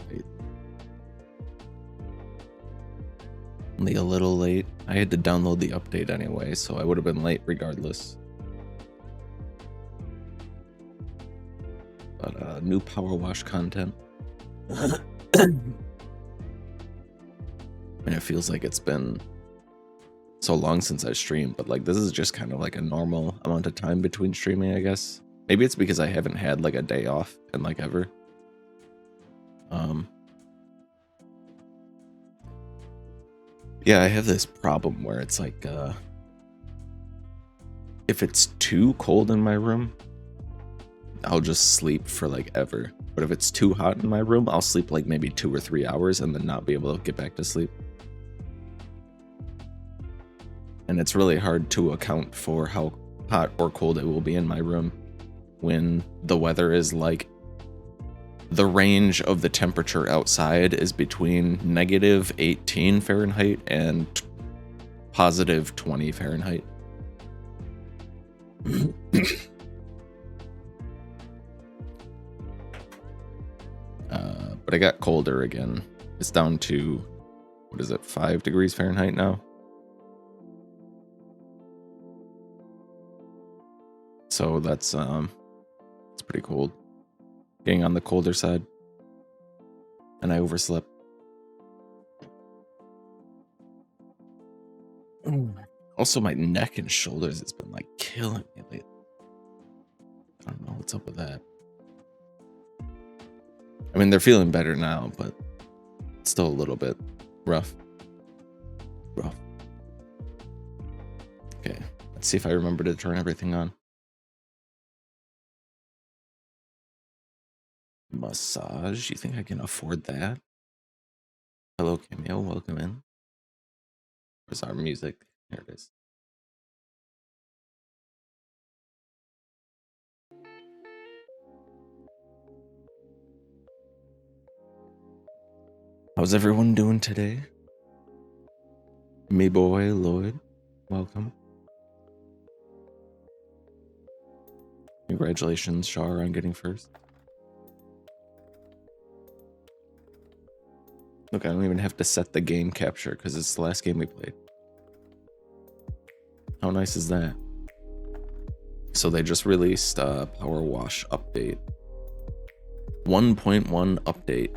Right. Only a little late. I had to download the update anyway, so I would have been late regardless. But new Powerwash content. And it feels like it's been so long since I streamed, but like this is just kind of like a normal amount of time between streaming, I guess. Maybe it's because I haven't had like a day off in like ever. Yeah, I have this problem where it's like if it's too cold in my room, I'll just sleep for like ever. But if it's too hot in my room, I'll sleep like maybe 2 or 3 hours and then not be able to get back to sleep. And it's really hard to account for how hot or cold it will be in my room when the weather is like the range of the temperature outside is between -18 Fahrenheit and +20 Fahrenheit. But I got colder again. It's down to, what is it, 5 degrees Fahrenheit now? So that's it's pretty cold. Getting on the colder side. And I overslept. Also, my neck and shoulders has been like killing me lately. I don't know what's up with that. I mean, they're feeling better now, but it's still a little bit rough. Okay, let's see if I remember to turn everything on. Massage, you think I can afford that? Hello, Cameo, welcome in. Where's our music? There it is. How's everyone doing today? Me boy, Lloyd, welcome. Congratulations, Shar, on getting first. Look, I don't even have to set the game capture because it's the last game we played. How nice is that? So they just released a Powerwash update. 1.1 update.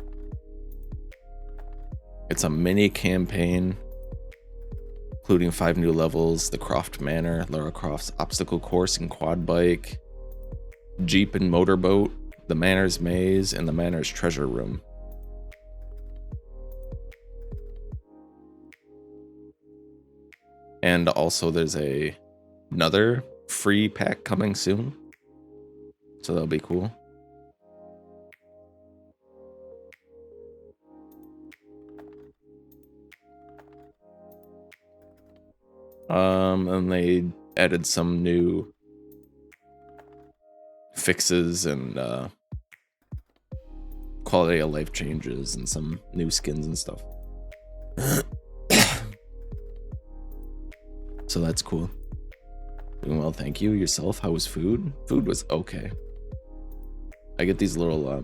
It's a mini campaign, including 5 new levels, the Croft Manor, Lara Croft's obstacle course and quad bike, Jeep and motorboat, the Manor's maze, and the Manor's treasure room. And also there's another free pack coming soon. So that'll be cool. And they added some new fixes and quality of life changes and some new skins and stuff. So that's cool. Doing well, thank you. Yourself, how was food? Food was okay. I get these little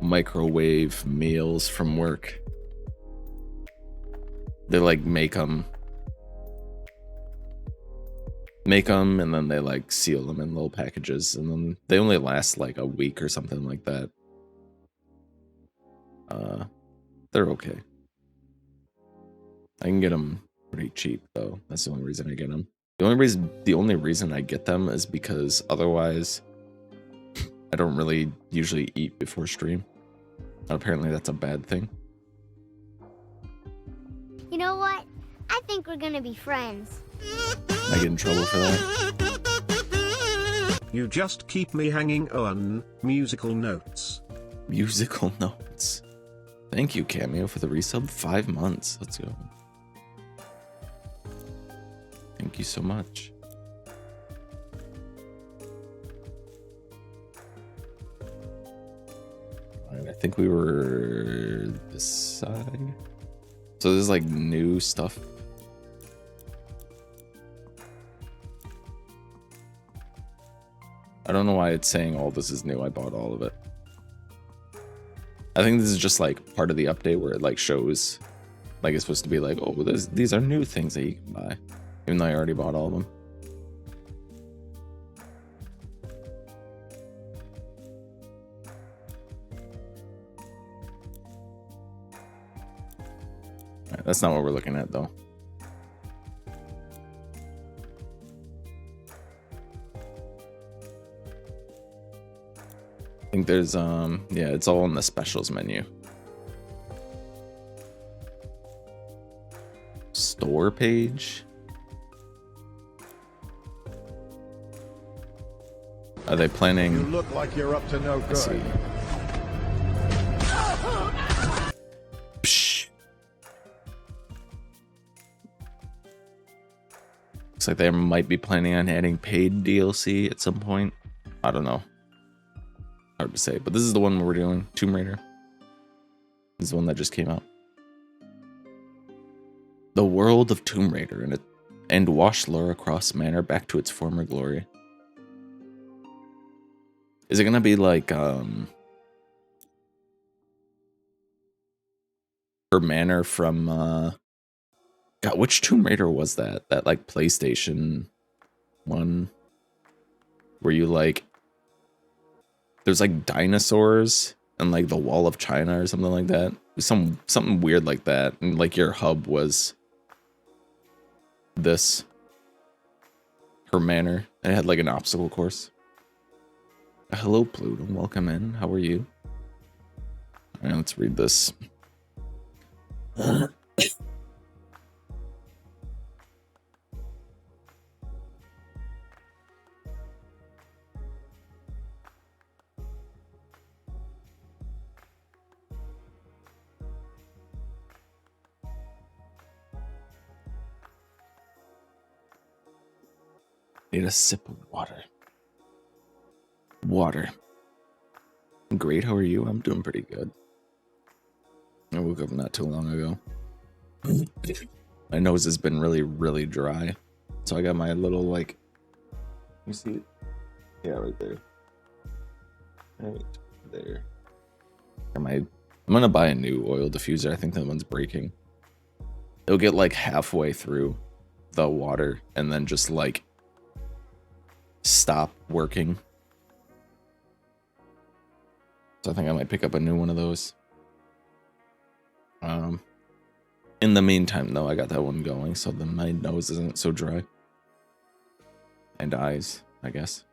microwave meals from work. They like make them and then they like seal them in little packages, and then they only last like a week or something like that. They're okay. I can get them pretty cheap though. That's the only reason I get them. The only reason I get them is because otherwise I don't really usually eat before stream. Apparently that's a bad thing. You know what? I think we're gonna be friends. I get in trouble for that. You just keep me hanging on. Musical notes. Musical notes. Thank you, Cameo, for the resub. 5 months. Let's go. Thank you so much. Alright, I think we were this side. So this is like new stuff. I don't know why it's saying all this is new. I bought all of it. I think this is just like part of the update where it like shows, like it's supposed to be like, oh, these are new things that you can buy, even though I already bought all of them. All right, that's not what we're looking at though. I think there's yeah, it's all in the specials menu. Store page. Are they planning? You look like you're up to no Let's see. good. Psh. Looks like they might be planning on adding paid DLC at some point. I don't know. Hard to say, but this is the one we're doing. Tomb Raider. This is the one that just came out. The world of Tomb Raider and wash Lara Croft's manor back to its former glory. Is it gonna be like her manor from God, which Tomb Raider was that? That like PlayStation one where you like there's like dinosaurs and like the Wall of China or something like that. Something weird like that. And like your hub was this. Her manor. And it had like an obstacle course. Hello, Pluto. Welcome in. How are you? Alright, let's read this. Need a sip of water. Water. Great, how are you? I'm doing pretty good. I woke up not too long ago. My nose has been really, really dry. So I got my little, like... You see it? Yeah, right there. Right there. I'm gonna buy a new oil diffuser. I think that one's breaking. It'll get, like, halfway through the water and then just, like... stop working. So I think I might pick up a new one of those. In the meantime, though, I got that one going, so then my nose isn't so dry. And eyes, I guess.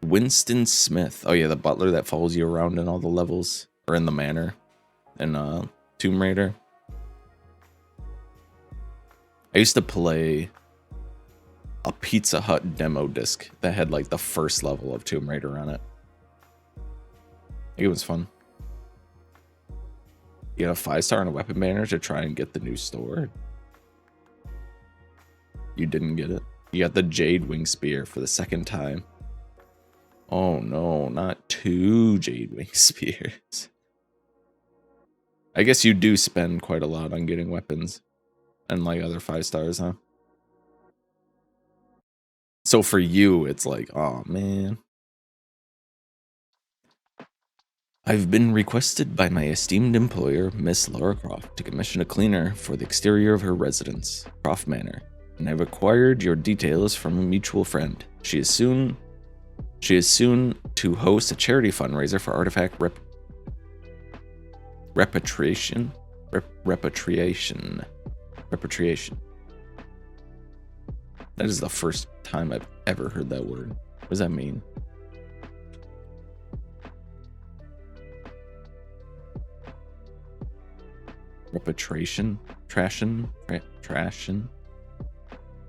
Winston Smith. Oh yeah, the butler that follows you around in all the levels, or in the manor, in Tomb Raider. I used to play a Pizza Hut demo disc that had like the first level of Tomb Raider on it. It was fun. You got a 5-star and a weapon banner to try and get the new store. You didn't get it. You got the Jade Wing Spear for the second time. Oh no, not 2 Jade Wing Spears. I guess you do spend quite a lot on getting weapons and like other 5 stars, huh? So for you, it's like, oh man. I've been requested by my esteemed employer, Miss Lara Croft, to commission a cleaner for the exterior of her residence, Croft Manor, and I've acquired your details from a mutual friend. She is soon to host a charity fundraiser for artifact repatriation. That is the first time I've ever heard that word. What does that mean? Repatriation? Trashin?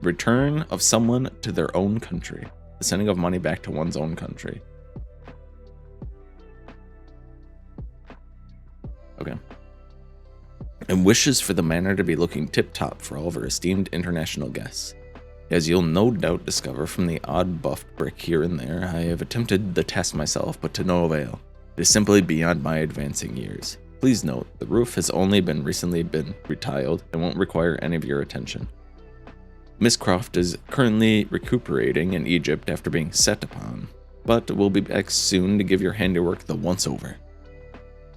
Return of someone to their own country. The sending of money back to one's own country. Okay. And wishes for the manor to be looking tip-top for all of her esteemed international guests. As you'll no doubt discover from the odd buffed brick here and there, I have attempted the test myself, but to no avail. It is simply beyond my advancing years. Please note, the roof has only recently been retiled and won't require any of your attention. Miss Croft is currently recuperating in Egypt after being set upon. but we'll be back soon to give your handiwork the once-over.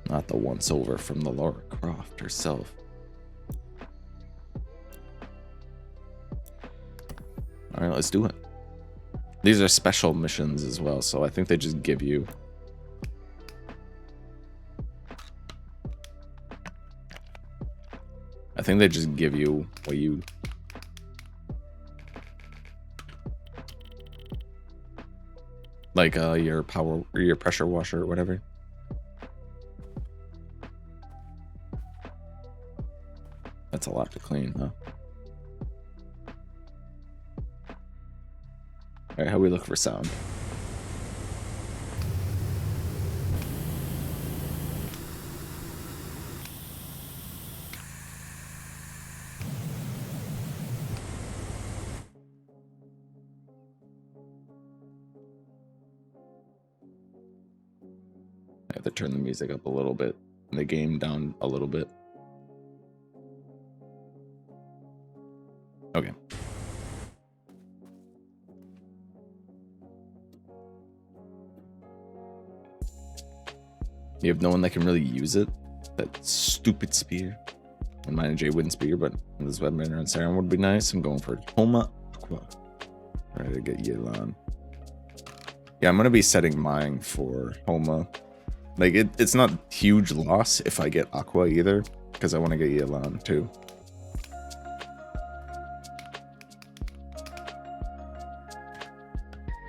Not the once-over from the Lara Croft herself. Alright, let's do it. These are special missions as well, so I think they just give you... I think they just give you what you... Like your power or your pressure washer or whatever. That's a lot to clean, huh? Alright, how we look for sound? I have to turn the music up a little bit and the game down a little bit. Okay. You have no one that can really use it. That stupid spear. And mine and Jay wouldn't spear, but this Webmaster and Siren would be nice. I'm going for Homa Aqua. Ready to get Yelan. Yeah, I'm gonna be setting mine for Homa. Like it's not huge loss if I get Aqua either, because I want to get Yelan too.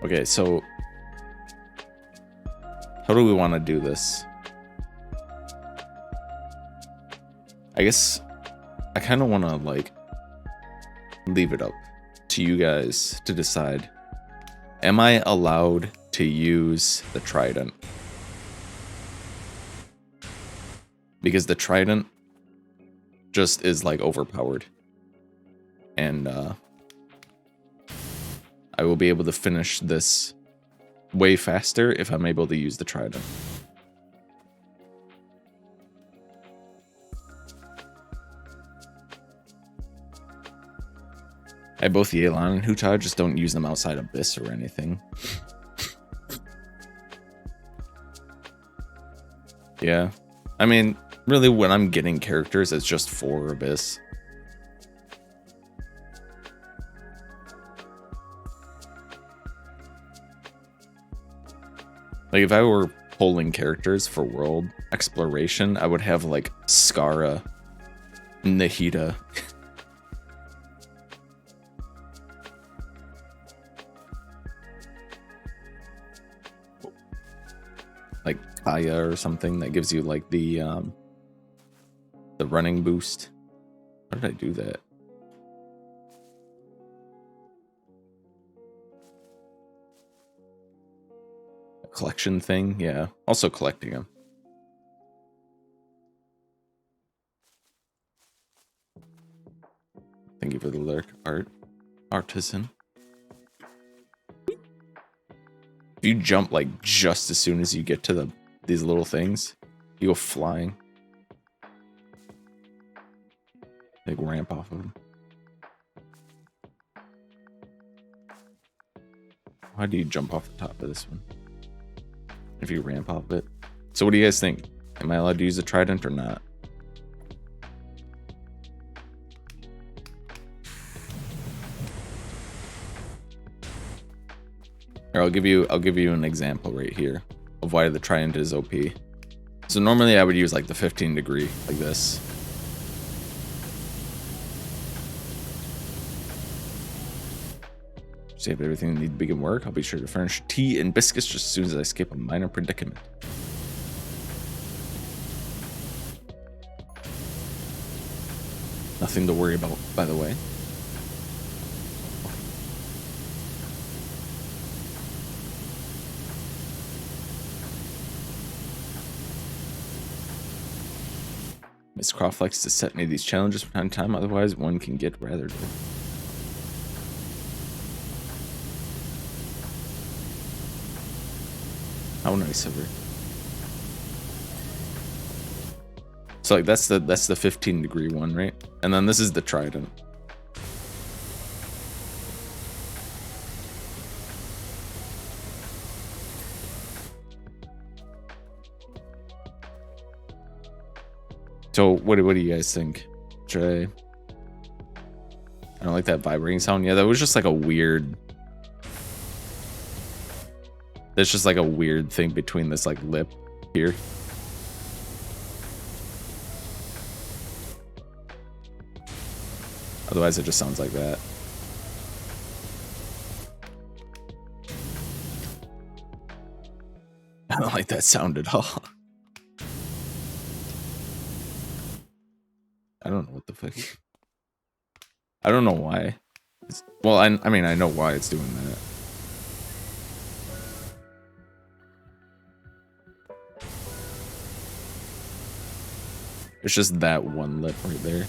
Okay, so how do we want to do this? I guess I kind of want to like leave it up to you guys to decide. Am I allowed to use the trident? Because the trident just is like overpowered. And I will be able to finish this way faster if I'm able to use the trident. I both Yelan and Huta, just don't use them outside Abyss or anything. Yeah. I mean, really when I'm getting characters, it's just for Abyss. Like if I were pulling characters for world exploration, I would have like Skara, Nahida. Like Kaya or something that gives you like the running boost. How did I do that? A collection thing, yeah. Also collecting them. Thank you for the lyric art, artisan. If you jump like just as soon as you get to these little things, you go flying. Like ramp off of them. How do you jump off the top of this one? If you ramp off it. So what do you guys think? Am I allowed to use a trident or not? Or I'll give you an example right here of why the trident is OP. So normally I would use like the 15 degree like this. Save everything that needs to begin work. I'll be sure to furnish tea and biscuits just as soon as I escape a minor predicament. Nothing to worry about, by the way. Miss Croft likes to set me these challenges from time to time, otherwise one can get rather dull. How nice of her. So like that's the 15 degree one, right? And then this is the trident. So what do you guys think? Should I don't like that vibrating sound. Yeah, that was just like a weird. There's just like a weird thing between this like lip here. Otherwise, it just sounds like that. I don't like that sound at all. I don't know what the fuck. I don't know why. Well, I mean, I know why it's doing that. It's just that one lip right there.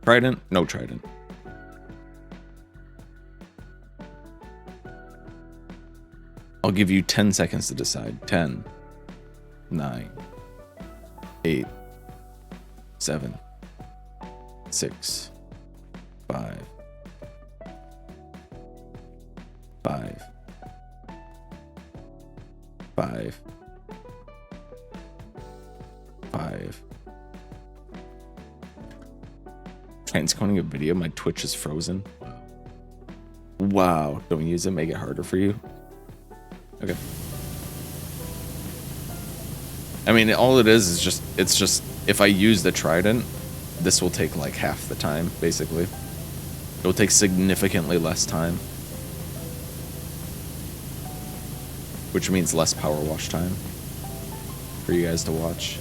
Trident? No trident. I'll give you 10 seconds to decide. 10, 9, 8, 7, 6, 5, 5, 5, 5. Transcoding a video, my Twitch is frozen. Wow. Don't use it, make it harder for you. Okay. I mean, all it is just, it's just, if I use the trident, this will take like half the time, basically. It'll take significantly less time. Which means less power wash time for you guys to watch.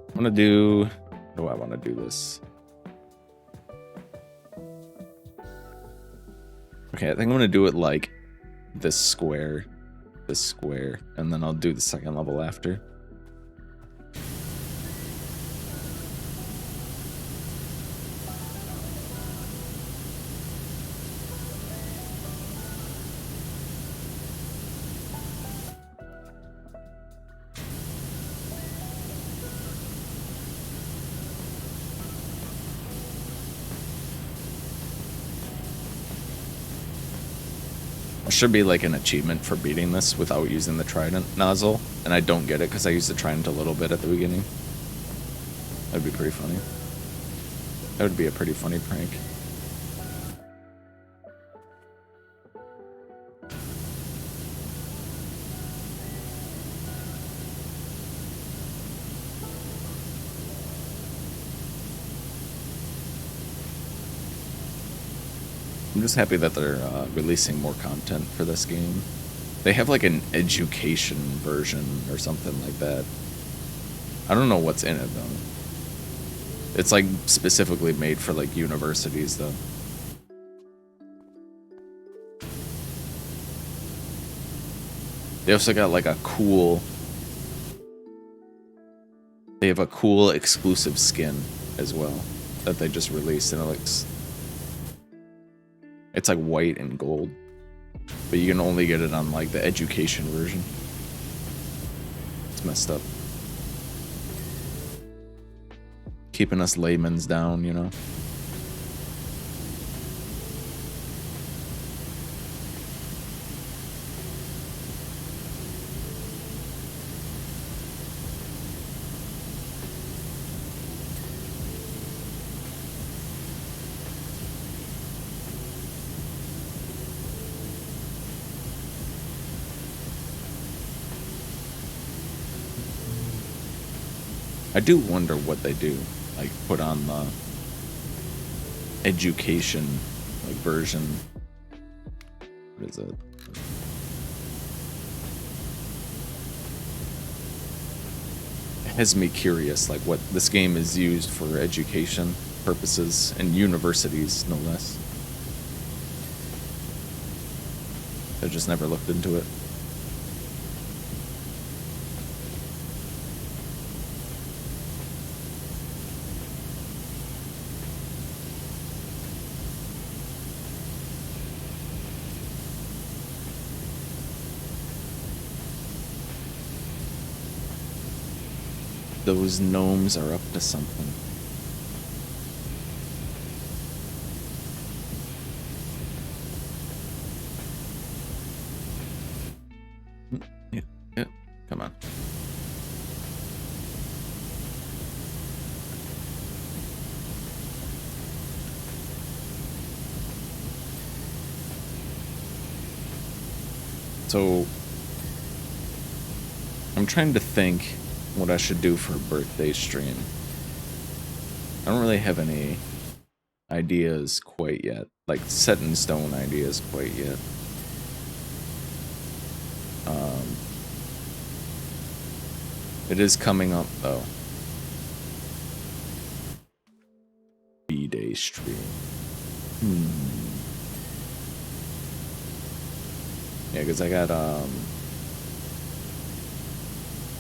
I'm gonna do, how do I want to do this? Okay, I think I'm gonna do it like this square, and then I'll do the second level after. Should be like an achievement for beating this without using the trident nozzle, and I don't get it because I used the trident a little bit at the beginning. That'd be pretty funny. That would be a pretty funny prank. I'm just happy that they're releasing more content for this game. They have like an education version or something like that. I don't know what's in it though. It's like specifically made for like universities though. They also got like a cool... They have a cool exclusive skin as well that they just released, and it looks... It's like white and gold, but you can only get it on like the education version. It's messed up. Keeping us layman's down, you know? I do wonder what they do, like put on the education like version. What is it? It has me curious, like what this game is used for education purposes and universities, no less. I just never looked into it. Those gnomes are up to something. Yeah, yeah. Come on. So I'm trying to think what I should do for a birthday stream. I don't really have any ideas quite yet, like set in stone ideas quite yet. It is coming up though. B-Day stream. Yeah, because I got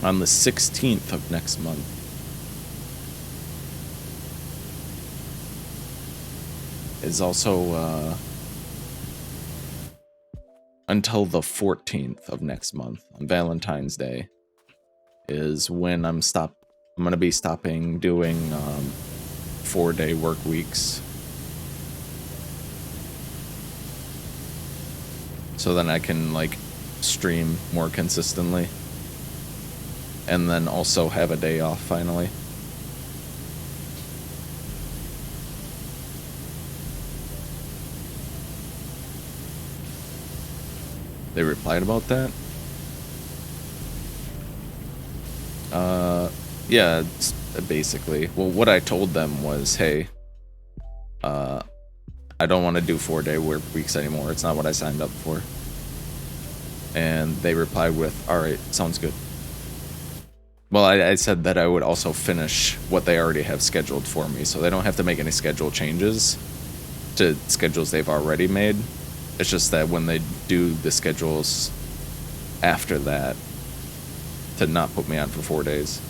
on the 16th of next month. Is also until the 14th of next month on Valentine's Day is when I'm gonna be stopping doing 4-day work weeks. So then I can like stream more consistently. And then also have a day off finally. They replied about that? Yeah, basically. Well, what I told them was, hey, I don't want to do 4-day work weeks anymore. It's not what I signed up for. And they replied with, alright, sounds good. Well, I said that I would also finish what they already have scheduled for me, so they don't have to make any schedule changes to schedules they've already made. It's just that when they do the schedules after that, to not put me on for 4 days.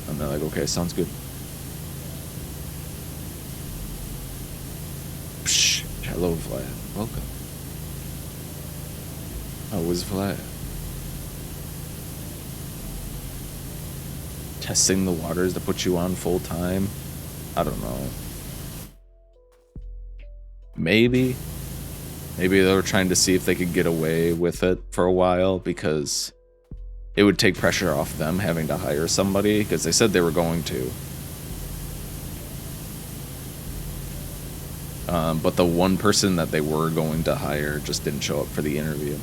And they're like, okay, sounds good. Psh, hello, Vlad. Welcome. How was Vlad? Testing the waters to put you on full time? I don't know. Maybe they were trying to see if they could get away with it for a while because it would take pressure off them having to hire somebody because they said they were going to. But the one person that they were going to hire just didn't show up for the interview.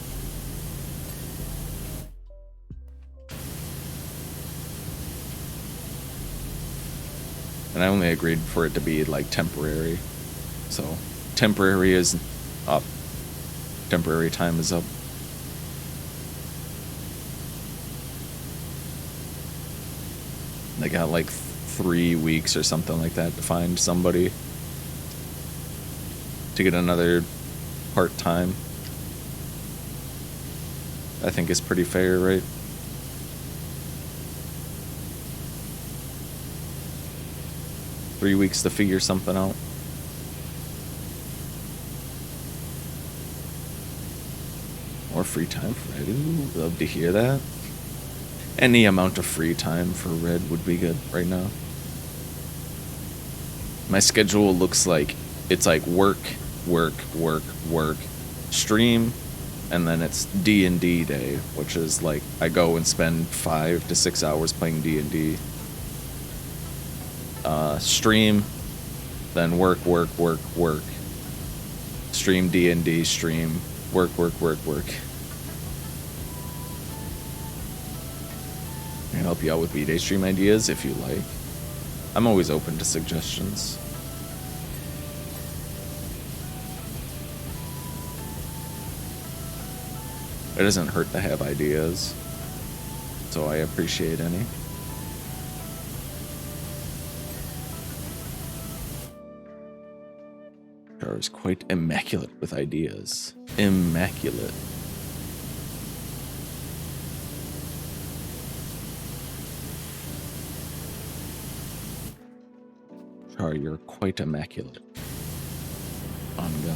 And I only agreed for it to be like temporary. So temporary is up. Temporary time is up. They got like 3 weeks or something like that to find somebody to get another part-time. I think is pretty fair, right? Three weeks to figure something out. More free time for Red. Ooh, love to hear that. Any amount of free time for Red would be good right now. My schedule looks like it's like work, stream, and then it's D&D day, which is like I go and spend 5 to 6 hours playing D&D. Stream, then work. Stream D&D, stream, work. I can help you out with B-Day stream ideas if you like. I'm always open to suggestions. It doesn't hurt to have ideas, so I appreciate any. Char is quite immaculate with ideas. Immaculate. Char, you're quite immaculate. On God.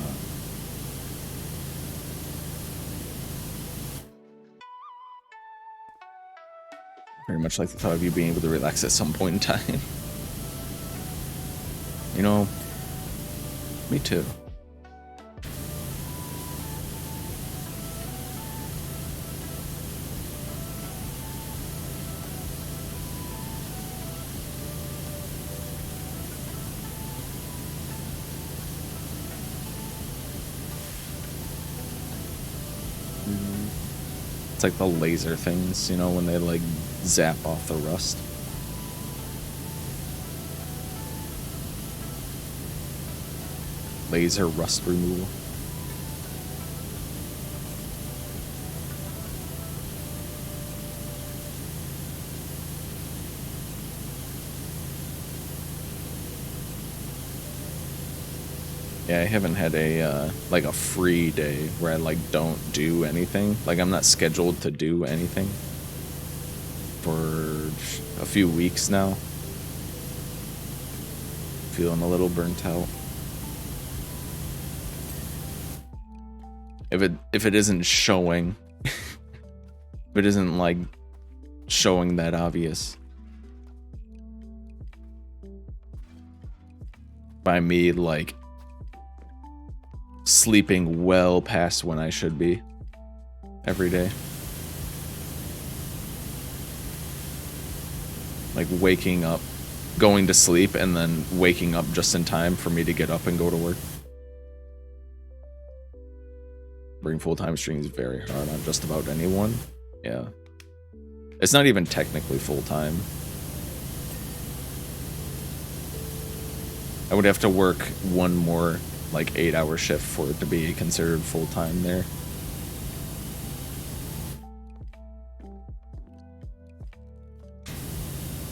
Very much like the thought of you being able to relax at some point in time. You know, me too. It's like the laser things, you know, when they like zap off the rust. Laser rust removal. Yeah, I haven't had a like a free day where I like don't do anything. Like I'm not scheduled to do anything for a few weeks now. Feeling a little burnt out. If it isn't showing, if it isn't like showing that obvious. By me like sleeping well past when I should be every day. Like waking up, going to sleep, and then waking up just in time for me to get up and go to work. Bring full-time streams very hard on just about anyone. Yeah. It's not even technically full-time. I would have to work one more like 8-hour shift for it to be considered full-time there.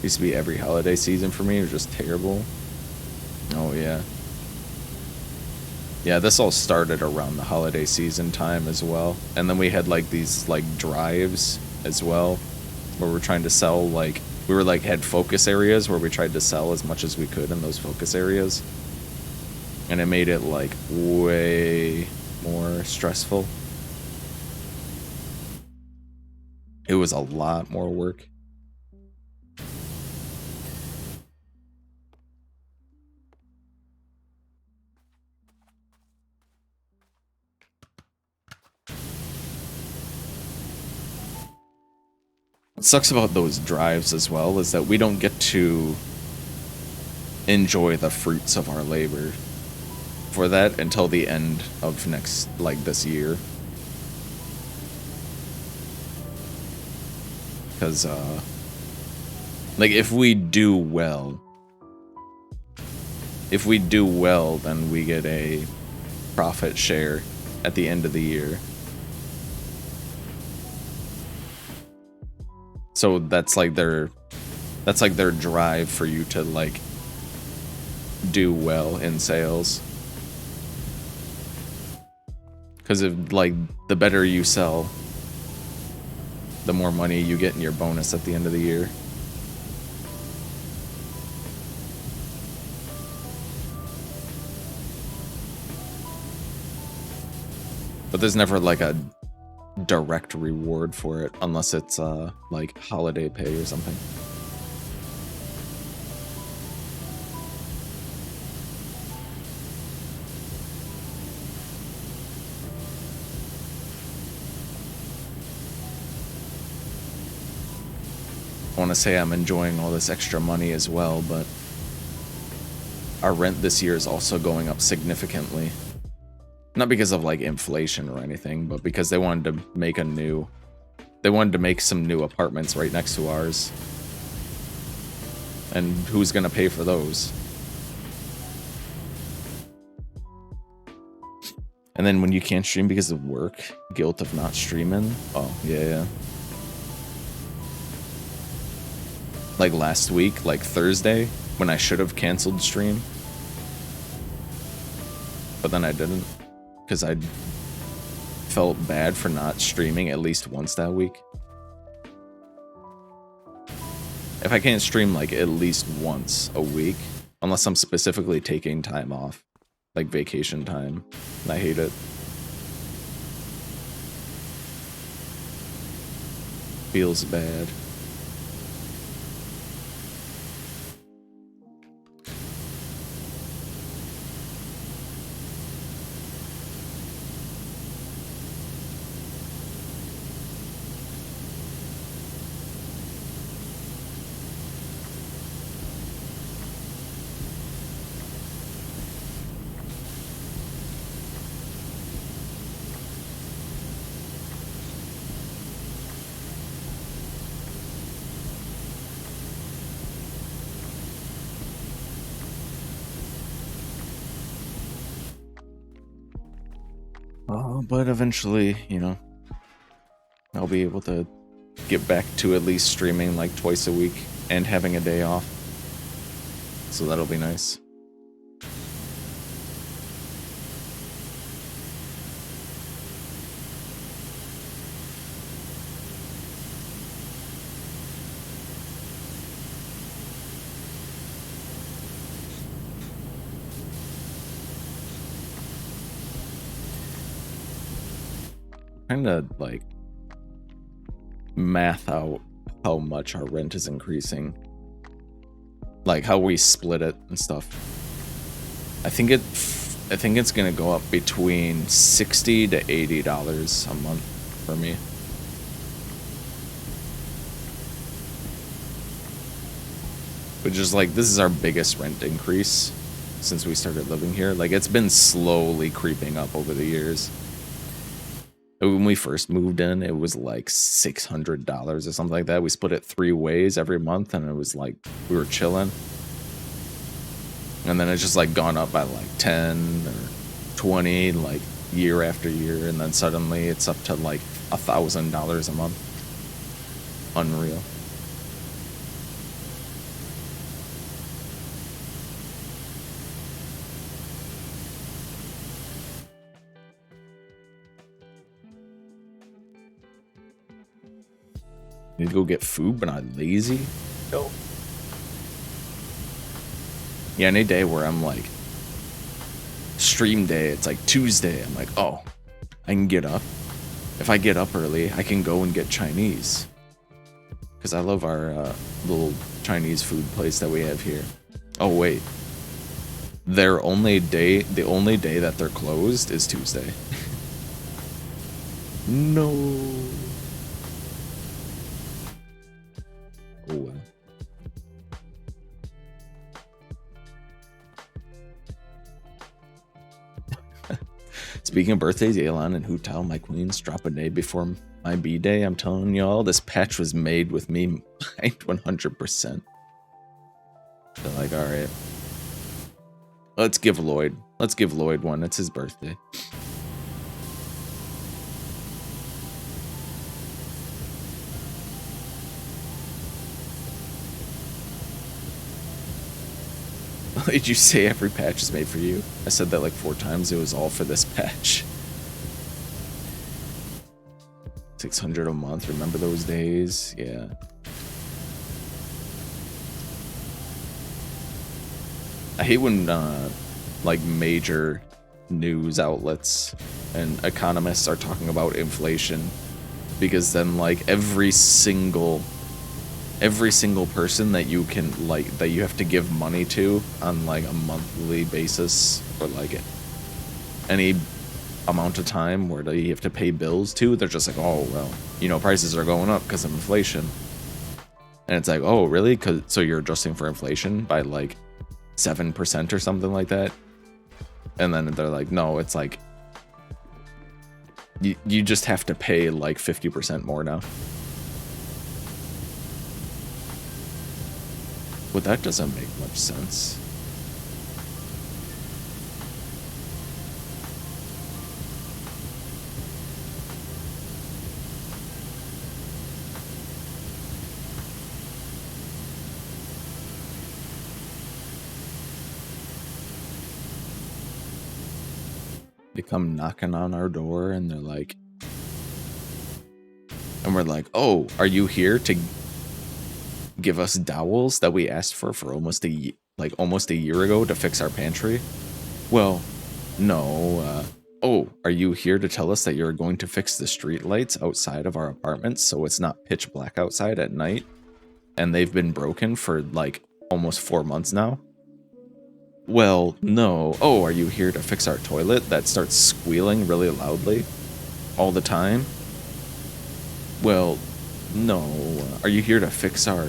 Used to be every holiday season for me. It was just terrible. Oh yeah. Yeah, this all started around the holiday season time as well. And then we had like these like drives as well, where we're trying to sell like, we were like had focus areas where we tried to sell as much as we could in those focus areas. And it made it like way more stressful. It was a lot more work. What sucks about those drives as well is that we don't get to enjoy the fruits of our labor for that until the end of this year. Because, like, if we do well, then we get a profit share at the end of the year. So that's like their drive for you to like do well in sales. Because if like the better you sell, the more money you get in your bonus at the end of the year. But there's never like a direct reward for it unless it's like holiday pay or something. I want to say I'm enjoying all this extra money as well, but our rent this year is also going up significantly. Not because of like inflation or anything, but because they wanted to make some new apartments right next to ours. And who's gonna pay for those? And then when you can't stream because of work, guilt of not streaming. Oh, yeah. Like last week, like Thursday, when I should have canceled stream. But then I didn't. Because I felt bad for not streaming at least once that week. If I can't stream like at least once a week, unless I'm specifically taking time off, like vacation time, and I hate it. Feels bad. But eventually, I'll be able to get back to at least streaming like twice a week and having a day off. So that'll be nice. Trying to like math out how much our rent is increasing, like how we split it and stuff. I think it's gonna go up between $60 to $80 a month for me. Which is like, this is our biggest rent increase since we started living here. Like, it's been slowly creeping up over the years. When we first moved in, it was like $600 or something like that. We split it 3 ways every month, and it was like we were chilling. And then it's just like gone up by like 10 or 20, like year after year, and then suddenly it's up to like $1,000 a month. Unreal. Need to go get food, but not lazy? No. Yeah, any day where I'm like, stream day, it's like Tuesday, I'm like, oh, I can get up. If I get up early, I can go and get Chinese. Because I love our little Chinese food place that we have here. Oh, wait. The only day that they're closed is Tuesday. No. Oh, well. Speaking of birthdays, Elon and Hutao, my queens, drop a day before my B-day. I'm telling y'all, this patch was made with me behind 100%. They're like, alright. Let's give Lloyd one. It's his birthday. Did you say every patch is made for you? I said that like 4 times. It was all for this patch. 600 a month. Remember those days? Yeah. I hate when like major news outlets and economists are talking about inflation, because then like every single person that you can that you have to give money to on like a monthly basis, or like any amount of time where you have to pay bills to, they're just like, oh well, prices are going up because of inflation. And it's like, oh really? So you're adjusting for inflation by like 7% or something like that? And then they're like, no, it's like you just have to pay like 50% more now. Well, that doesn't make much sense. They come knocking on our door and they're like, and we're like, oh, are you here to give us dowels that we asked for almost a year ago to fix our pantry? Well, no. Oh, are you here to tell us that you're going to fix the street lights outside of our apartment so it's not pitch black outside at night? And they've been broken for like almost 4 months now? Well, no. Oh, are you here to fix our toilet that starts squealing really loudly all the time? Well, no. Are you here to fix our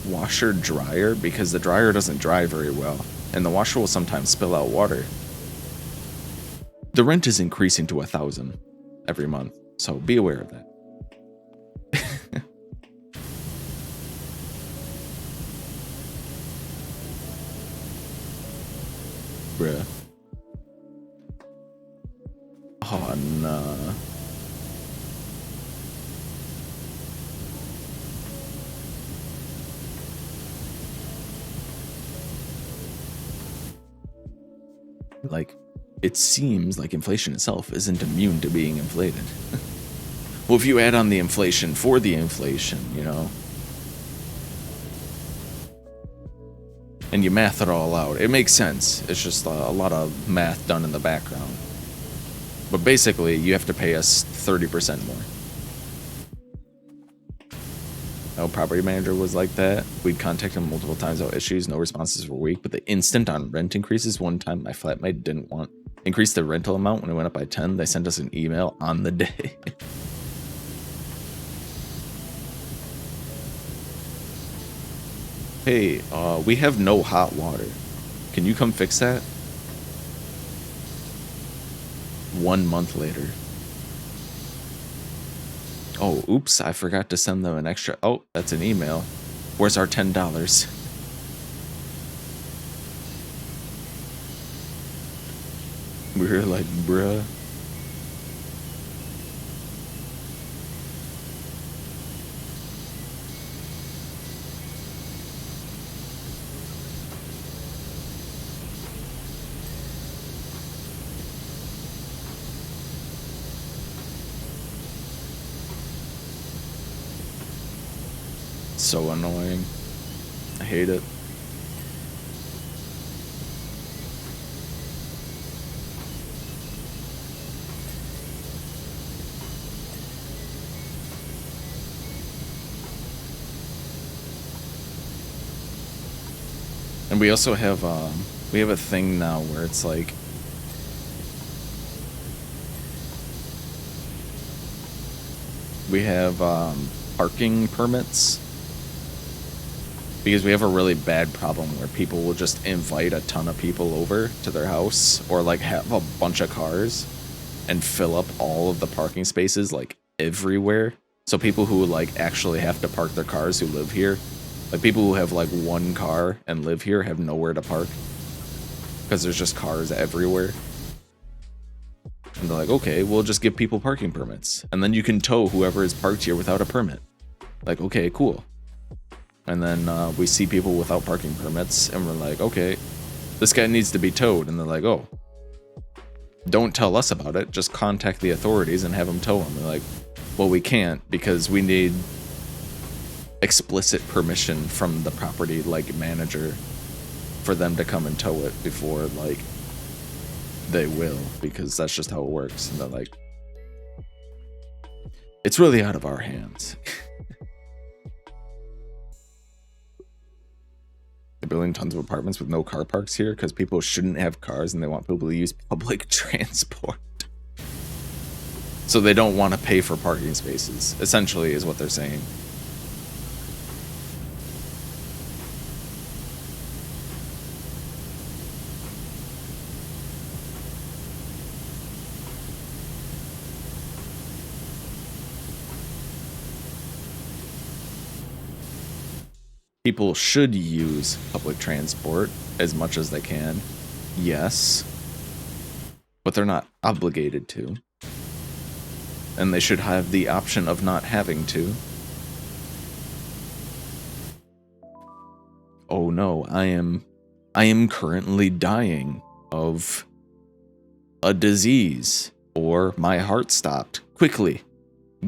washer dryer? Because the dryer doesn't dry very well, and the washer will sometimes spill out water. The rent is increasing to $1,000 every month, so be aware of that. Bruh. Oh, no. Like, it seems like inflation itself isn't immune to being inflated. Well, if you add on the inflation for the inflation, you know, and you math it all out, it makes sense. It's just a lot of math done in the background. But basically, you have to pay us 30% more. No property manager was like that. We'd contact him multiple times about issues, no responses were weak, but the instant on rent increases, one time my flatmate didn't want increase the rental amount when it went up by 10. They sent us an email on the day. Hey, we have no hot water. Can you come fix that? 1 month later. Oh, oops, I forgot to send them an extra. Oh, that's an email. Where's our $10? We were like, bruh. So annoying. I hate it. And we also have a thing now where it's like we have parking permits. Because we have a really bad problem where people will just invite a ton of people over to their house or like have a bunch of cars and fill up all of the parking spaces like everywhere. So people who like actually have to park their cars who live here, like people who have like one car and live here have nowhere to park because there's just cars everywhere. And they're like, okay, we'll just give people parking permits and then you can tow whoever is parked here without a permit. Like, okay, cool. And then we see people without parking permits, and we're like, okay, this guy needs to be towed. And they're like, oh, don't tell us about it. Just contact the authorities and have them tow him. They're like, well, we can't because we need explicit permission from the property like manager for them to come and tow it before like they will, because that's just how it works. And they're like, it's really out of our hands. Building tons of apartments with no car parks here because people shouldn't have cars and they want people to use public transport. So they don't want to pay for parking spaces, essentially, is what they're saying. People should use public transport as much as they can, yes, but they're not obligated to. And they should have the option of not having to. Oh no, I am currently dying of a disease, or my heart stopped. Quickly,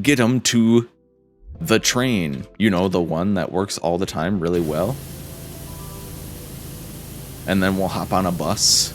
get them to the train, you know, the one that works all the time really well. And then we'll hop on a bus.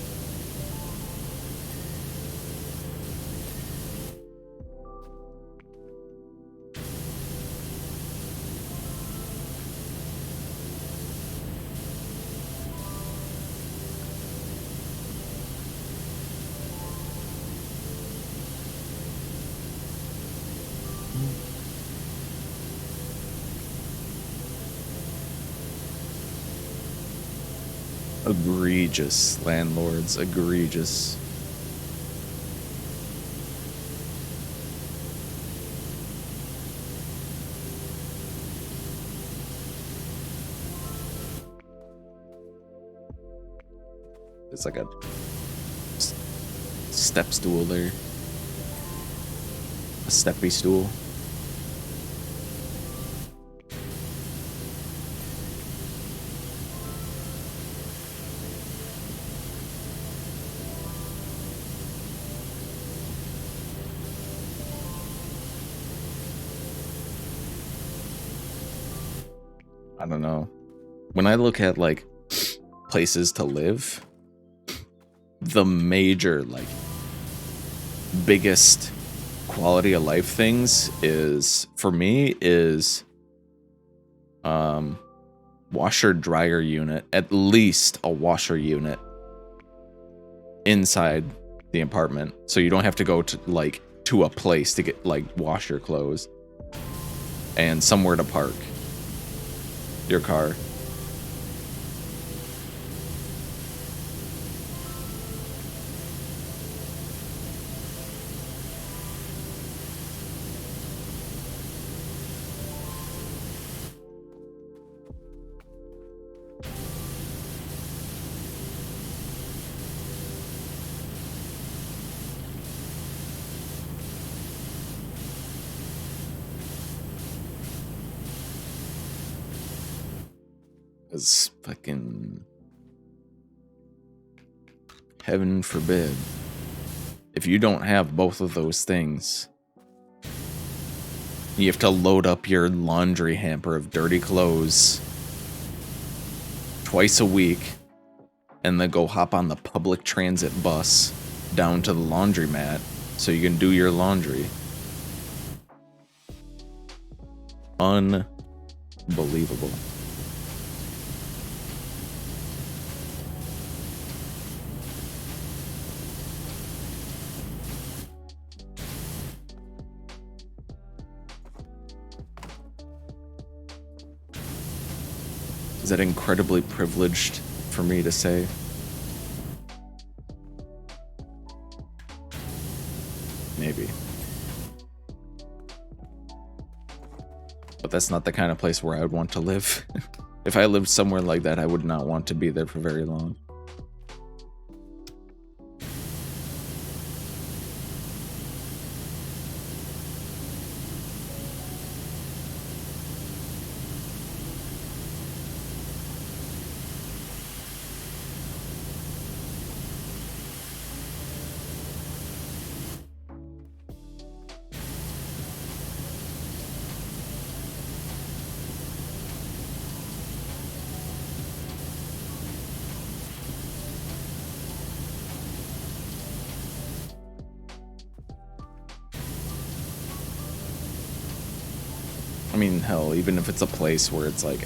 Egregious, landlords, egregious. It's like a step stool there. steppy stool. I don't know. When I look at like places to live, the major like biggest quality of life things is for me is washer dryer unit, at least a washer unit inside the apartment, so you don't have to go to a place to get like wash your clothes, and somewhere to park your car. Is fucking heaven forbid if you don't have both of those things, you have to load up your laundry hamper of dirty clothes twice a week and then go hop on the public transit bus down to the laundromat so you can do your laundry. Unbelievable. Is that incredibly privileged for me to say? Maybe. But that's not the kind of place where I would want to live. If I lived somewhere like that, I would not want to be there for very long. I mean, hell, even if it's a place where it's like,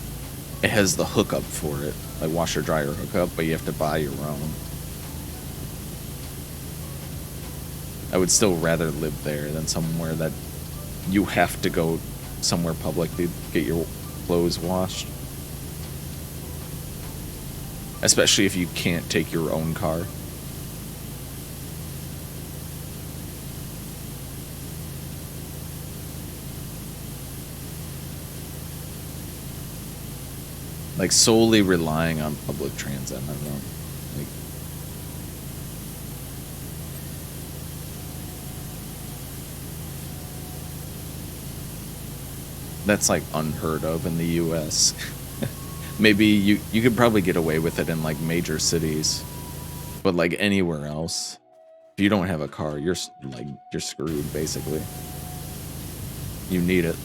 it has the hookup for it, like washer dryer hookup, but you have to buy your own. I would still rather live there than somewhere that you have to go somewhere public to get your clothes washed. Especially if you can't take your own car. Like solely relying on public transit, I don't know. Like, that's like unheard of in the US. Maybe you could probably get away with it in like major cities, but like anywhere else, if you don't have a car, you're screwed basically. You need it.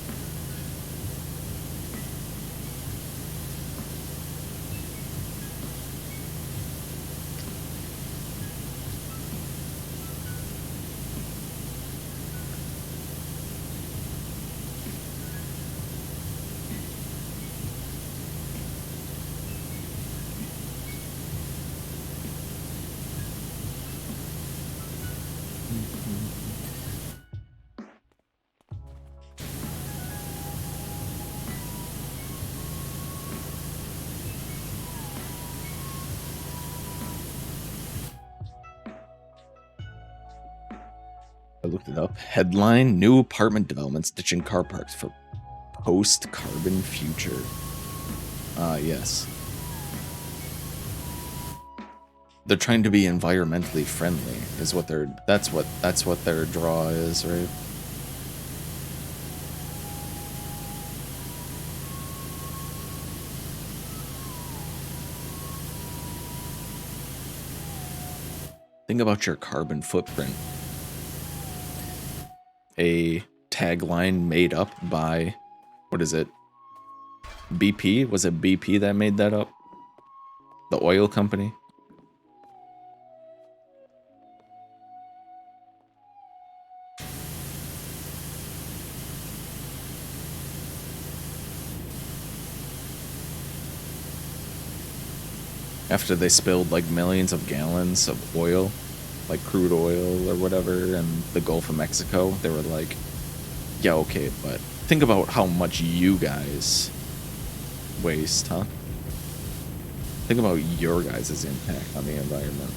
I looked it up. Headline: New apartment developments ditching car parks for post-carbon future. Yes. They're trying to be environmentally friendly, is what that's what their draw is, right? Think about your carbon footprint. A tagline made up by, what is it? BP? Was it BP that made that up? The oil company? After they spilled like millions of gallons of oil, like crude oil or whatever, in the Gulf of Mexico, they were like, yeah, okay, but think about how much you guys waste, huh? Think about your guys' impact on the environment.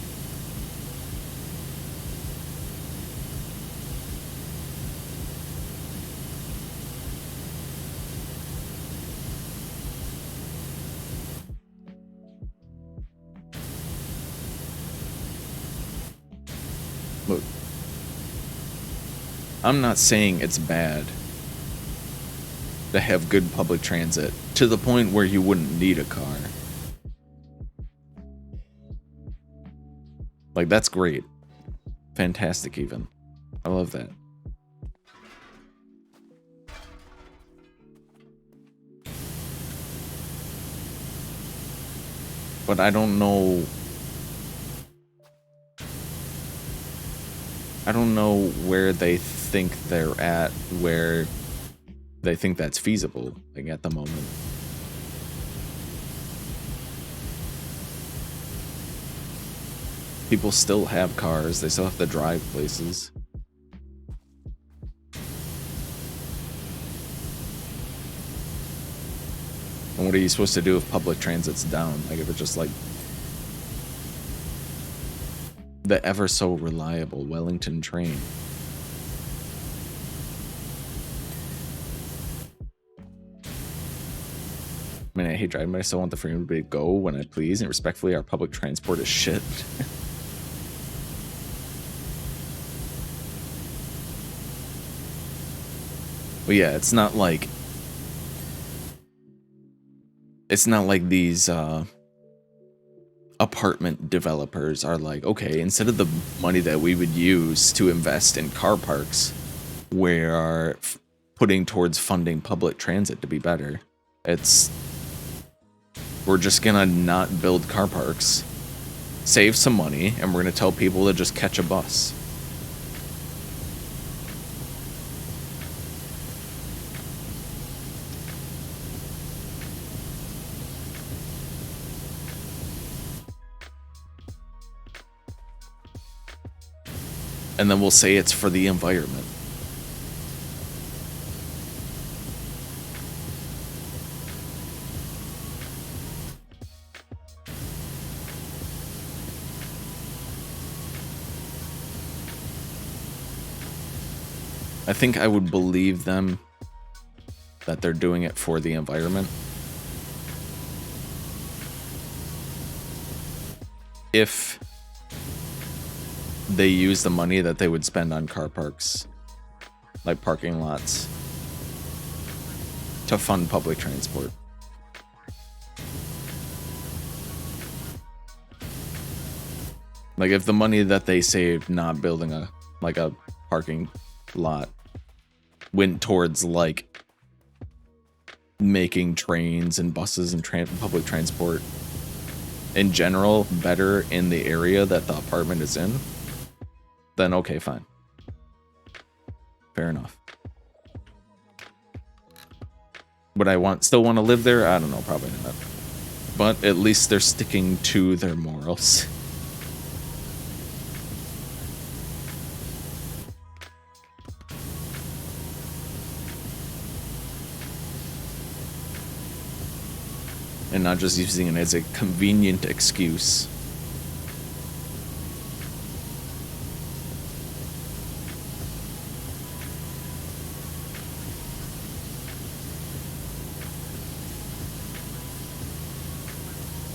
Look, I'm not saying it's bad to have good public transit to the point where you wouldn't need a car. Like, that's great. Fantastic, even. I love that. But I don't know where they think they're at, where they think that's feasible, like, at the moment. People still have cars, they still have to drive places. And what are you supposed to do if public transit's down? Like, if it's just like the ever so reliable Wellington train. I mean, I hate driving, but I still want the freedom to go when I please, and respectfully, our public transport is shit. But yeah, it's not like these apartment developers are like, okay, instead of the money that we would use to invest in car parks, we're putting towards funding public transit to be better. We're just gonna not build car parks, save some money, and we're gonna tell people to just catch a bus. And then we'll say it's for the environment. I think I would believe them that they're doing it for the environment if they use the money that they would spend on car parks, like parking lots, to fund public transport. Like, if the money that they saved not building a parking lot went towards like making trains and buses and public transport in general better in the area that the apartment is in, then okay, fine. Fair enough. Would I still want to live there? I don't know, probably not. But at least they're sticking to their morals. And not just using it as a convenient excuse.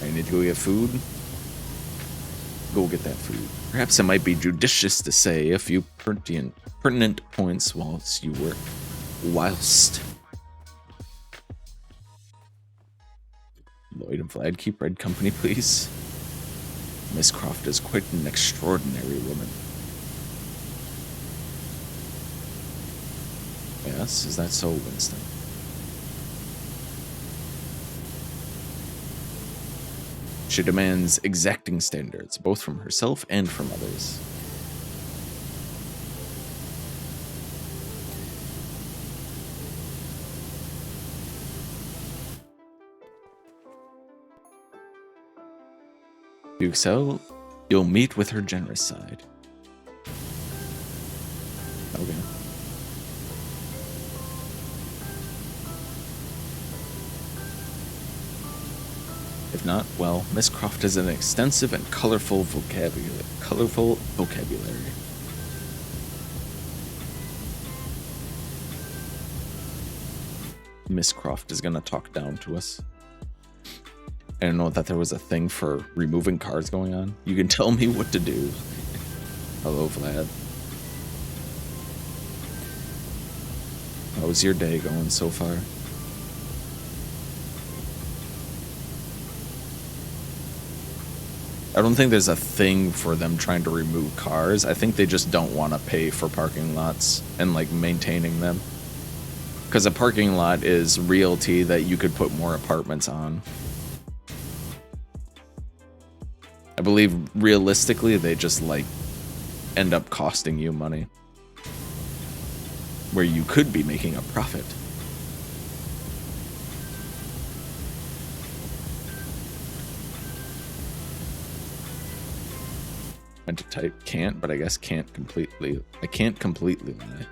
I need to go get food. Go get that food. Perhaps it might be judicious to say a few pertinent points whilst Lloyd and Vlad keep Red company, please. Miss Croft is quite an extraordinary woman. Yes, is that so, Winston? She demands exacting standards, both from herself and from others. If you excel, you'll meet with her generous side. Okay. If not, well, Miss Croft has an extensive and colorful vocabulary. Miss Croft is gonna talk down to us. I didn't know that there was a thing for removing cards going on. You can tell me what to do. Hello, Vlad. How's your day going so far? I don't think there's a thing for them trying to remove cars. I think they just don't want to pay for parking lots and like maintaining them. Because a parking lot is realty that you could put more apartments on. I believe realistically they just like end up costing you money. Where you could be making a profit. Meant to type can't, but I guess can't completely. I can't completely lie.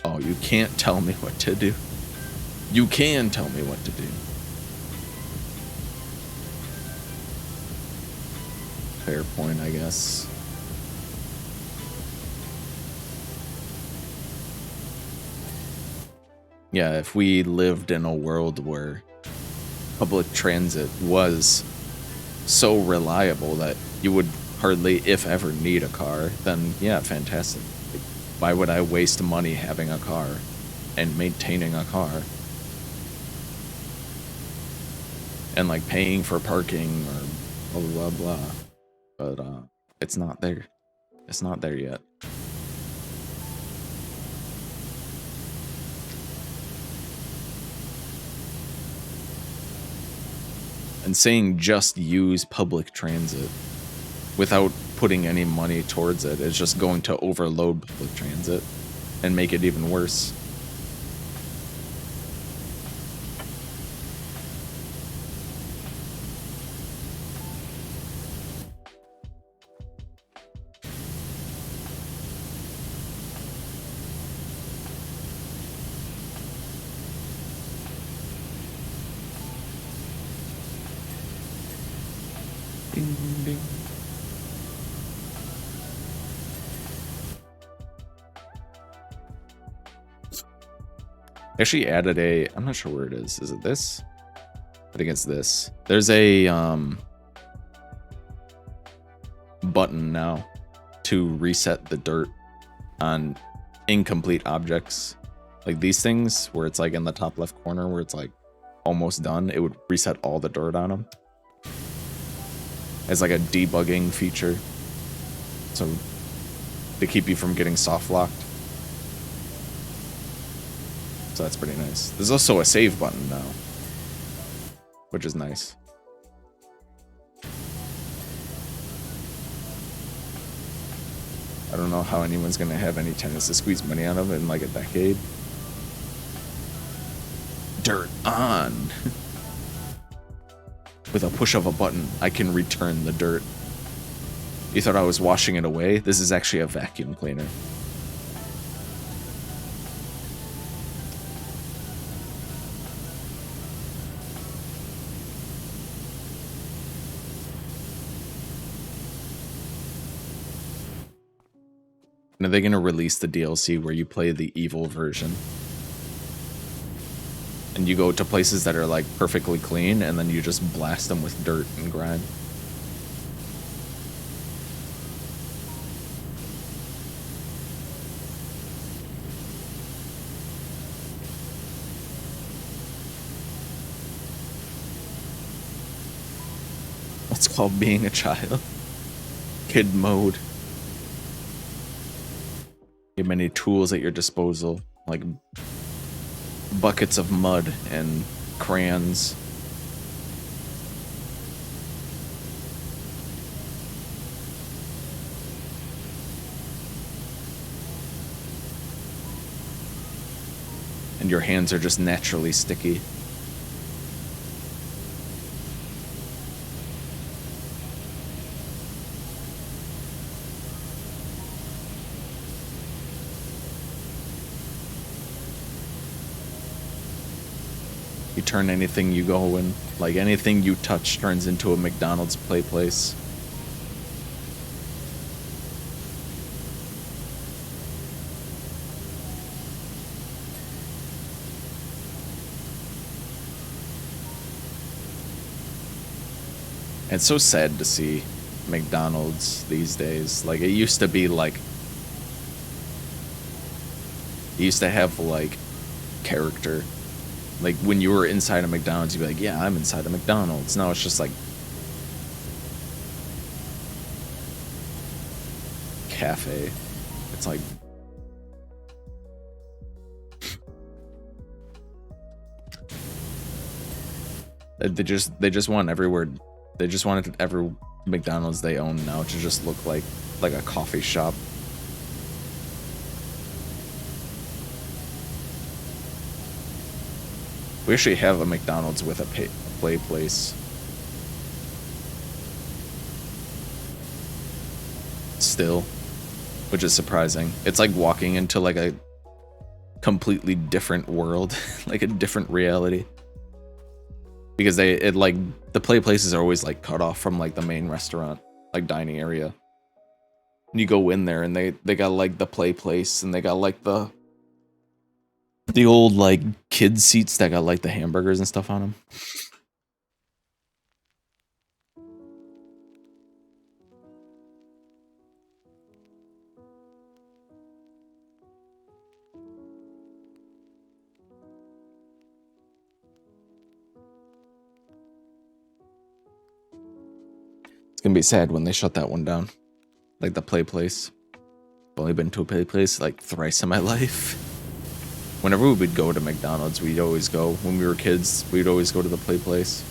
Oh, you can't tell me what to do. You can tell me what to do. Fair point, I guess. Yeah, if we lived in a world where public transit was so reliable that you would hardly, if ever, need a car, then yeah, fantastic. Like, why would I waste money having a car and maintaining a car? And like paying for parking or blah, blah, blah. But it's not there. It's not there yet. And saying just use public transit without putting any money towards it is just going to overload public transit and make it even worse. Ding, ding. Actually added a, I'm not sure where it is. Is it this? I think it's this. There's a button now to reset the dirt on incomplete objects. Like these things where it's like in the top left corner where it's like almost done. It would reset all the dirt on them. As like a debugging feature. So to keep you from getting soft locked. So that's pretty nice. There's also a save button now, which is nice. I don't know how anyone's gonna have any chance to squeeze money out of it in like a decade. Dirt on. With a push of a button, I can return the dirt. You thought I was washing it away? This is actually a vacuum cleaner. And are they going to release the DLC where you play the evil version? And you go to places that are like perfectly clean and then you just blast them with dirt and grime. That's called being a child. Kid mode. You have many tools at your disposal, like buckets of mud and crayons. And your hands are just naturally sticky. You turn anything you go in, like anything you touch turns into a McDonald's play place. It's so sad to see McDonald's these days. Like, it used to be like, it used to have like character. Like, when you were inside a McDonald's, you'd be like, yeah, I'm inside a McDonald's. Now it's just like cafe. It's like they just want everywhere. They just want every McDonald's they own now to just look like a coffee shop. We actually have a McDonald's with a play place. Still, which is surprising. It's like walking into like a completely different world, like a different reality. Because the play places are always like cut off from like the main restaurant, like dining area. And you go in there and they got like the play place and they got like the old like kid seats that got like the hamburgers and stuff on them. It's gonna be sad when they shut that one down. Like the play place. I've only been to a play place like thrice in my life. Whenever we would go to McDonald's, we'd always go. When we were kids, we'd always go to the play place.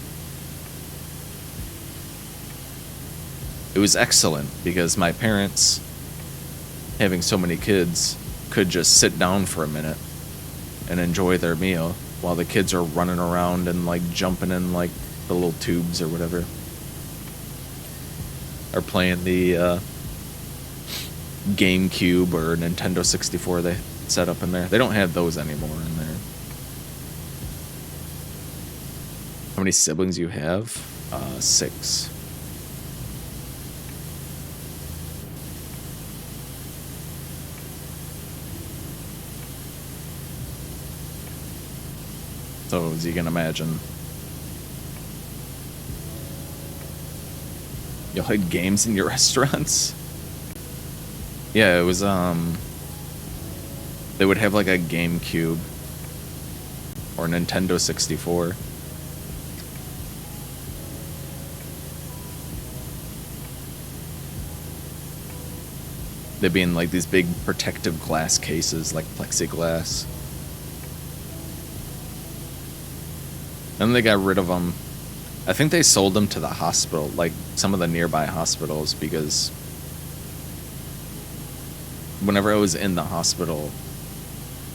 It was excellent because my parents, having so many kids, could just sit down for a minute and enjoy their meal while the kids are running around and like jumping in like the little tubes or whatever. Or playing the GameCube or Nintendo 64 they set up in there. They don't have those anymore in there. How many siblings you have? 6. So as you can imagine, y'all had games in your restaurants? Yeah, it was they would have like a GameCube or Nintendo 64. They'd be in like these big protective glass cases, like plexiglass. And they got rid of them. I think they sold them to the hospital, like some of the nearby hospitals, because whenever I was in the hospital,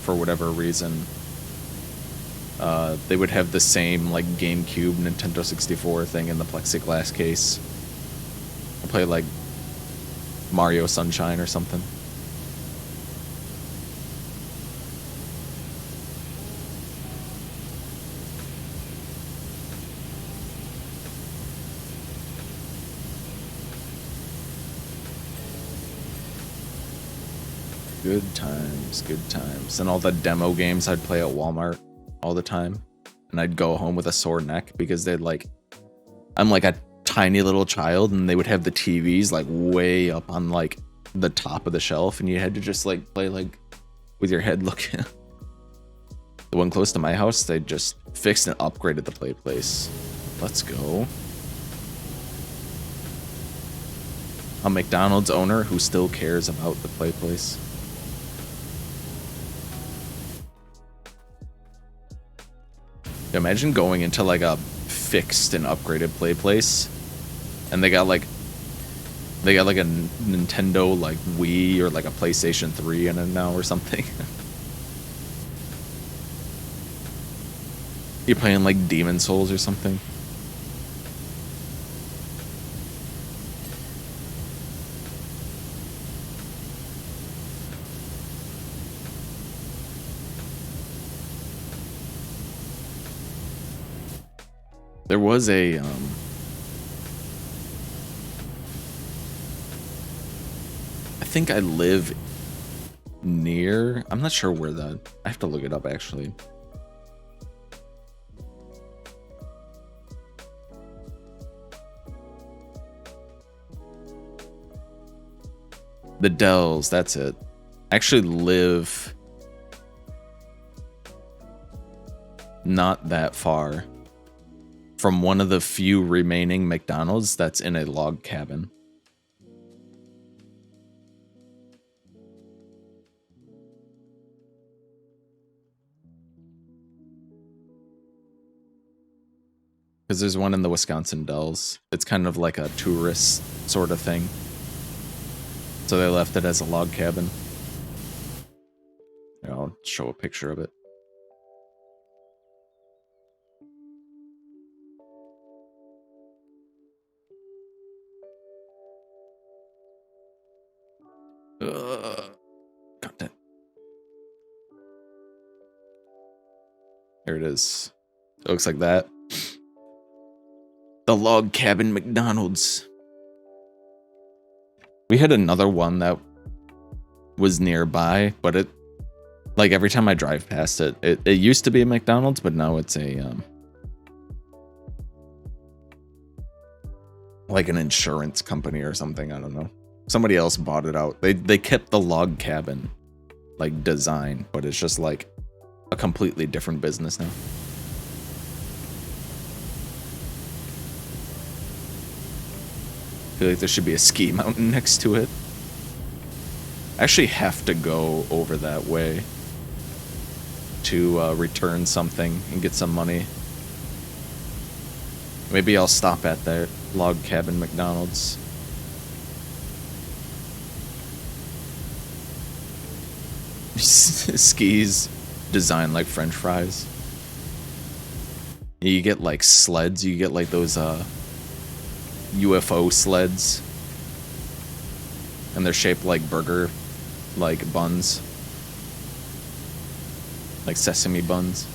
for whatever reason, they would have the same like GameCube, Nintendo 64 thing in the plexiglass case. I play like Mario Sunshine or something. Good times, good times. And all the demo games I'd play at Walmart all the time. And I'd go home with a sore neck because they'd like, I'm like a tiny little child and they would have the TVs like way up on like the top of the shelf and you had to just like play like with your head looking. The one close to my house, they just fixed and upgraded the play place. Let's go. a McDonald's owner who still cares about the play place. Imagine going into like a fixed and upgraded play place, and they got like a Nintendo like Wii or like a PlayStation 3 in it now or something. You're playing like Demon Souls or something. There was a I think I live near, I'm not sure where that, I have to look it up actually. The Dells, that's it. I actually live not that far from one of the few remaining McDonald's that's in a log cabin. Because there's one in the Wisconsin Dells. It's kind of like a tourist sort of thing. So they left it as a log cabin. Here, I'll show a picture of it. Got that. Here it is. It looks like that. The log cabin McDonald's. We had another one that was nearby, but it, like every time I drive past it, it used to be a McDonald's, but now it's a like an insurance company or something. I don't know. Somebody else bought it out. They kept the log cabin like design, but it's just like a completely different business now. I feel like there should be a ski mountain next to it. I actually have to go over that way to return something and get some money. Maybe I'll stop at that log cabin McDonald's. Skis designed like French fries. You get like sleds, you get like those UFO sleds, and they're shaped like burger, like buns, like sesame buns.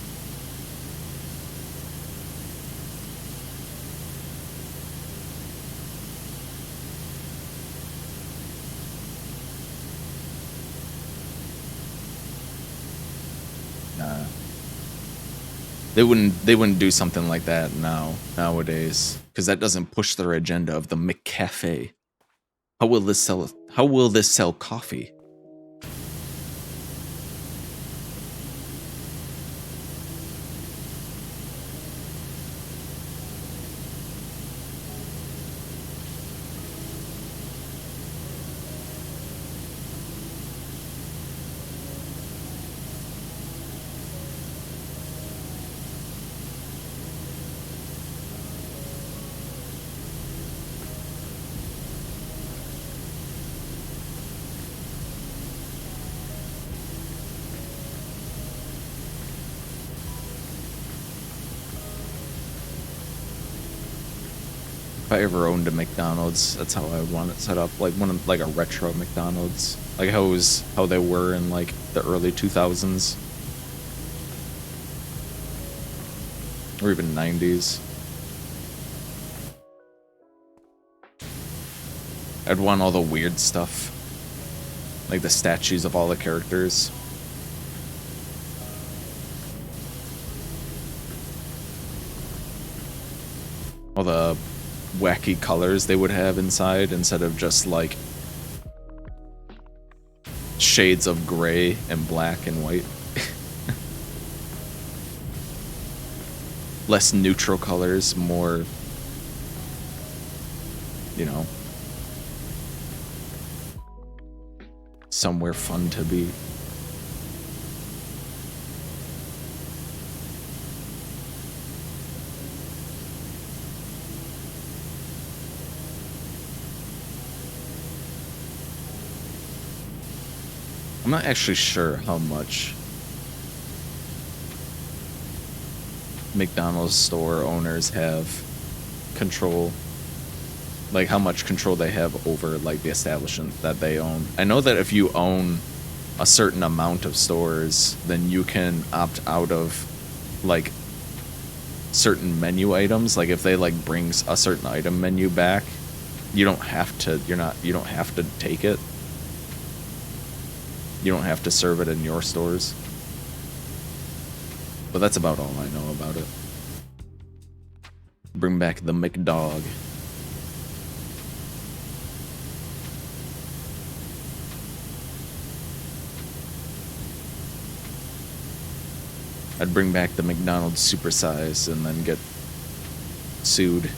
Nah, they wouldn't do something like that nowadays, because that doesn't push their agenda of the McCafe. How will this sell coffee? If I ever owned a McDonald's, that's how I would want it set up, like one of, like a retro McDonald's, like how they were in like the early 2000s or even 90s. I'd want all the weird stuff, like the statues of all the characters. All the wacky colors they would have inside instead of just like shades of gray and black and white. Less neutral colors, more, you know, somewhere fun to be. I'm not actually sure how much McDonald's store owners have control, like how much control they have over like the establishment that they own. I know that if you own a certain amount of stores, then you can opt out of like certain menu items. Like if they like brings a certain item menu back, you don't have to, you don't have to take it. You don't have to serve it in your stores. But that's about all I know about it. Bring back the McDog. I'd bring back the McDonald's supersize and then get sued.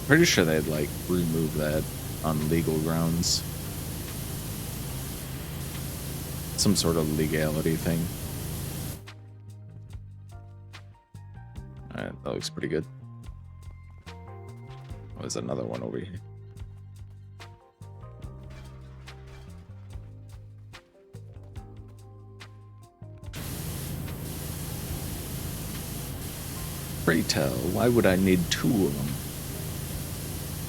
Pretty sure they'd like remove that on legal grounds. Some sort of legality thing. Alright, that looks pretty good. Oh, there's another one over here. Pray tell, why would I need 2 of them?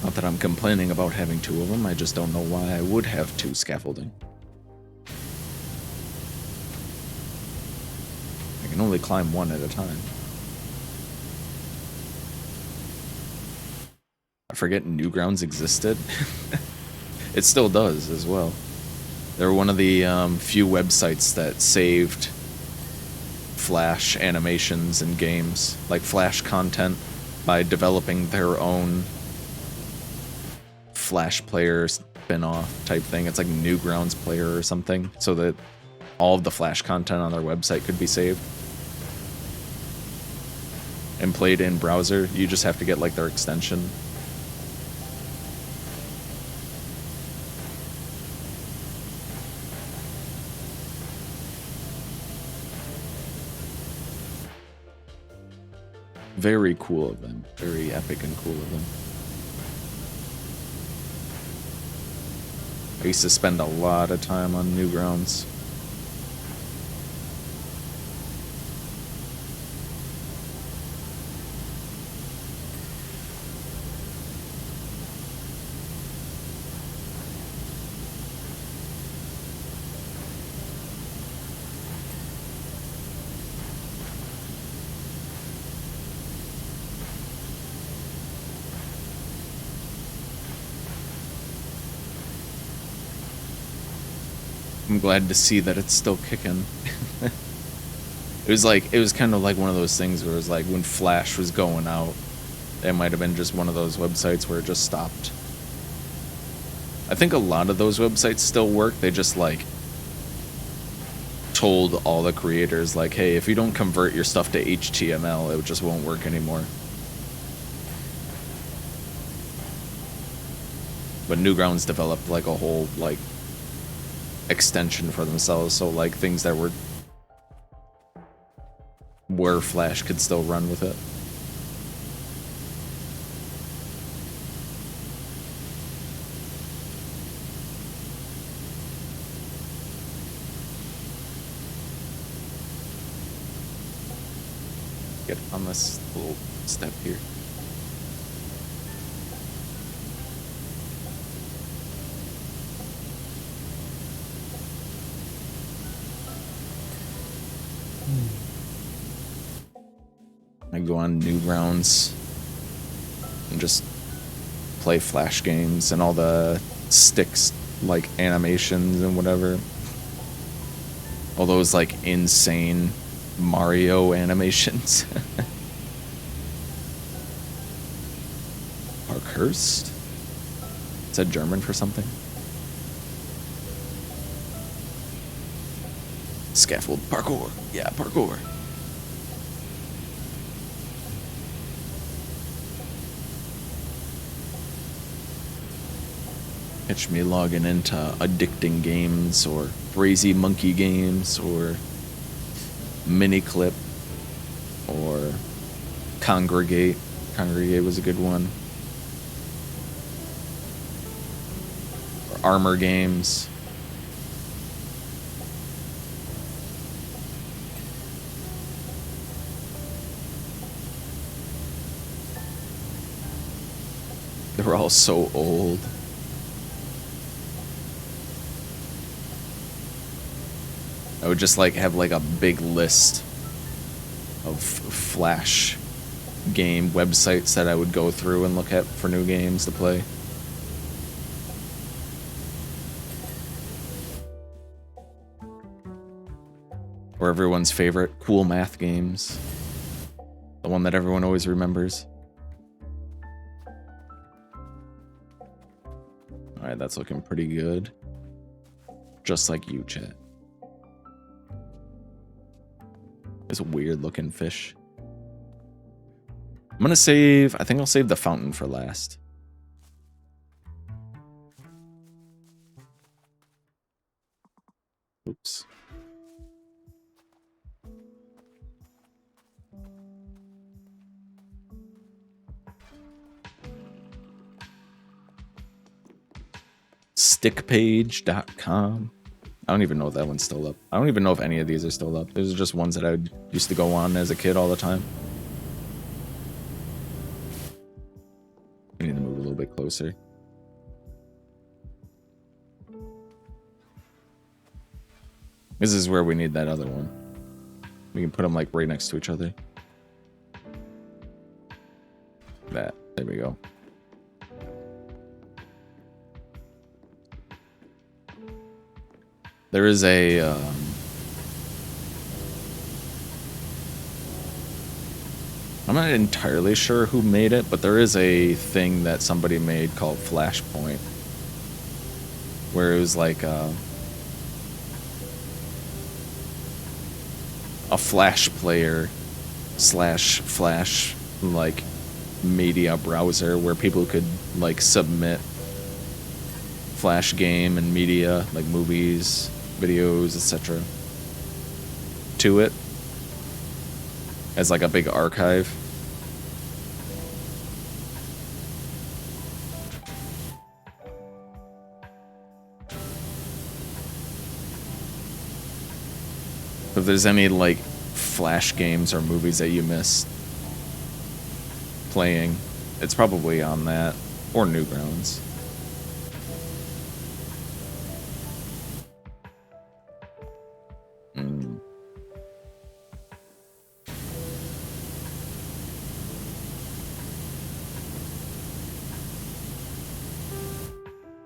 Not that I'm complaining about having 2 of them, I just don't know why I would have 2 scaffolding. I can only climb 1 at a time. I forget Newgrounds existed. It still does as well. They're one of the few websites that saved Flash animations and games, like Flash content, by developing their own Flash player spin-off type thing. It's like Newgrounds player or something, so that all of the Flash content on their website could be saved and played in browser. You just have to get like their extension. Very cool of them. Very epic and cool of them. I used to spend a lot of time on Newgrounds. I'm glad to see that it's still kicking. It was kind of like one of those things where it was like when Flash was going out, it might have been just one of those websites where it just stopped. I think a lot of those websites still work. They just like told all the creators like, hey, if you don't convert your stuff to HTML, it just won't work anymore. But Newgrounds developed like a whole like extension for themselves, so like things that were where Flash could still run with it. Get on this little step here. I go on Newgrounds and just play Flash games and all the sticks like animations and whatever. All those like insane Mario animations. Parkhurst? Is that German for something? Scaffold parkour. Yeah, parkour. Catch me logging into addicting games or crazy monkey games or Miniclip or Congregate. Congregate was a good one. Or Armor games. They were all so old. I would just like have like a big list of Flash game websites that I would go through and look at for new games to play. Or everyone's favorite cool math games. The one that everyone always remembers. Alright, that's looking pretty good. Just like you, chat. It's a weird looking fish. I'm gonna save, I think I'll save the fountain for last. Oops. Stickpage.com. I don't even know if that one's still up. I don't even know if any of these are still up. These are just ones that I used to go on as a kid all the time. I need to move a little bit closer. This is where we need that other one. We can put them like right next to each other. That. There we go. There is a I'm not entirely sure who made it, but there is a thing that somebody made called Flashpoint, where it was like a Flash player slash Flash like media browser where people could like submit Flash game and media like movies, videos, etc. to it as like a big archive. If there's any like Flash games or movies that you missed playing, it's probably on that or Newgrounds.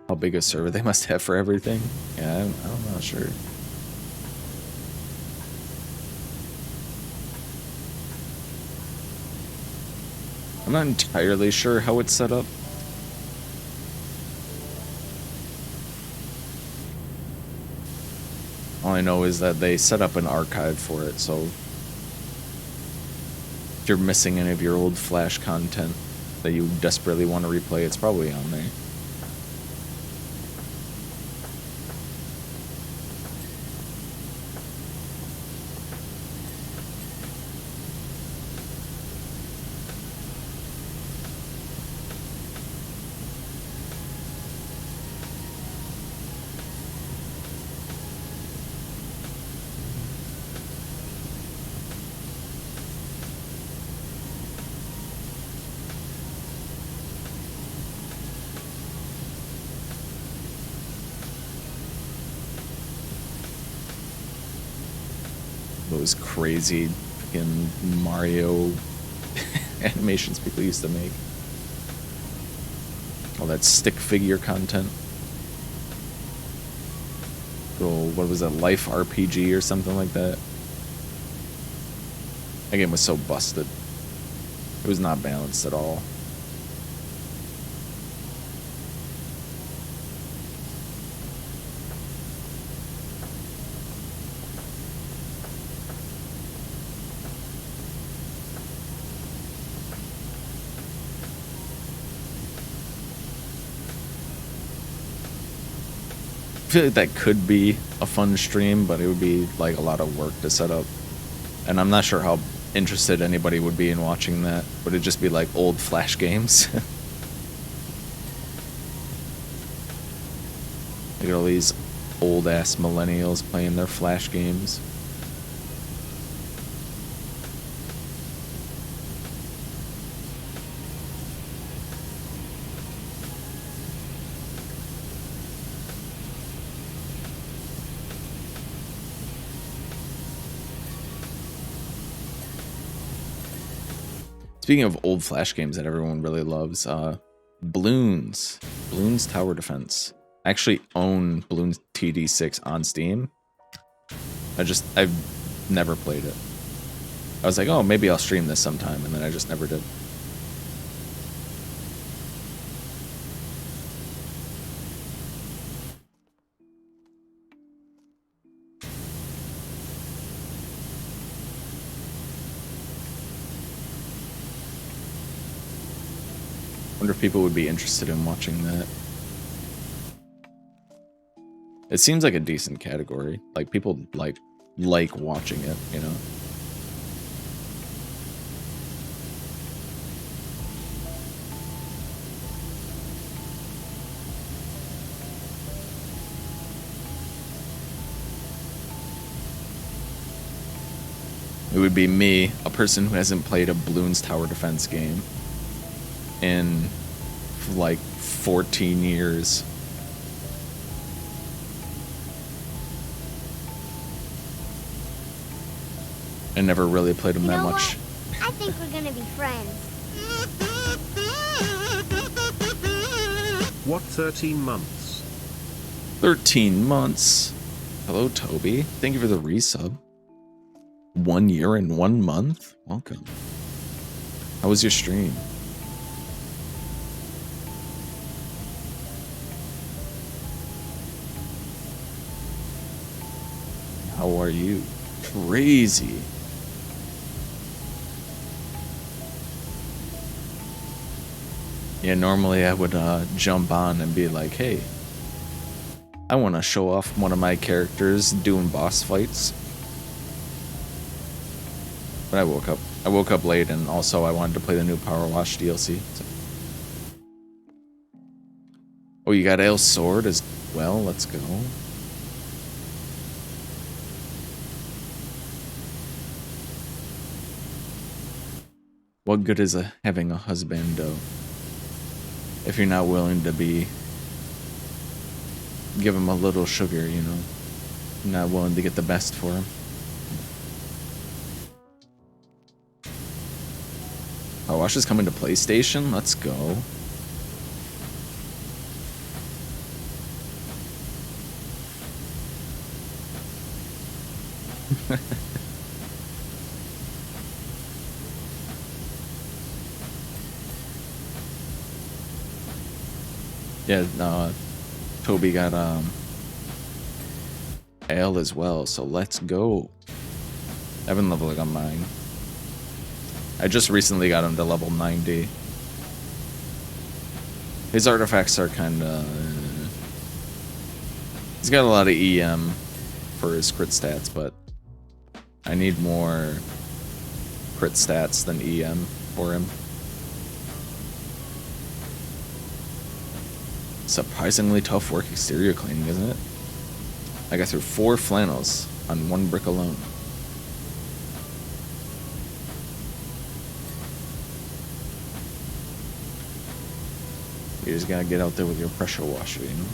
How big a server they must have for everything? Yeah, I'm not sure. I'm not entirely sure how it's set up. All I know is that they set up an archive for it, so if you're missing any of your old Flash content that you desperately want to replay, it's probably on there. Those crazy fucking Mario animations people used to make. All that stick figure content. Little, what was it, Life RPG or something like that. That game was so busted. It was not balanced at all. I feel like that could be a fun stream, but it would be like a lot of work to set up. And I'm not sure how interested anybody would be in watching that. Would it just be like old Flash games? Look at all these old ass millennials playing their Flash games. Speaking of old Flash games that everyone really loves, Bloons Tower Defense. I actually own Bloons TD6 on Steam. I've never played it. I was like, oh, maybe I'll stream this sometime, and then I just never did. Wonder if people would be interested in watching that. It seems like a decent category. Like, people like watching it, you know? It would be me, a person who hasn't played a Bloons Tower Defense game in like 14 years. I never really played them that much. What? I think we're gonna be friends. What, 13 months? 13 months. Hello, Toby. Thank you for the resub. 1 year and 1 month? Welcome. How was your stream? How are you? Crazy. Yeah, normally I would jump on and be like, hey, I want to show off one of my characters doing boss fights. But I woke up late, and also I wanted to play the new Powerwash DLC. So. Oh, you got Ale's sword as well? Let's go. What good is having a husbando if you're not willing to give him a little sugar, you know? You're not willing to get the best for him. Powerwash is coming to PlayStation? Let's go. Yeah, no, Toby got Ale as well, so let's go. I've been leveling on mine. I just recently got him to level 90. His artifacts are kinda... He's got a lot of EM for his crit stats, but I need more crit stats than EM for him. Surprisingly tough work exterior cleaning, isn't it? I got through 4 flannels on 1 brick alone. You just gotta get out there with your pressure washer, you know?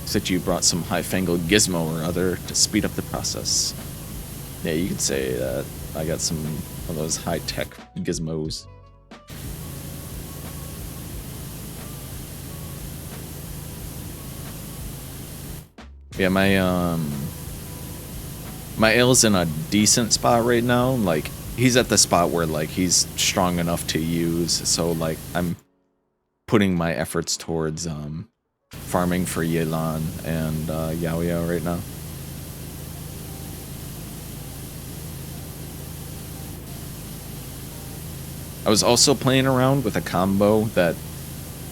Except you brought some high-fangled gizmo or other to speed up the process. Yeah, you could say that. I got some of those high-tech gizmos. Yeah, my L's in a decent spot right now. Like, he's at the spot where, like, he's strong enough to use. So, like, I'm putting my efforts towards, farming for Yelan and, Yao Yao right now. I was also playing around with a combo that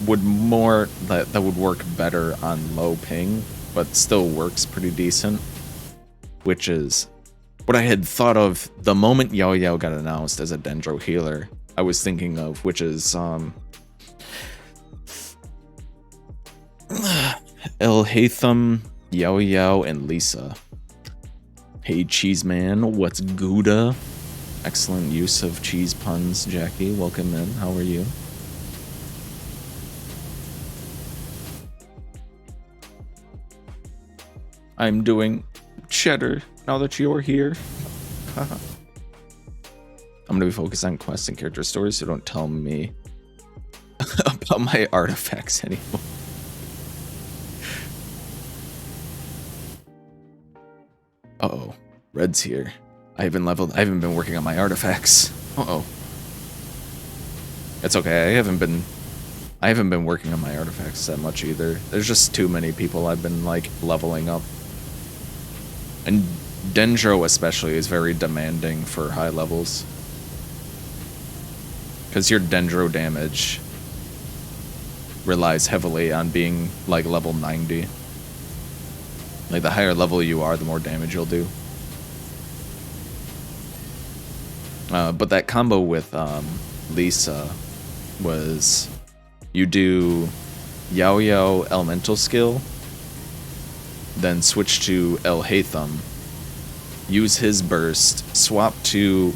would that would work better on low ping, but still works pretty decent, which is what I had thought of the moment Yao Yao got announced as a Dendro healer. I was thinking of, which is El Haytham, Yao Yao, and Lisa. Hey cheese man, what's Gouda? Excellent use of cheese puns, Jackie. Welcome in. How are you? I'm doing cheddar now that you're here. I'm gonna be focused on quests and character stories, so don't tell me about my artifacts anymore. Uh-oh. Red's here. I haven't been working on my artifacts. Uh-oh. It's okay, I haven't been working on my artifacts that much either. There's just too many people I've been, like, leveling up. And Dendro especially is very demanding for high levels. Because your Dendro damage relies heavily on being, like, level 90. Like, the higher level you are, the more damage you'll do. But that combo with Lisa was you do Yao Yao elemental skill, then switch to El Haytham, use his burst swap to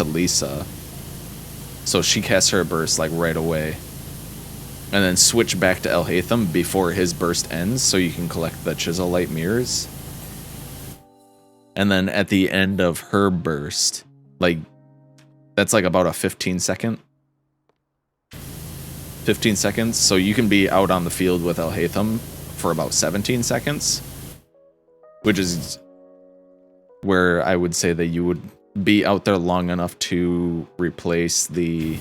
Lisa, so she casts her burst like right away, and then switch back to El Haytham before his burst ends so you can collect the Chisel Light mirrors. And then at the end of her burst, like, that's like about a 15 seconds, so you can be out on the field with El Haytham for about 17 seconds, which is where I would say that you would be out there long enough to replace the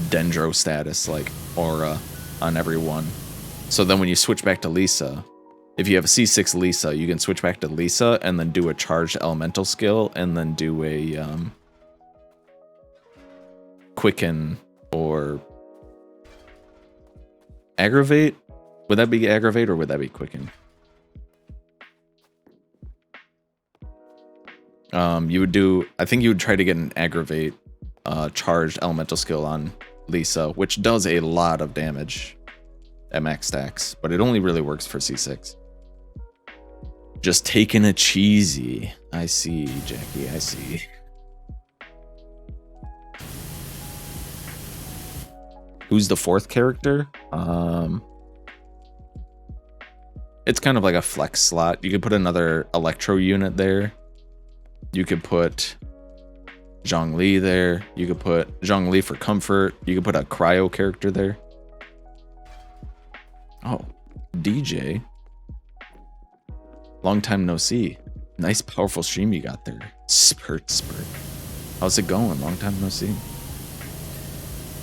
Dendro status, like aura, on everyone. So then when you switch back to Lisa, if you have a C6 Lisa, you can switch back to Lisa and then do a charged elemental skill and then do a quicken or aggravate. Would that be aggravate or would that be quicken? You would do, I think you would try to get an aggravate charged elemental skill on Lisa, which does a lot of damage at max stacks, but it only really works for C6. Just taking a cheesy. I see, Jackie, I see. Who's the fourth character? It's kind of like a flex slot. You could put another Electro unit there. You could put Zhongli there. You could put Zhongli for comfort. You could put a cryo character there. Oh, DJ. Long time no see. Nice powerful stream you got there. Spurt. How's it going? Long time no see.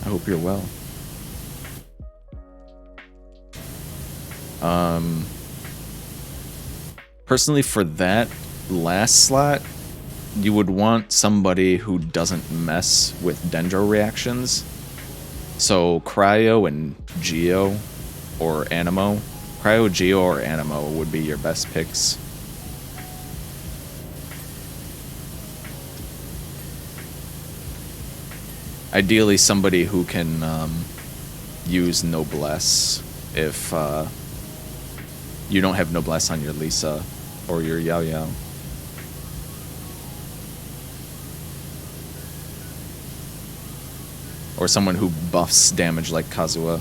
I hope you're well. Personally, for that last slot, you would want somebody who doesn't mess with Dendro reactions. So Cryo and Geo or Animo. Cryo, Geo, or Animo would be your best picks. Ideally, somebody who can use Noblesse if you don't have Noblesse on your Lisa or your Yao Yao. Or someone who buffs damage like Kazuha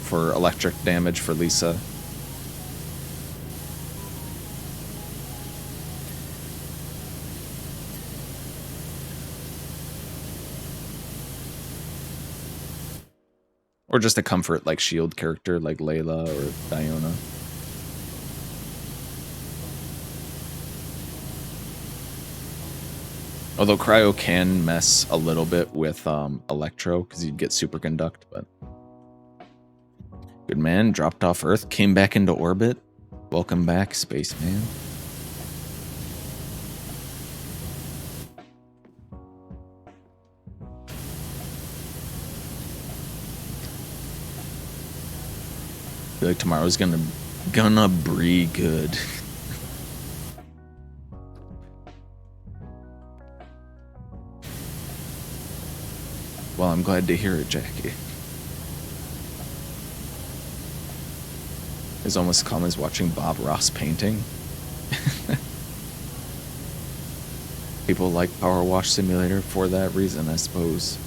for electric damage for Lisa. Or just a comfort like shield character like Layla or Diona. Although cryo can mess a little bit with electro because you'd get superconduct, but good man, dropped off Earth, came back into orbit. Welcome back, spaceman. I feel like tomorrow's gonna be good. Well, I'm glad to hear it, Jackie. It's almost calm as watching Bob Ross painting. People like Powerwash Simulator for that reason, I suppose.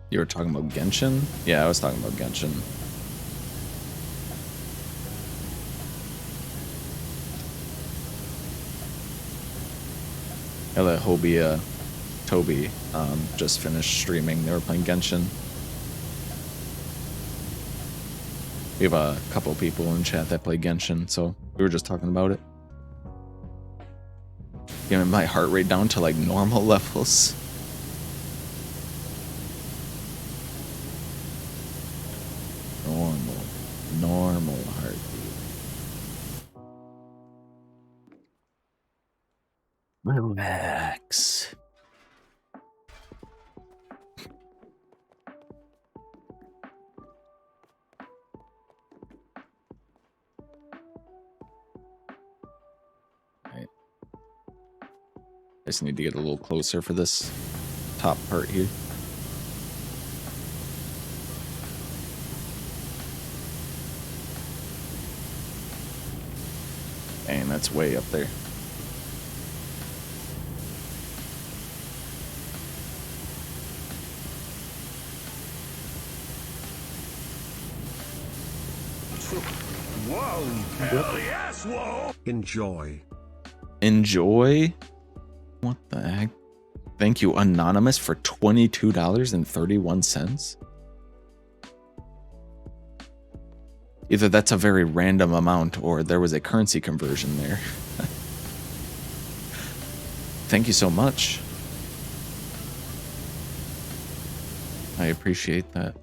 You were talking about Genshin? Yeah, I was talking about Genshin. I let Toby just finished streaming. They were playing Genshin. We have a couple people in chat that play Genshin, so we were just talking about it. Getting my heart rate down to like normal levels. Normal heartbeat. Relax. Right. I just need to get a little closer for this top part here. Dang, that's way up there. Whoa! Hell yes, whoa! Enjoy. Enjoy? What the heck? Thank you, Anonymous, for $22.31. Either that's a very random amount or there was a currency conversion there. Thank you so much. I appreciate that.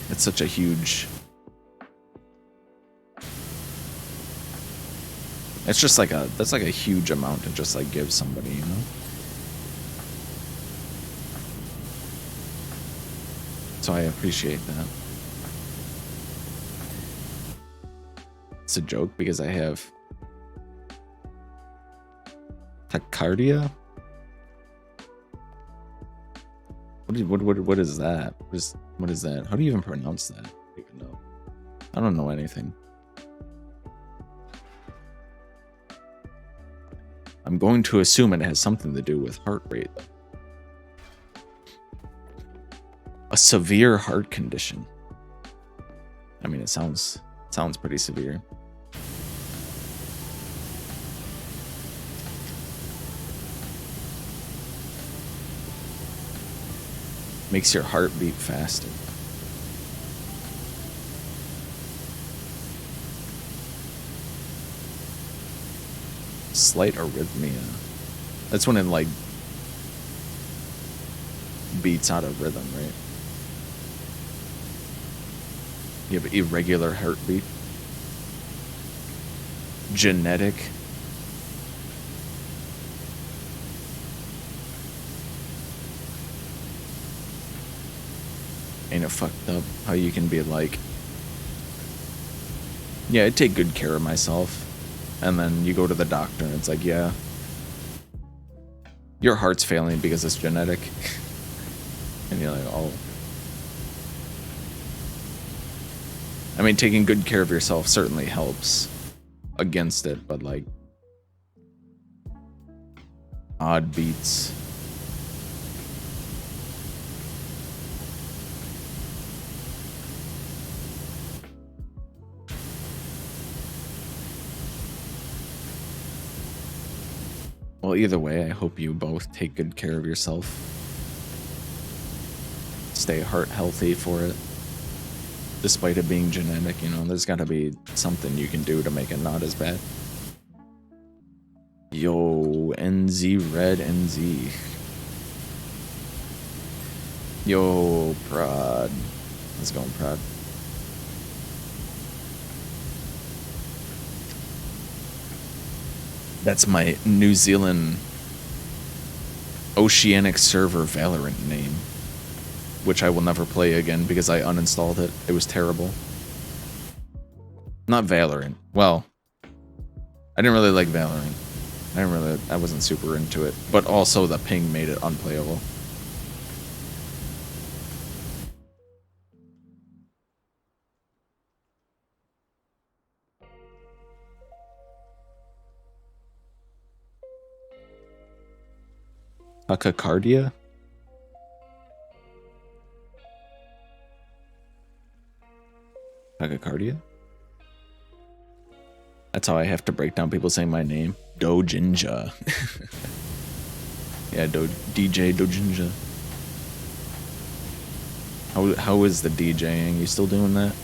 It's such a huge... It's just like a... That's like a huge amount to just like give somebody, you know? So I appreciate that. It's a joke because I have tachycardia. What is that? What is that? How do you even pronounce that? I don't even know. I don't know anything. I'm going to assume it has something to do with heart rate. A severe heart condition. I mean, it sounds pretty severe. Makes your heart beat faster. Slight arrhythmia. That's when it like beats out of rhythm, right? You have irregular heartbeat. Genetic. Ain't it fucked up how you can be like, yeah, I take good care of myself. And then you go to the doctor and it's like, yeah, your heart's failing because it's genetic. And you're like, oh. I mean, taking good care of yourself certainly helps against it, but like odd beats. Well, either way, I hope you both take good care of yourself. Stay heart healthy for it. Despite it being genetic, you know, there's gotta be something you can do to make it not as bad. Yo, zzRedzz NZ. Yo, Prod. Let's go, Prod. That's my New Zealand Oceanic server Valorant name, which I will never play again because I uninstalled it. It was terrible. Not Valorant. Well, I didn't really like Valorant. I wasn't super into it, but also the ping made it unplayable. Tachycardia? Tachycardia? That's how I have to break down people saying my name. Dojinja. Yeah, DJ Dojinja. How is the DJing? You still doing that?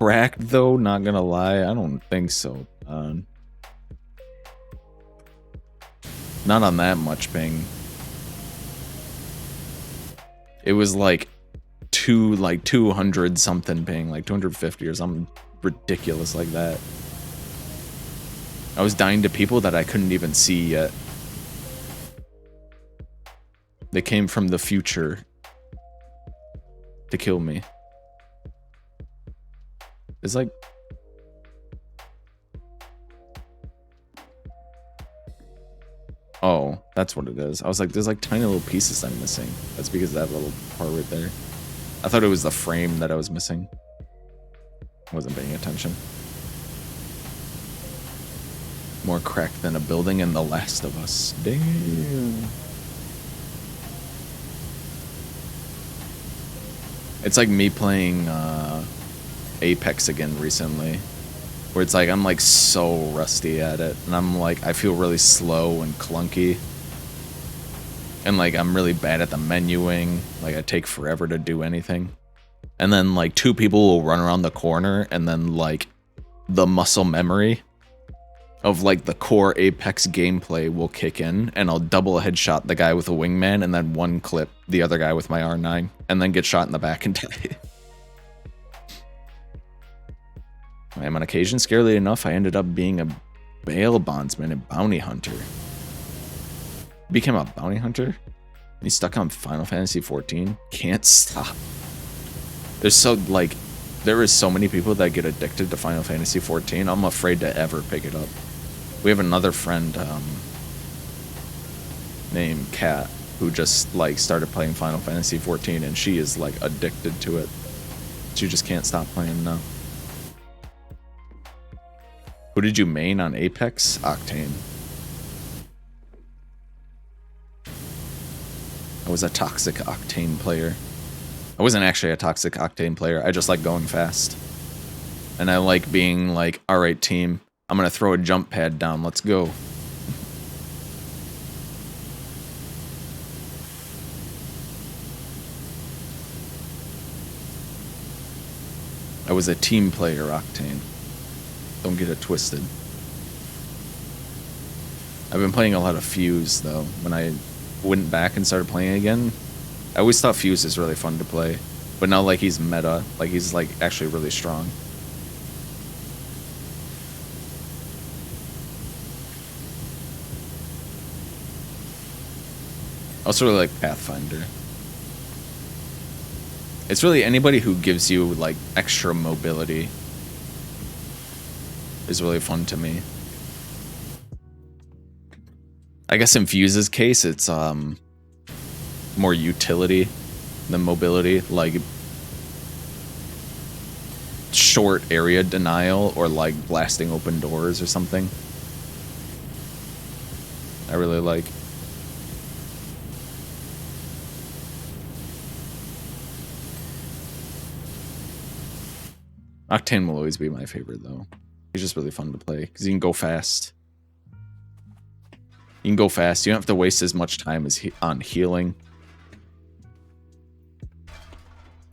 Cracked though, not gonna lie, I don't think so. Not on that much ping. It was like 200 something ping, like 250 or something ridiculous like that. I was dying to people that I couldn't even see yet. They came from the future to kill me. It's like... Oh, that's what it is. I was like, there's like tiny little pieces I'm missing. That's because of that little part right there. I thought it was the frame that I was missing. I wasn't paying attention. More cracked than a building in The Last of Us. Damn. It's like me playing Apex again recently, where it's like I'm like so rusty at it, and I'm like I feel really slow and clunky, and like I'm really bad at the menuing. Like I take forever to do anything, and then like two people will run around the corner, and then like the muscle memory of like the core Apex gameplay will kick in, and I'll double headshot the guy with a wingman, and then one clip the other guy with my R9, and then get shot in the back and die. I am on occasion, scarily enough, I ended up being a bail bondsman and bounty hunter. Became a bounty hunter? He's stuck on Final Fantasy 14? Can't stop. There is so many people that get addicted to Final Fantasy 14. I'm afraid to ever pick it up. We have another friend named Kat who just like started playing Final Fantasy 14, and she is like addicted to it. She just can't stop playing now. Who did you main on Apex? Octane. I was a toxic Octane player. I wasn't actually a toxic Octane player. I just like going fast. And I like being like, alright team, I'm gonna throw a jump pad down, let's go. I was a team player, Octane. Don't get it twisted. I've been playing a lot of Fuse, though. When I went back and started playing again, I always thought Fuse is really fun to play. But now, like, he's meta. Like, he's, like, actually really strong. I also really like Pathfinder. It's really anybody who gives you, like, extra mobility is really fun to me. I guess in Fuse's case, it's more utility than mobility, like short area denial or like blasting open doors or something. I really like. Octane will always be my favorite, though. He's just really fun to play, because you can go fast. You can go fast. You don't have to waste as much time as on healing.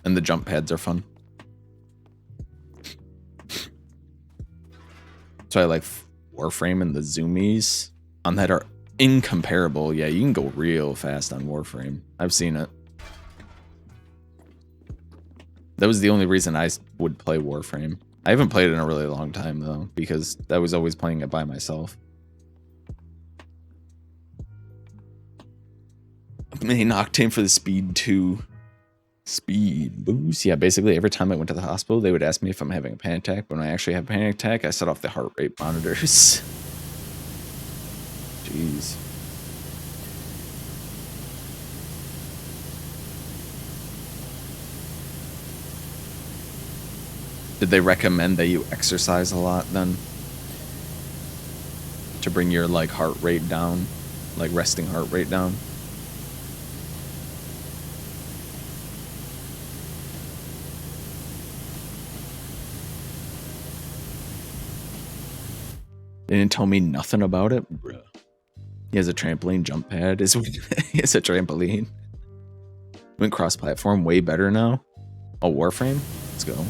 And the jump pads are fun. So I like Warframe, and the zoomies on that are incomparable. Yeah, you can go real fast on Warframe. I've seen it. That was the only reason I would play Warframe. I haven't played it in a really long time, though, because I was always playing it by myself. Main Octane for the speed 2. Speed boost. Yeah, basically every time I went to the hospital, they would ask me if I'm having a panic attack. When I actually have a panic attack, I set off the heart rate monitors. Jeez. Did they recommend that you exercise a lot then? To bring your, like, heart rate down? Like, resting heart rate down? They didn't tell me nothing about it? Bruh. He has a trampoline jump pad. He has a trampoline. Went cross-platform way better now. Oh, Warframe? Let's go.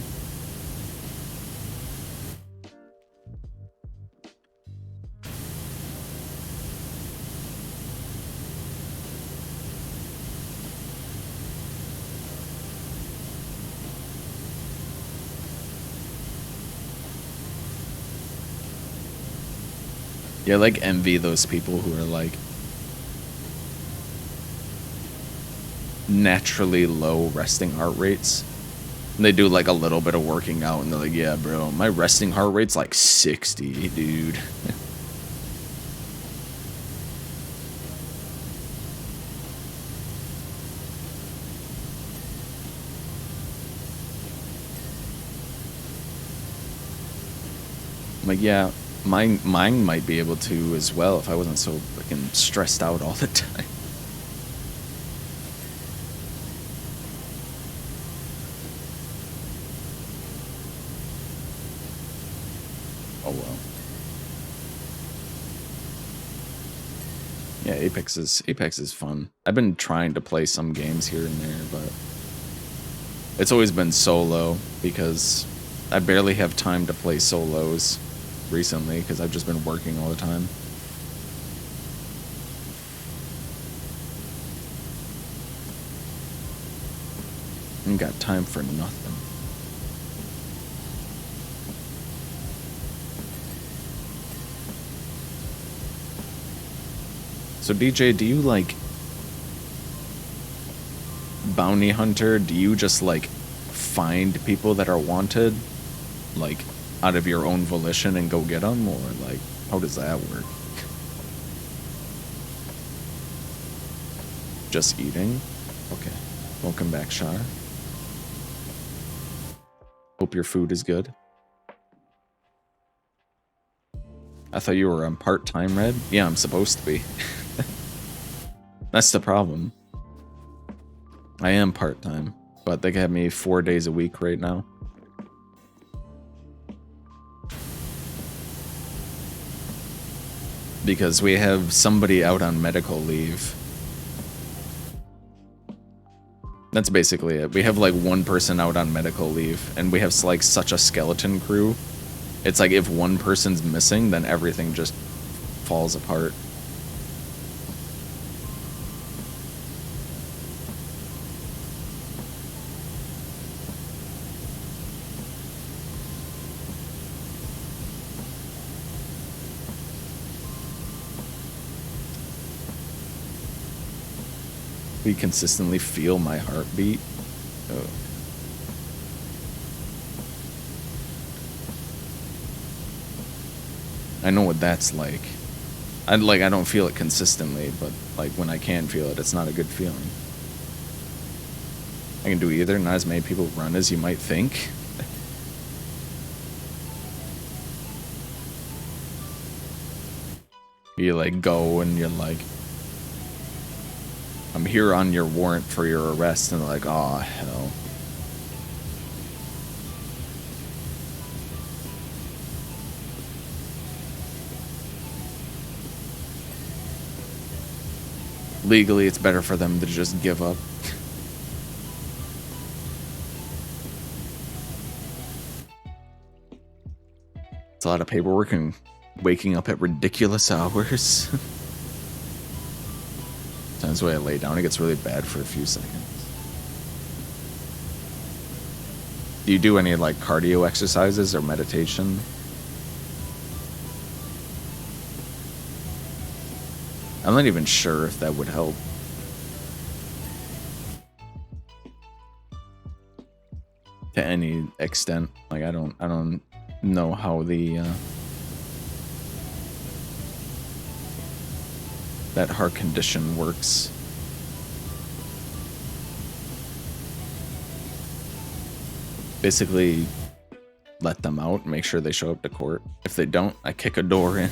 Yeah, I like envy those people who are like naturally low resting heart rates. And they do like a little bit of working out and they're like, yeah, bro, my resting heart rate's like 60, dude. I'm like, yeah, mine might be able to as well if I wasn't so freaking stressed out all the time. Oh well. Yeah, Apex is fun. I've been trying to play some games here and there, but it's always been solo because I barely have time to play solos recently because I've just been working all the time. Ain't got time for nothing. So DJ, do you like bounty hunter? Do you just like find people that are wanted, like out of your own volition and go get them, or like how does that work? Just eating? Okay. Welcome back, Shar. Hope your food is good. I thought you were on part-time, Red? Yeah, I'm supposed to be. That's the problem. I am part-time, but they have me 4 days a week right now. Because we have somebody out on medical leave. That's basically it. We have like one person out on medical leave, and we have like such a skeleton crew. It's like if one person's missing, then everything just falls apart. We consistently feel my heartbeat. Oh. I know what that's like. I don't feel it consistently, but like when I can feel it, it's not a good feeling. I can do either. Not as many people run as you might think. You like go and you're like, I'm here on your warrant for your arrest, and they're like, oh hell. legally it's better for them to just give up. It's a lot of paperwork and waking up at ridiculous hours. Sometimes when I lay down, it gets really bad for a few seconds. Do you do any like cardio exercises or meditation? I'm not even sure if that would help. To any extent. Like I don't know how the that heart condition works. Basically let them out and make sure they show up to court. If they don't, I kick a door in.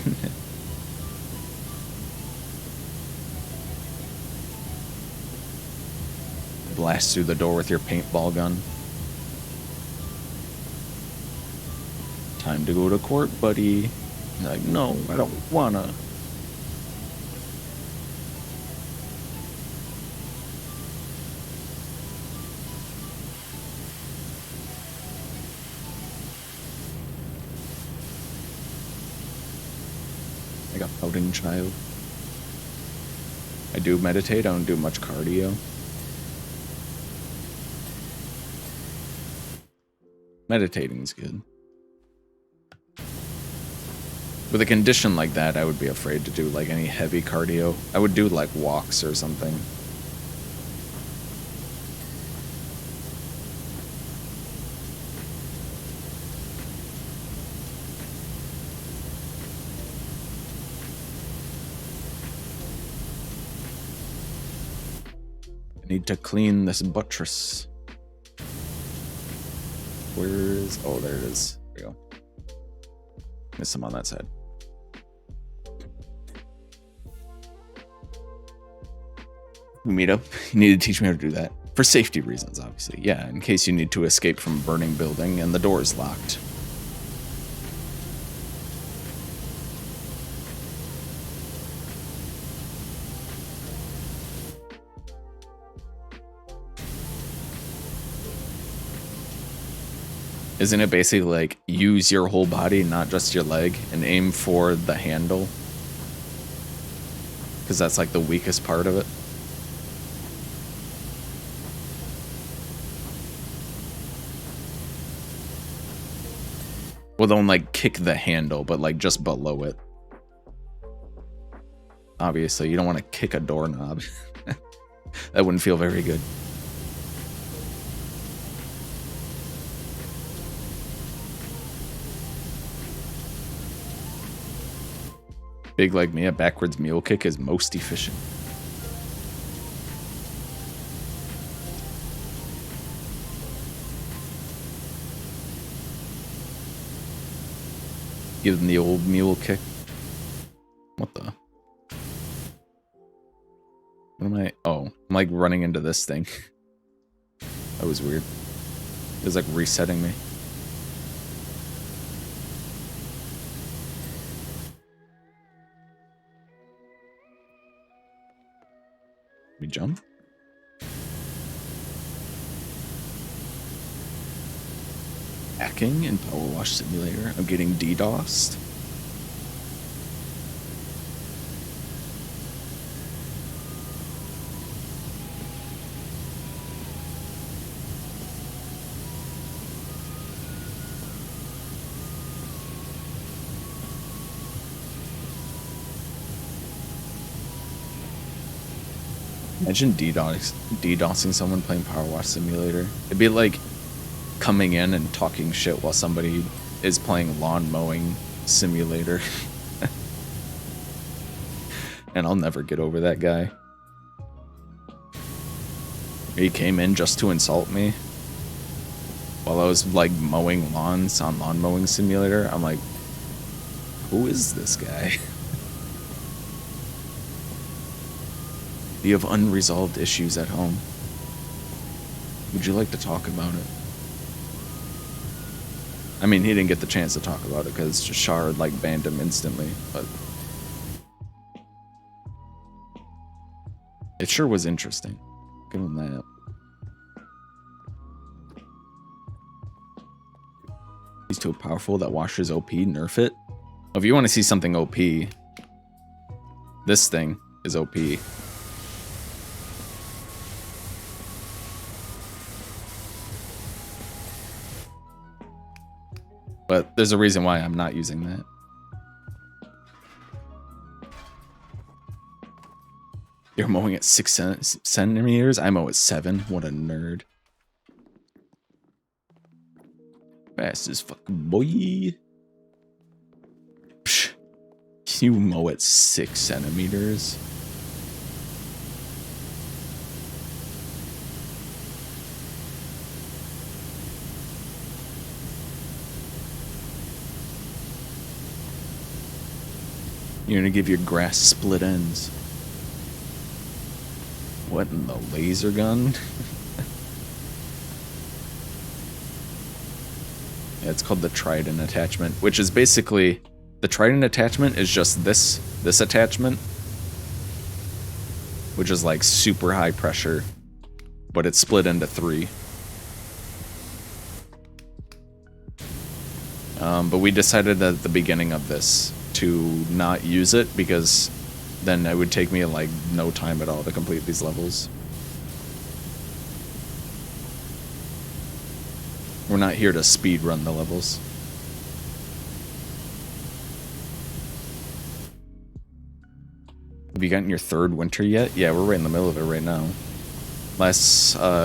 Blast through the door with your paintball gun. Time to go to court, buddy. Like, no, I don't wanna. Like a pouting child. I do meditate, I don't do much cardio. Meditating's good. With a condition like that, I would be afraid to do like any heavy cardio. I would do like walks or something. I need to clean this buttress. Where is... Oh, there it is. There we go. There's some on that side. We meet up. You need to teach me how to do that. For safety reasons, obviously. Yeah, in case you need to escape from a burning building and the door is locked. Isn't it basically like use your whole body, not just your leg, and aim for the handle? Because that's like the weakest part of it. Well, don't like kick the handle, but like just below it. Obviously, you don't want to kick a doorknob. That wouldn't feel very good. Big like me, a backwards mule kick is most efficient. Give them the old mule kick. What the? What am I? Oh, I'm like running into this thing. That was weird. It was like resetting me. We jump? Hacking in Powerwash Simulator. I'm getting DDoSed. Imagine DDoSing someone playing Powerwash Simulator. It'd be like coming in and talking shit while somebody is playing Lawn Mowing Simulator. And I'll never get over that guy. He came in just to insult me while I was like mowing lawns on Lawn Mowing Simulator. I'm like, who is this guy? Do you have unresolved issues at home? Would you like to talk about it? I mean, he didn't get the chance to talk about it because Shard like banned him instantly, but It sure was interesting. Give him that. He's too powerful. That washer's OP. Nerf it. If you want to see something OP, this thing is OP. But there's a reason why I'm not using that. You're mowing at 6 centimeters? I mow at 7. What a nerd. Fast as fucking boy. Psh. You mow at 6 centimeters? You're gonna give your grass split ends. What in the laser gun? Yeah, it's called the Trident attachment, which is basically the Trident attachment is just this attachment, which is like super high pressure, but it's split into 3. But we decided at the beginning of this to not use it because then it would take me like no time at all to complete these levels. We're not here to speed run the levels. Have you gotten your 3rd winter yet? Yeah, we're right in the middle of it right now.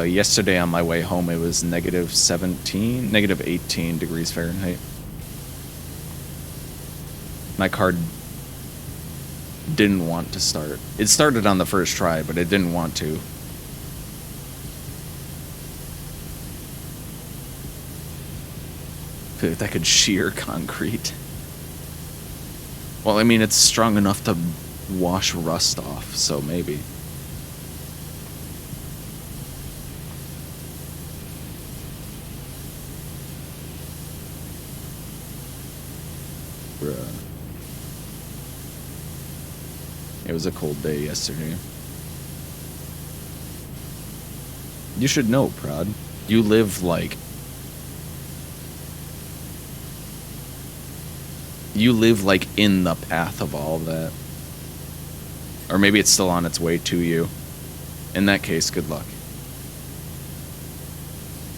Yesterday on my way home, it was -17, -18 degrees Fahrenheit. My car didn't want to start. It started on the first try, but it didn't want to. I feel like that could shear concrete. Well, I mean, it's strong enough to wash rust off, so maybe. Bruh. It was a cold day yesterday. You should know, Prod. You live like... You live like in the path of all of that. Or maybe it's still on its way to you. In that case, good luck.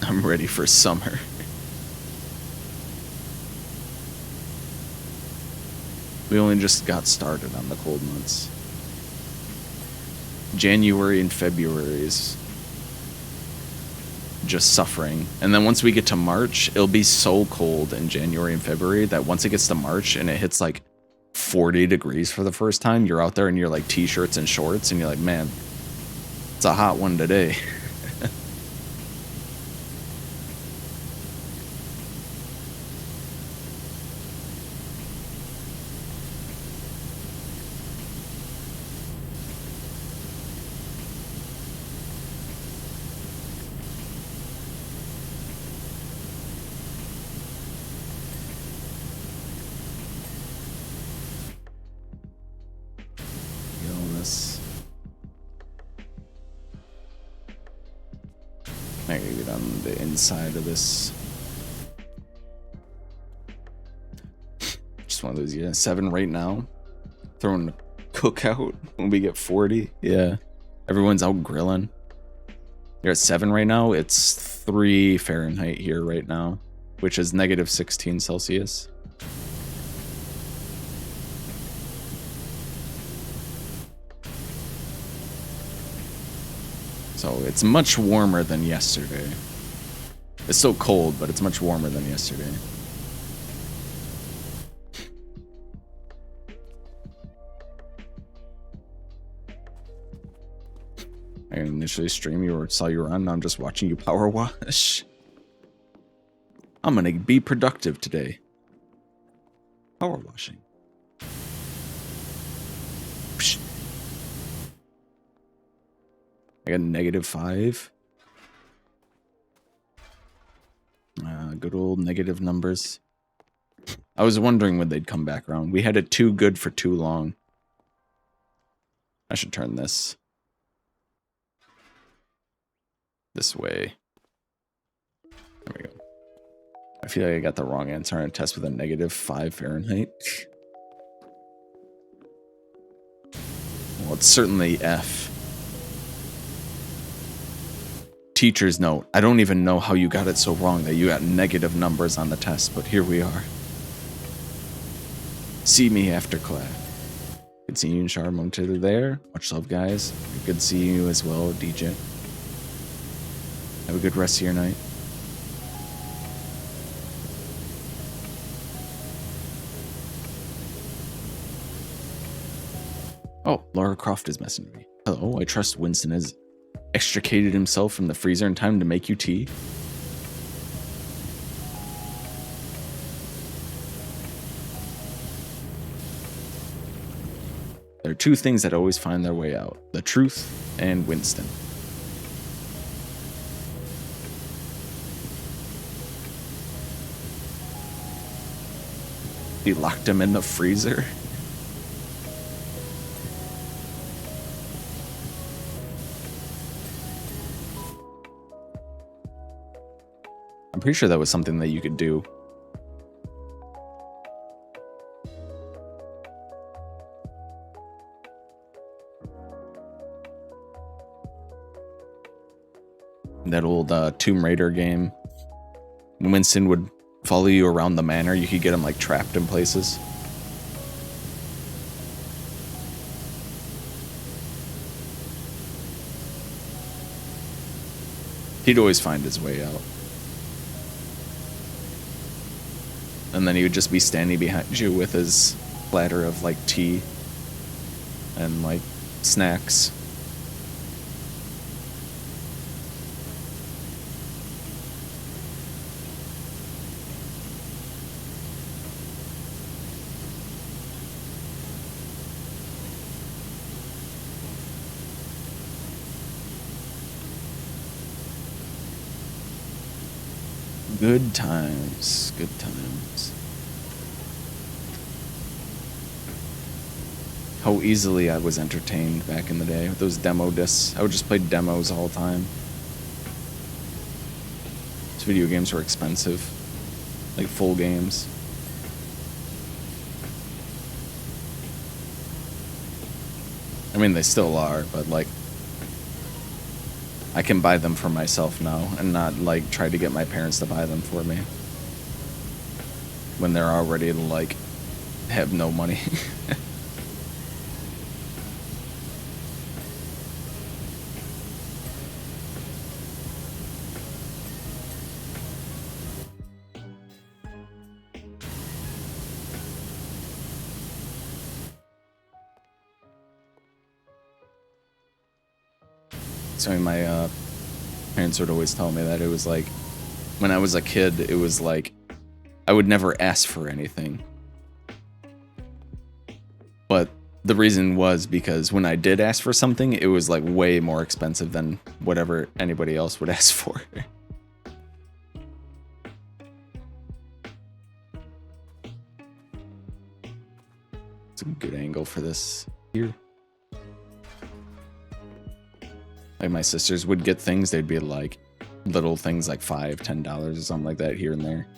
I'm ready for summer. We only just got started on the cold months. January and February is just suffering. And then once we get to March, it'll be so cold in January and February that once it gets to March and it hits like 40 degrees for the first time, you're out there in your like t-shirts and shorts and you're like, man, it's a hot one today. I gotta get on the inside of this. Just one of those, yeah. 7 right now. Throwing a cookout when we get 40. Yeah. Everyone's out grilling. You're at 7 right now. It's 3 Fahrenheit here right now, which is -16 Celsius. So it's much warmer than yesterday. It's still cold, but it's much warmer than yesterday. I initially streamed you or saw you on, now I'm just watching you power wash. I'm gonna be productive today. Power washing. Psh. I got -5. Good old negative numbers. I was wondering when they'd come back around. We had it too good for too long. I should turn this. This way. There we go. I feel like I got the wrong answer on a test with a -5 Fahrenheit. Well, it's certainly F. Teacher's note. I don't even know how you got it so wrong that you got negative numbers on the test, but here we are. See me after class. Good seeing you and Char momentarily there. Much love, guys. Good seeing you as well, DJ. Have a good rest of your night. Oh, Lara Croft is messaging me. Hello, I trust Winston has extricated himself from the freezer in time to make you tea. There are two things that always find their way out. The truth and Winston. He locked him in the freezer. I'm pretty sure that was something that you could do. That old Tomb Raider game. Winston would follow you around the manor. You could get him like trapped in places. He'd always find his way out. And then he would just be standing behind you with his platter of like tea and like snacks. Good times, good times. How easily I was entertained back in the day with those demo discs. I would just play demos all the time. Those video games were expensive, like full games. I mean, they still are, but like, I can buy them for myself now and not like try to get my parents to buy them for me when they're already like have no money. So my parents would always tell me that it was like, when I was a kid, it was like, I would never ask for anything. But the reason was because when I did ask for something, it was like way more expensive than whatever anybody else would ask for. It's a good angle for this here. Like my sisters would get things, they'd be like little things like $5, $10 or something like that here and there.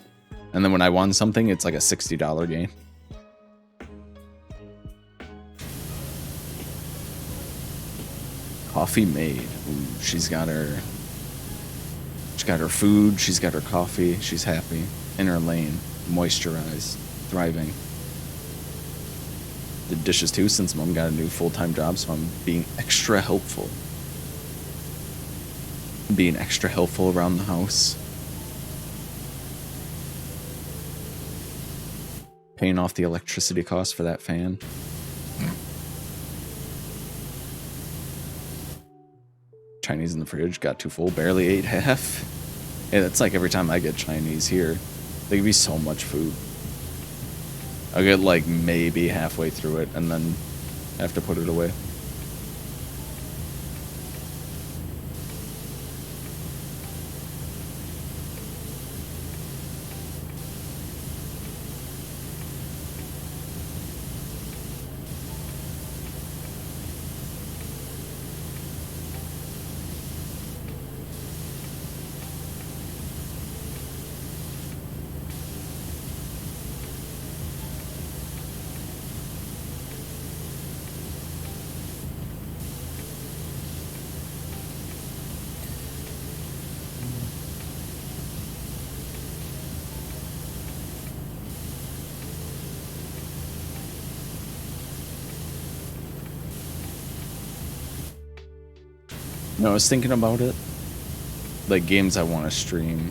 And then when I won something, it's like a $60 game. Coffee made. Ooh, she's got her food, she's got her coffee, she's happy. In her lane, moisturized, thriving. Did dishes too since mom got a new full-time job, so I'm being extra helpful. Being extra helpful around the house. Paying off the electricity costs for that fan. Chinese in the fridge, got too full, barely ate half. Hey, that's like every time I get Chinese here. They give me so much food. I'll get like maybe halfway through it and then have to put it away. No, I was thinking about it. Like games I want to stream.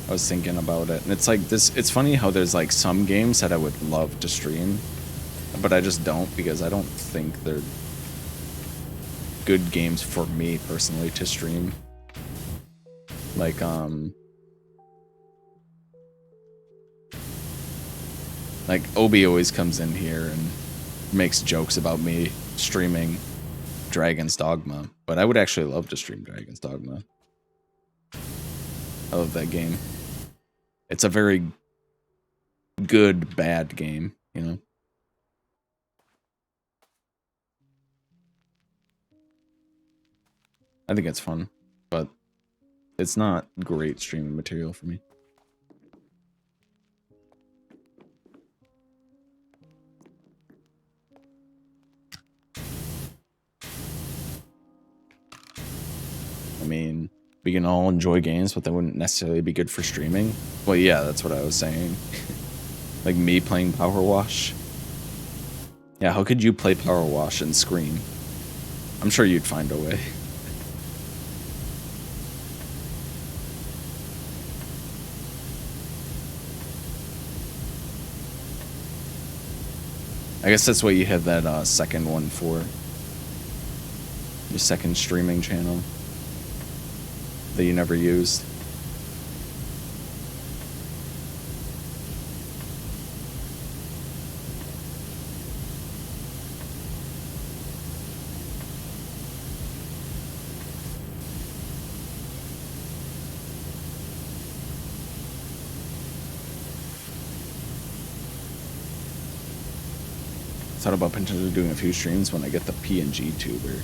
I was thinking about it. And it's like this, it's funny how there's like some games that I would love to stream, but I just don't because I don't think they're good games for me personally to stream. Like, Obi always comes in here and makes jokes about me streaming Dragon's Dogma, but I would actually love to stream Dragon's Dogma. I love that game. It's a very good, bad game, you know? I think it's fun, but it's not great streaming material for me. I mean, we can all enjoy games, but they wouldn't necessarily be good for streaming. Well, yeah, that's what I was saying. Like me playing Powerwash. Yeah, how could you play Powerwash and scream? I'm sure you'd find a way. I guess that's what you have that second one for. Your second streaming channel that you never used. Thought about potentially doing a few streams when I get the PNG tuber.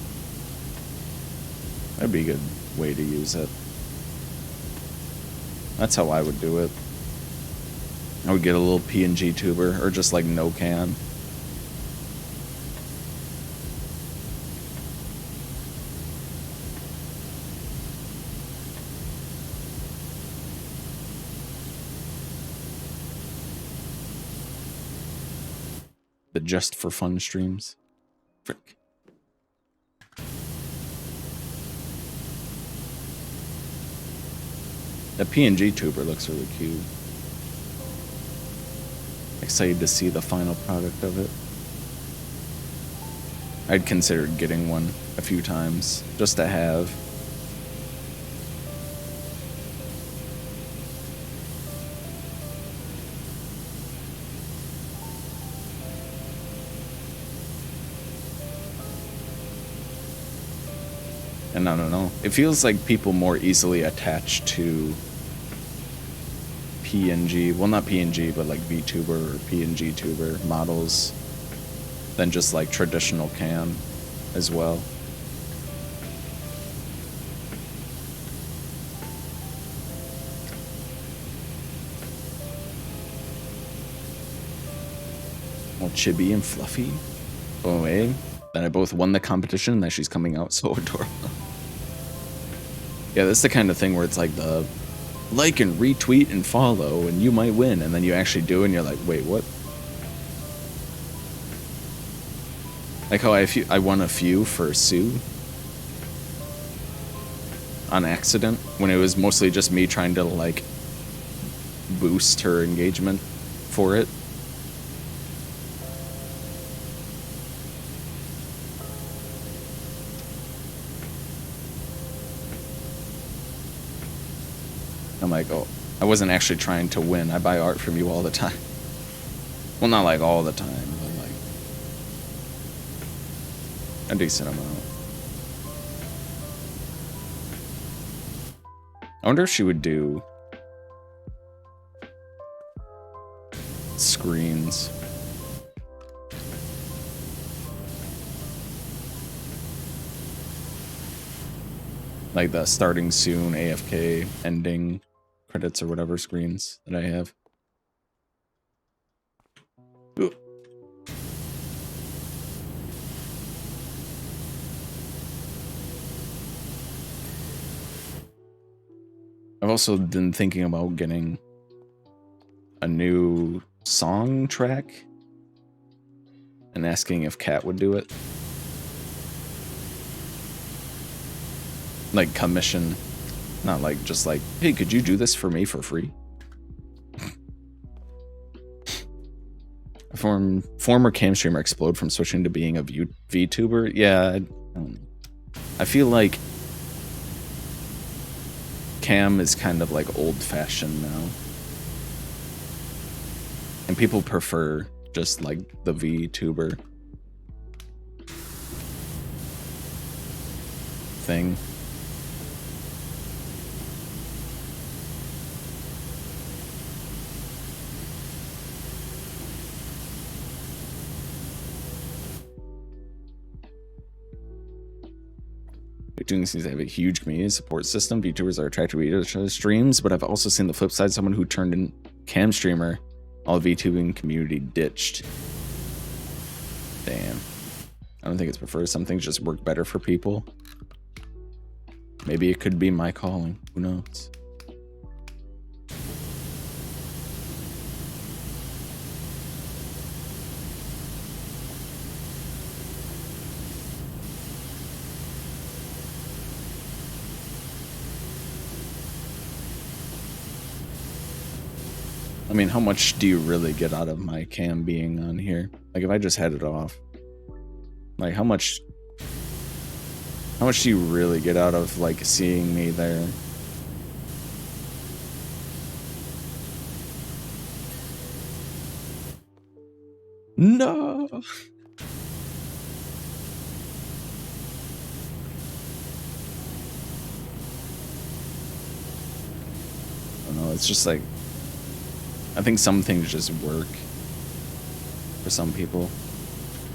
That'd be a good way to use it. That's how I would do it. I would get a little PNG tuber, or just like no can. The just for fun streams. Frick. The PNG tuber looks really cute. Excited to see the final product of it. I'd considered getting one a few times just to have. And I don't know. It feels like people more easily attach to PNG, well not PNG, but like VTuber or PNG tuber models than just like traditional cam as well. Well, Chibi and Fluffy. Oh, eh? Then I both won the competition and that she's coming out so adorable. Yeah, that's the kind of thing where it's like the like and retweet and follow and you might win, and then you actually do and you're like, wait, what? Like how I won a few for Sue on accident when it was mostly just me trying to like boost her engagement for it. I'm like, oh, I wasn't actually trying to win. I buy art from you all the time. Well, not like all the time, but like a decent amount. I wonder if she would do screens. Like the starting soon, AFK, ending credits or whatever screens that I have. Ooh. I've also been thinking about getting a new song track and asking if Kat would do it. like commission, not like just like, hey, could you do this for me for free? Former cam streamer explode from switching to being a VTuber. Yeah, I feel like cam is kind of like old-fashioned now, and people prefer just like the VTuber thing. Doing seems to have a huge community support system. VTubers are attracted to each other's streams, but I've also seen the flip side. Someone who turned in cam streamer, all the VTubing community ditched. Damn. I don't think it's preferred. Some things just work better for people. Maybe it could be my calling. Who knows? I mean, how much do you really get out of my cam being on here? Like, if I just had it off, like, how much do you really get out of, like, seeing me there? No! I don't know, it's just like, I think some things just work for some people,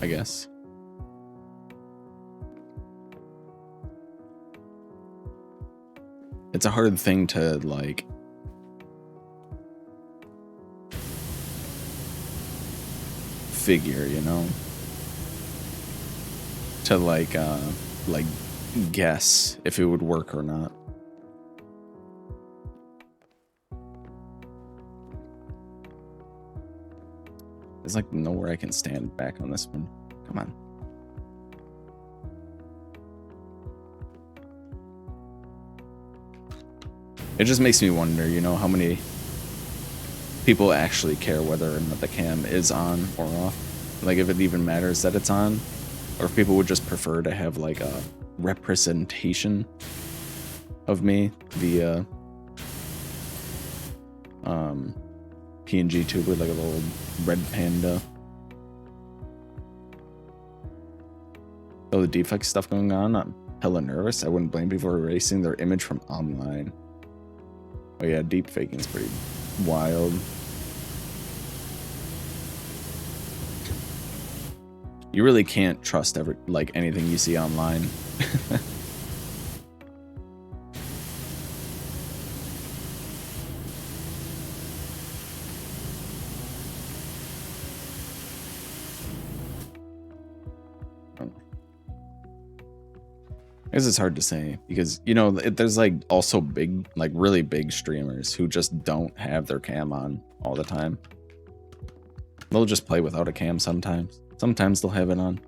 I guess. It's a hard thing to, like, figure, you know? To, like guess if it would work or not. There's like nowhere I can stand back on this one. Come on. It just makes me wonder, you know, how many people actually care whether or not the cam is on or off. Like, if it even matters that it's on, or if people would just prefer to have like a representation of me via PNG tube with like a little red panda. Oh, the deepfake stuff going on. I'm hella nervous. I wouldn't blame people for erasing their image from online. Oh yeah, deepfaking is pretty wild. You really can't trust anything you see online. I guess it's hard to say because, you know, there's like also big, like really big streamers who just don't have their cam on all the time. They'll just play without a cam sometimes. Sometimes they'll have it on.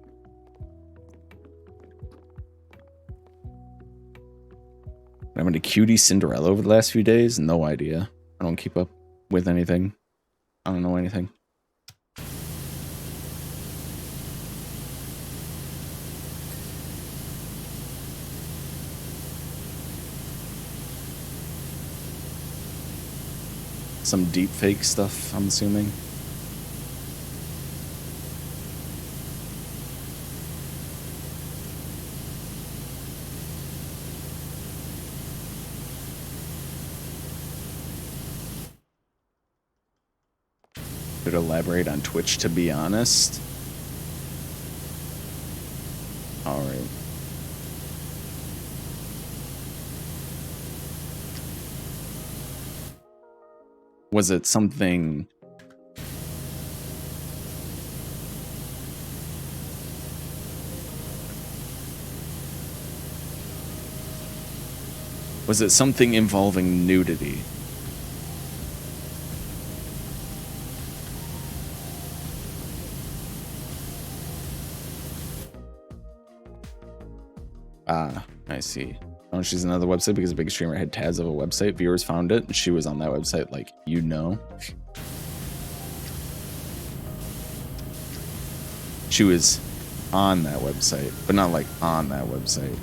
I'm into Cutie Cinderella over the last few days. No idea. I don't keep up with anything. I don't know anything. Some deep fake stuff, I'm assuming. Could elaborate on Twitch, to be honest. All right. Was it something... Was it something involving nudity? Ah, I see. Oh, she's another website because a big streamer had tabs of a website. Viewers found it, and she was on that website, like, you know. She was on that website, but not like on that website.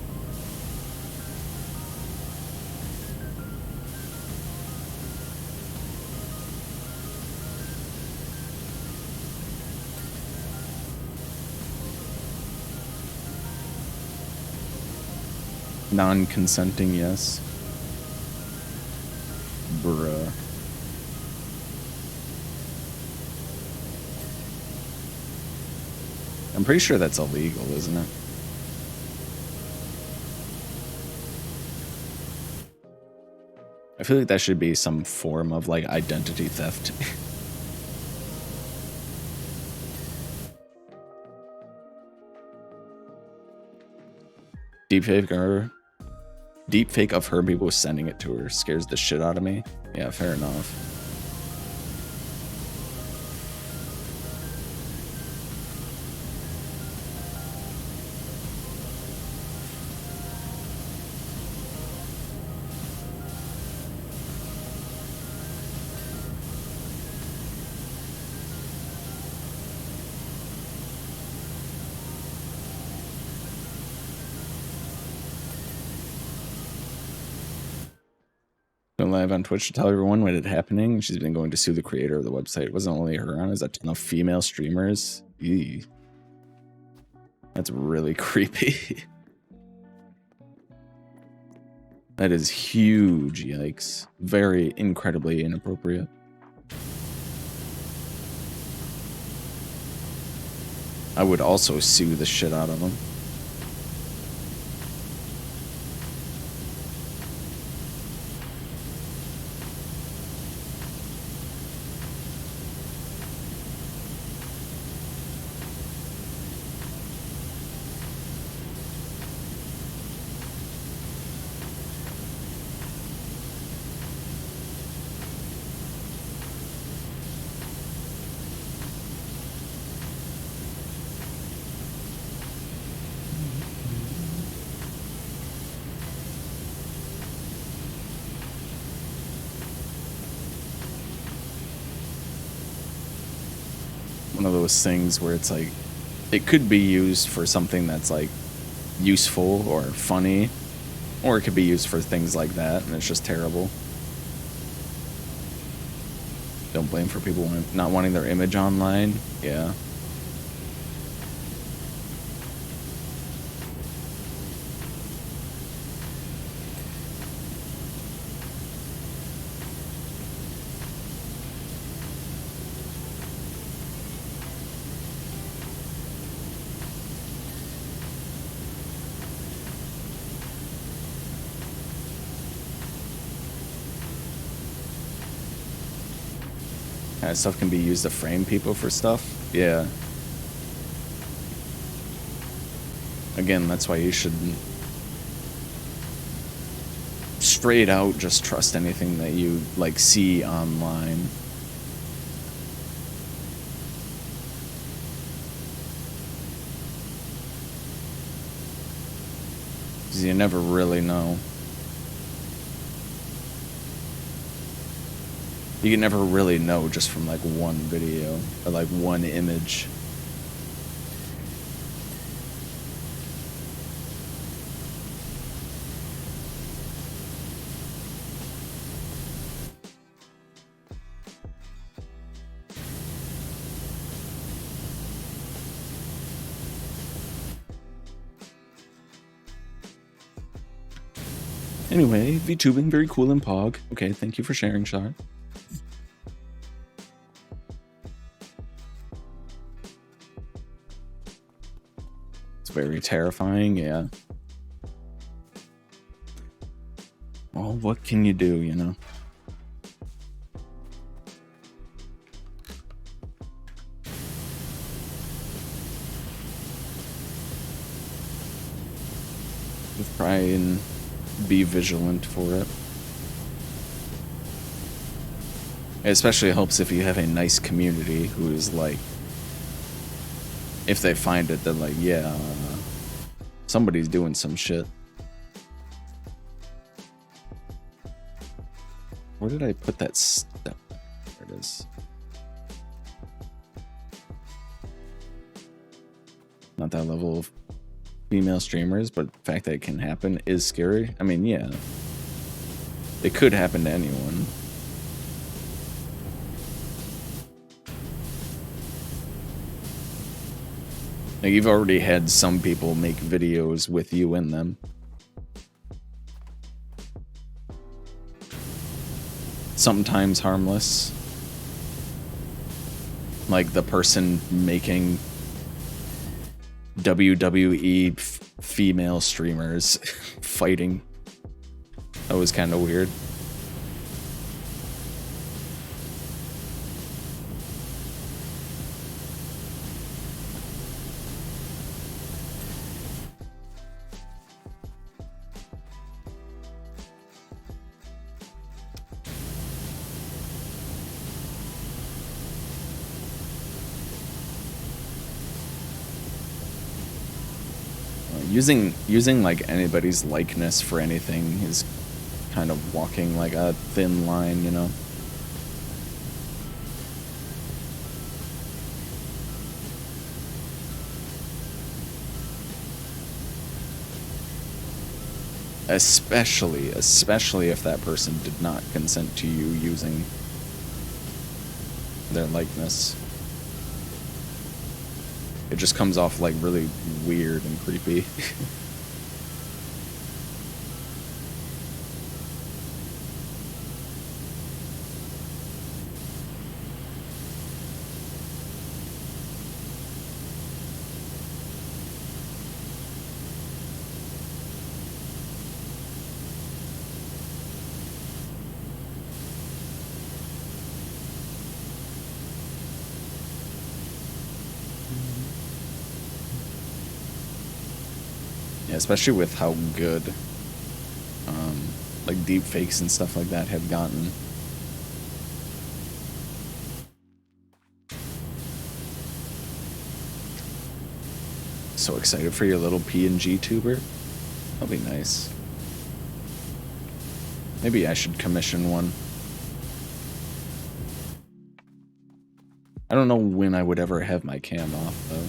Non-consenting, yes. Bruh. I'm pretty sure that's illegal, isn't it? I feel like that should be some form of like identity theft. Deepfake of her people sending it to her scares the shit out of me. Yeah, fair enough. Going live on Twitch to tell everyone what had happening. She's been going to sue the creator of the website. It wasn't only her on, it was a ton of female streamers. Eee. That's really creepy. That is huge, yikes. Very incredibly inappropriate. I would also sue the shit out of them. One of those things where it's like, it could be used for something that's like useful or funny, or it could be used for things like that, and it's just terrible. Don't blame for people not wanting their image online. Yeah. That stuff can be used to frame people for stuff. Yeah. Again, that's why you shouldn't straight out just trust anything that you like see online. Because you never really know. You can never really know just from like one video or like one image. Anyway, VTubing, very cool and pog. Okay, thank you for sharing, Shar. Very terrifying, yeah. Well, what can you do, you know? Just try and be vigilant for it. It especially helps if you have a nice community who is like, if they find it, they're like, yeah, somebody's doing some shit. Where did I put that step? There it is. Not that level of female streamers, but the fact that it can happen is scary. I mean, yeah. It could happen to anyone. Like, you've already had some people make videos with you in them. Sometimes harmless. Like the person making WWE female streamers fighting. That was kind of weird. Using like anybody's likeness for anything is kind of walking like a thin line, you know. Especially if that person did not consent to you using their likeness. It just comes off like really weird and creepy. Especially with how good like deep fakes and stuff like that have gotten. So excited for your little PNG tuber. That'll be nice. Maybe I should commission one. I don't know when I would ever have my cam off though.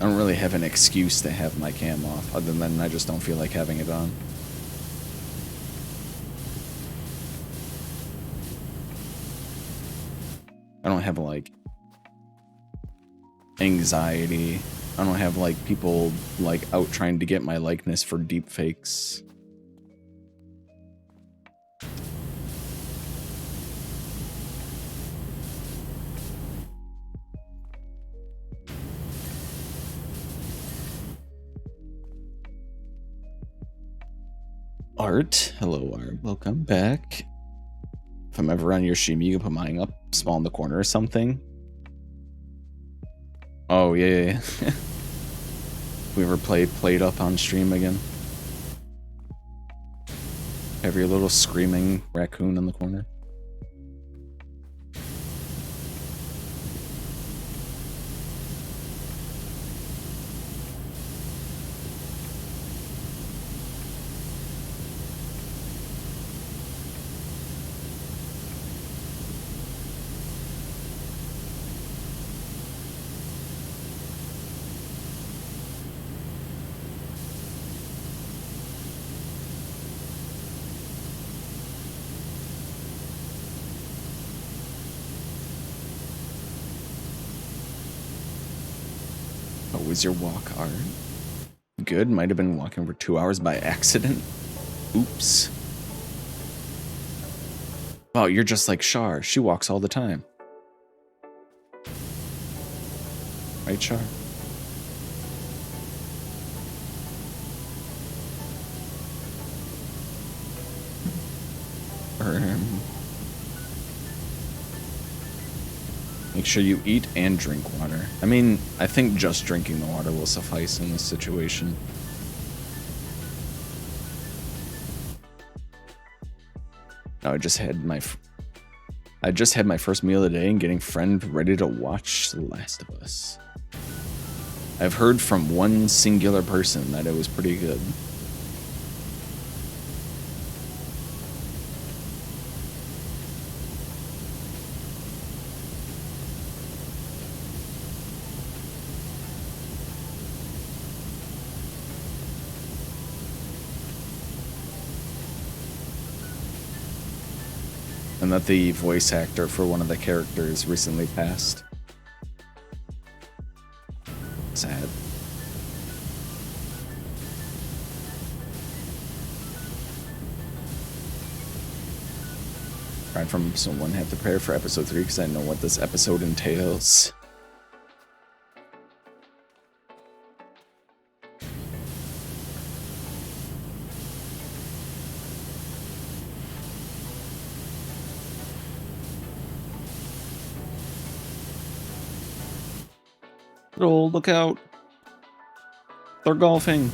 I don't really have an excuse to have my cam off, other than I just don't feel like having it on. I don't have, like, anxiety. I don't have, like, people, like, out trying to get my likeness for deep fakes. Art, hello Art, welcome back. If I'm ever on your stream, you can put mine up small in the corner or something. Oh yeah. We ever played up on stream again? Have your little screaming raccoon in the corner? Was your walk art? Good, might have been walking for 2 hours by accident. Oops. Wow, you're just like Shar. She walks all the time. Right, Shar? Make sure you eat and drink water. I mean, I think just drinking the water will suffice in this situation. No, I just had my first meal of the day and getting friend ready to watch The Last of Us. I've heard from one singular person that it was pretty good. And that the voice actor for one of the characters recently passed. Sad. Right from someone had to prepare for episode 3 because I know what this episode entails. Oh, look out. They're golfing.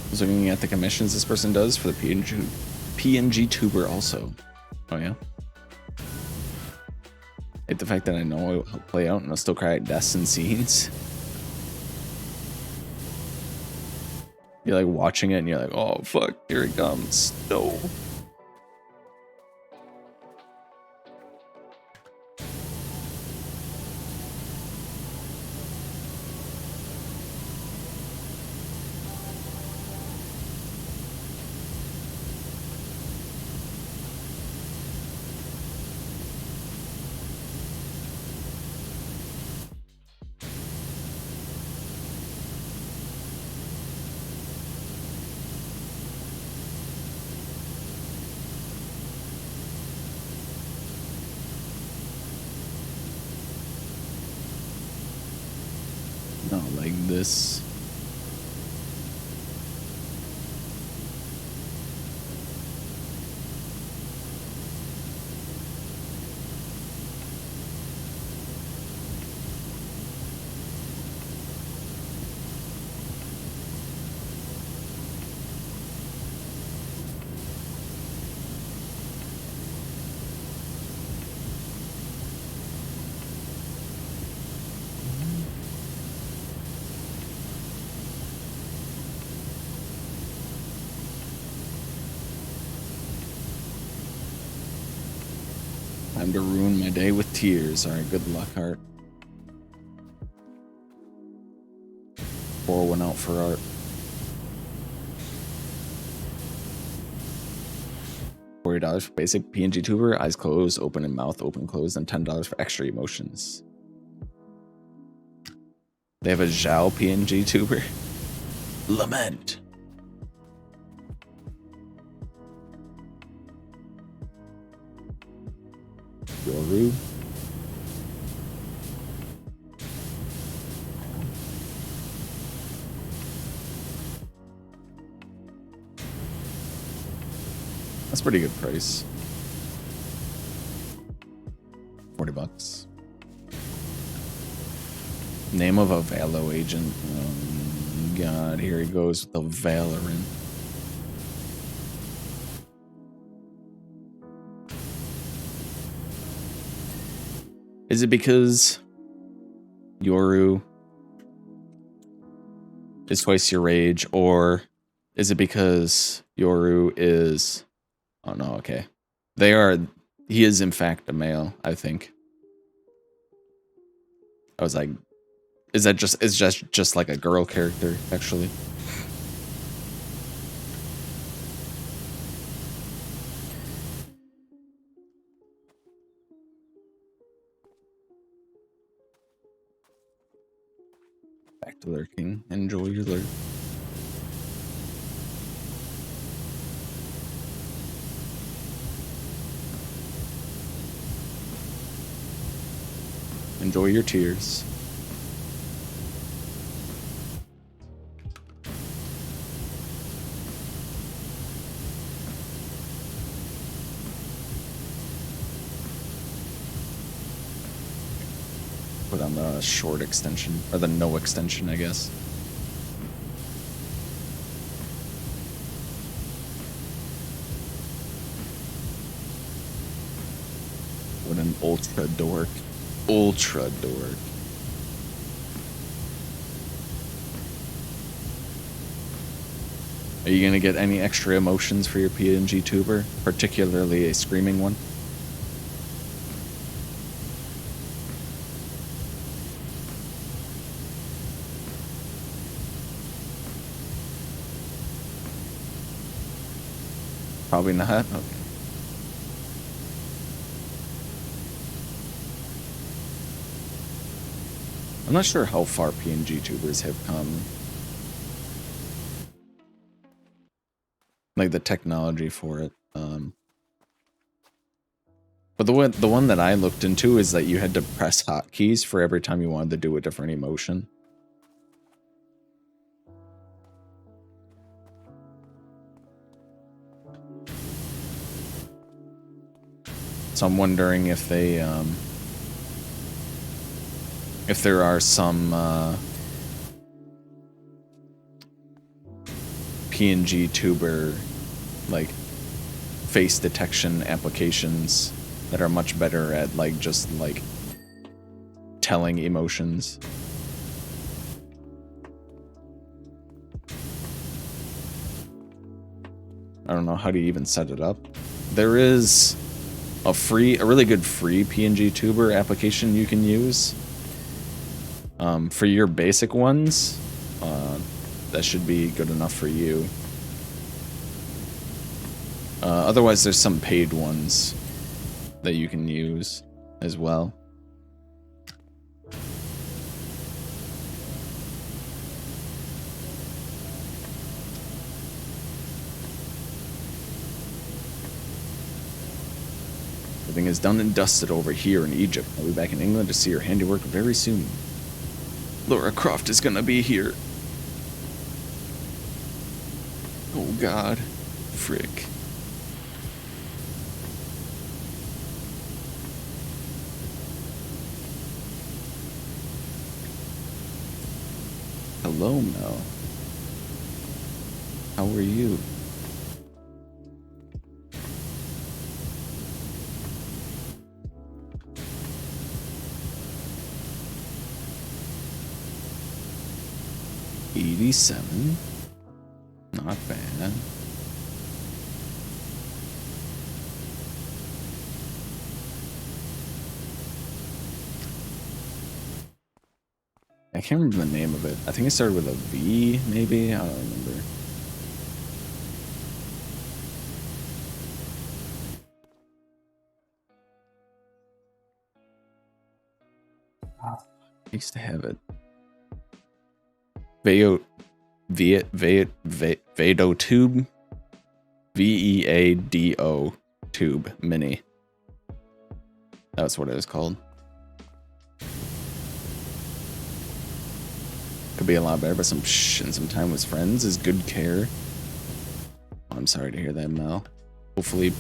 I was looking at the commissions this person does for the PNG tuber also. Oh yeah. Hate the fact that I know it'll play out and I'll still cry at deaths and scenes. You're like watching it and you're like, oh fuck, here it comes. No. Not like this. Time to ruin my day with tears. Alright, good luck, Art. Pour one out for Art. $40 for basic PNG tuber, eyes closed, open and mouth open closed, and $10 for extra emotions. They have a Zhao PNG tuber. Lament. Yoru. That's pretty good price. 40 bucks. Name of a Valo agent. Oh god, here he goes with the Valorant. Is it because Yoru is twice your age, or is it because Yoru is... Oh no, okay. He is in fact a male, I think. I was like, is that just like a girl character, actually? Back to lurking. Enjoy your lurk. Enjoy your tears. Put on the short extension, or the no extension, I guess. What an ultra dork. Ultra dork. Are you gonna get any extra emotions for your PNG tuber? Particularly a screaming one? Probably not. Okay. I'm not sure how far PNG tubers have come. Like the technology for it. But the one that I looked into is that you had to press hotkeys for every time you wanted to do a different emotion. So I'm wondering if they, if there are some PNG tuber like face detection applications that are much better at like just like telling emotions. I don't know how do you even set it up. There is a really good free PNG tuber application you can use. For your basic ones, that should be good enough for you. Otherwise, there's some paid ones that you can use as well. Everything is done and dusted over here in Egypt. I'll be back in England to see your handiwork very soon. Laura Croft is gonna be here. Oh god. Frick. Hello, Mel. How are you? $87. Not bad. I can't remember the name of it. I think it started with a V, maybe? I don't remember. I used to have it. Vado Tube? VEADO Tube Mini. That's what it was called. Could be a lot better, but some and some time with friends is good care. Oh, I'm sorry to hear that, Mel. Hopefully,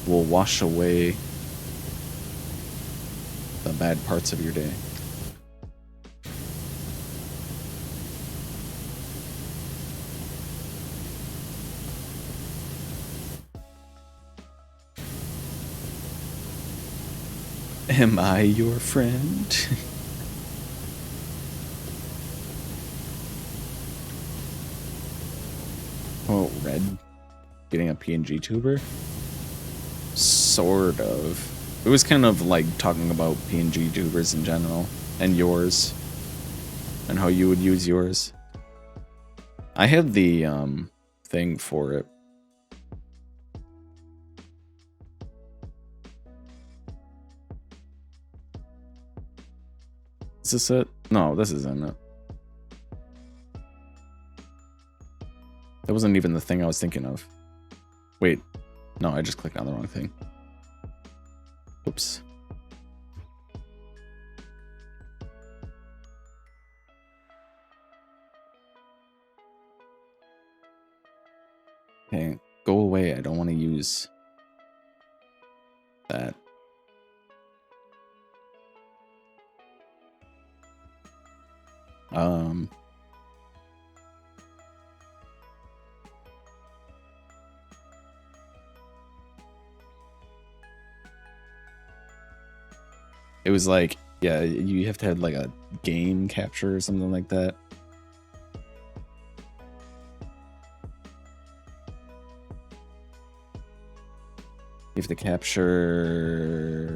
will wash away the bad parts of your day. Am I your friend? Oh, Red getting a PNG tuber? Sort of. It was kind of like talking about PNG tubers in general, and yours, and how you would use yours. I had the thing for it. Is this it? No, this isn't it. That wasn't even the thing I was thinking of. Wait. No, I just clicked on the wrong thing. Oops. Okay, go away. I don't want to use that. It was like, yeah, you have to have like a game capture or something like that. You have to capture.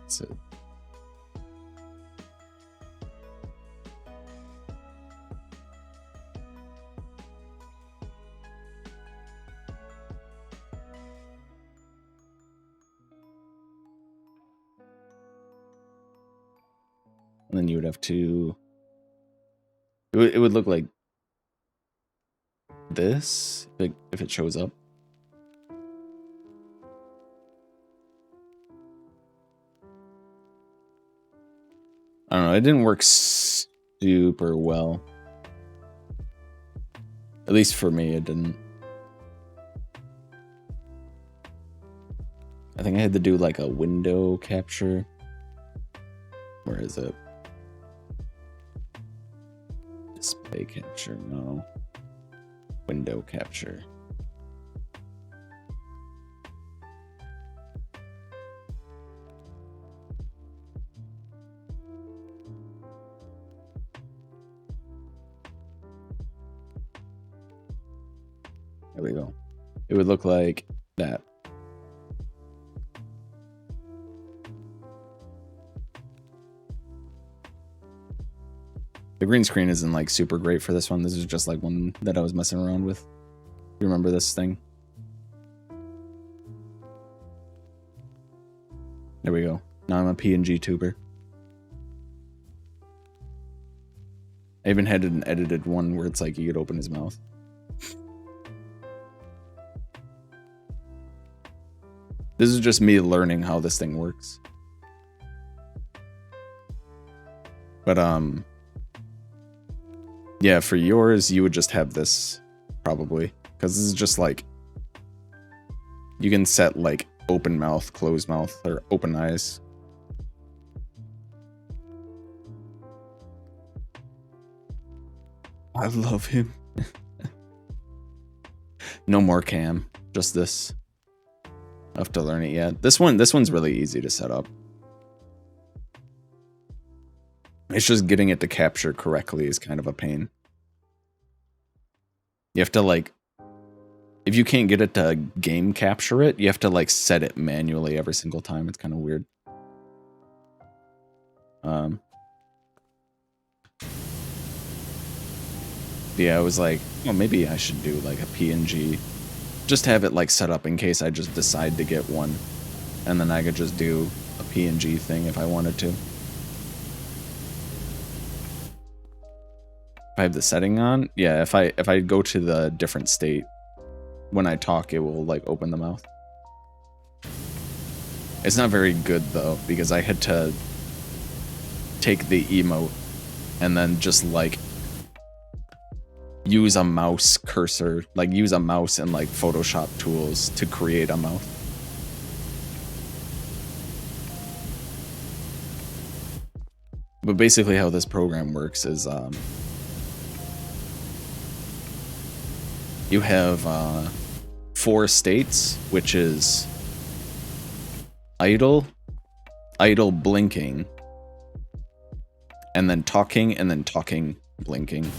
That's it. And then you would have to... It would look like this if it shows up. I don't know, it didn't work super well. At least for me, it didn't. I think I had to do like a window capture. Where is it? Display capture, no. Window capture. There we go. It would look like that. The green screen isn't like super great for this one. This is just like one that I was messing around with. You remember this thing? There we go. Now I'm a PNG tuber. I even had an edited one where it's like you could open his mouth. This is just me learning how this thing works. But yeah, for yours you would just have this probably, because this is just like you can set like open mouth, closed mouth, or open eyes. I love him. No more cam, just this. I have to learn it yet. This one's really easy to set up. It's just getting it to capture correctly is kind of a pain. You have to like, if you can't get it to game capture it, you have to like set it manually every single time. It's kind of weird. Yeah, I was like, well, maybe I should do like a PNG. Just have it like set up in case I just decide to get one. And then I could just do a PNG thing if I wanted to. If I have the setting on, yeah, if I go to the different state, when I talk, it will like open the mouth. It's not very good though, because I had to take the emote and then just like use a mouse cursor, like use a mouse and like Photoshop tools to create a mouth. But basically how this program works is you have 4 states, which is idle, blinking, and then talking, blinking.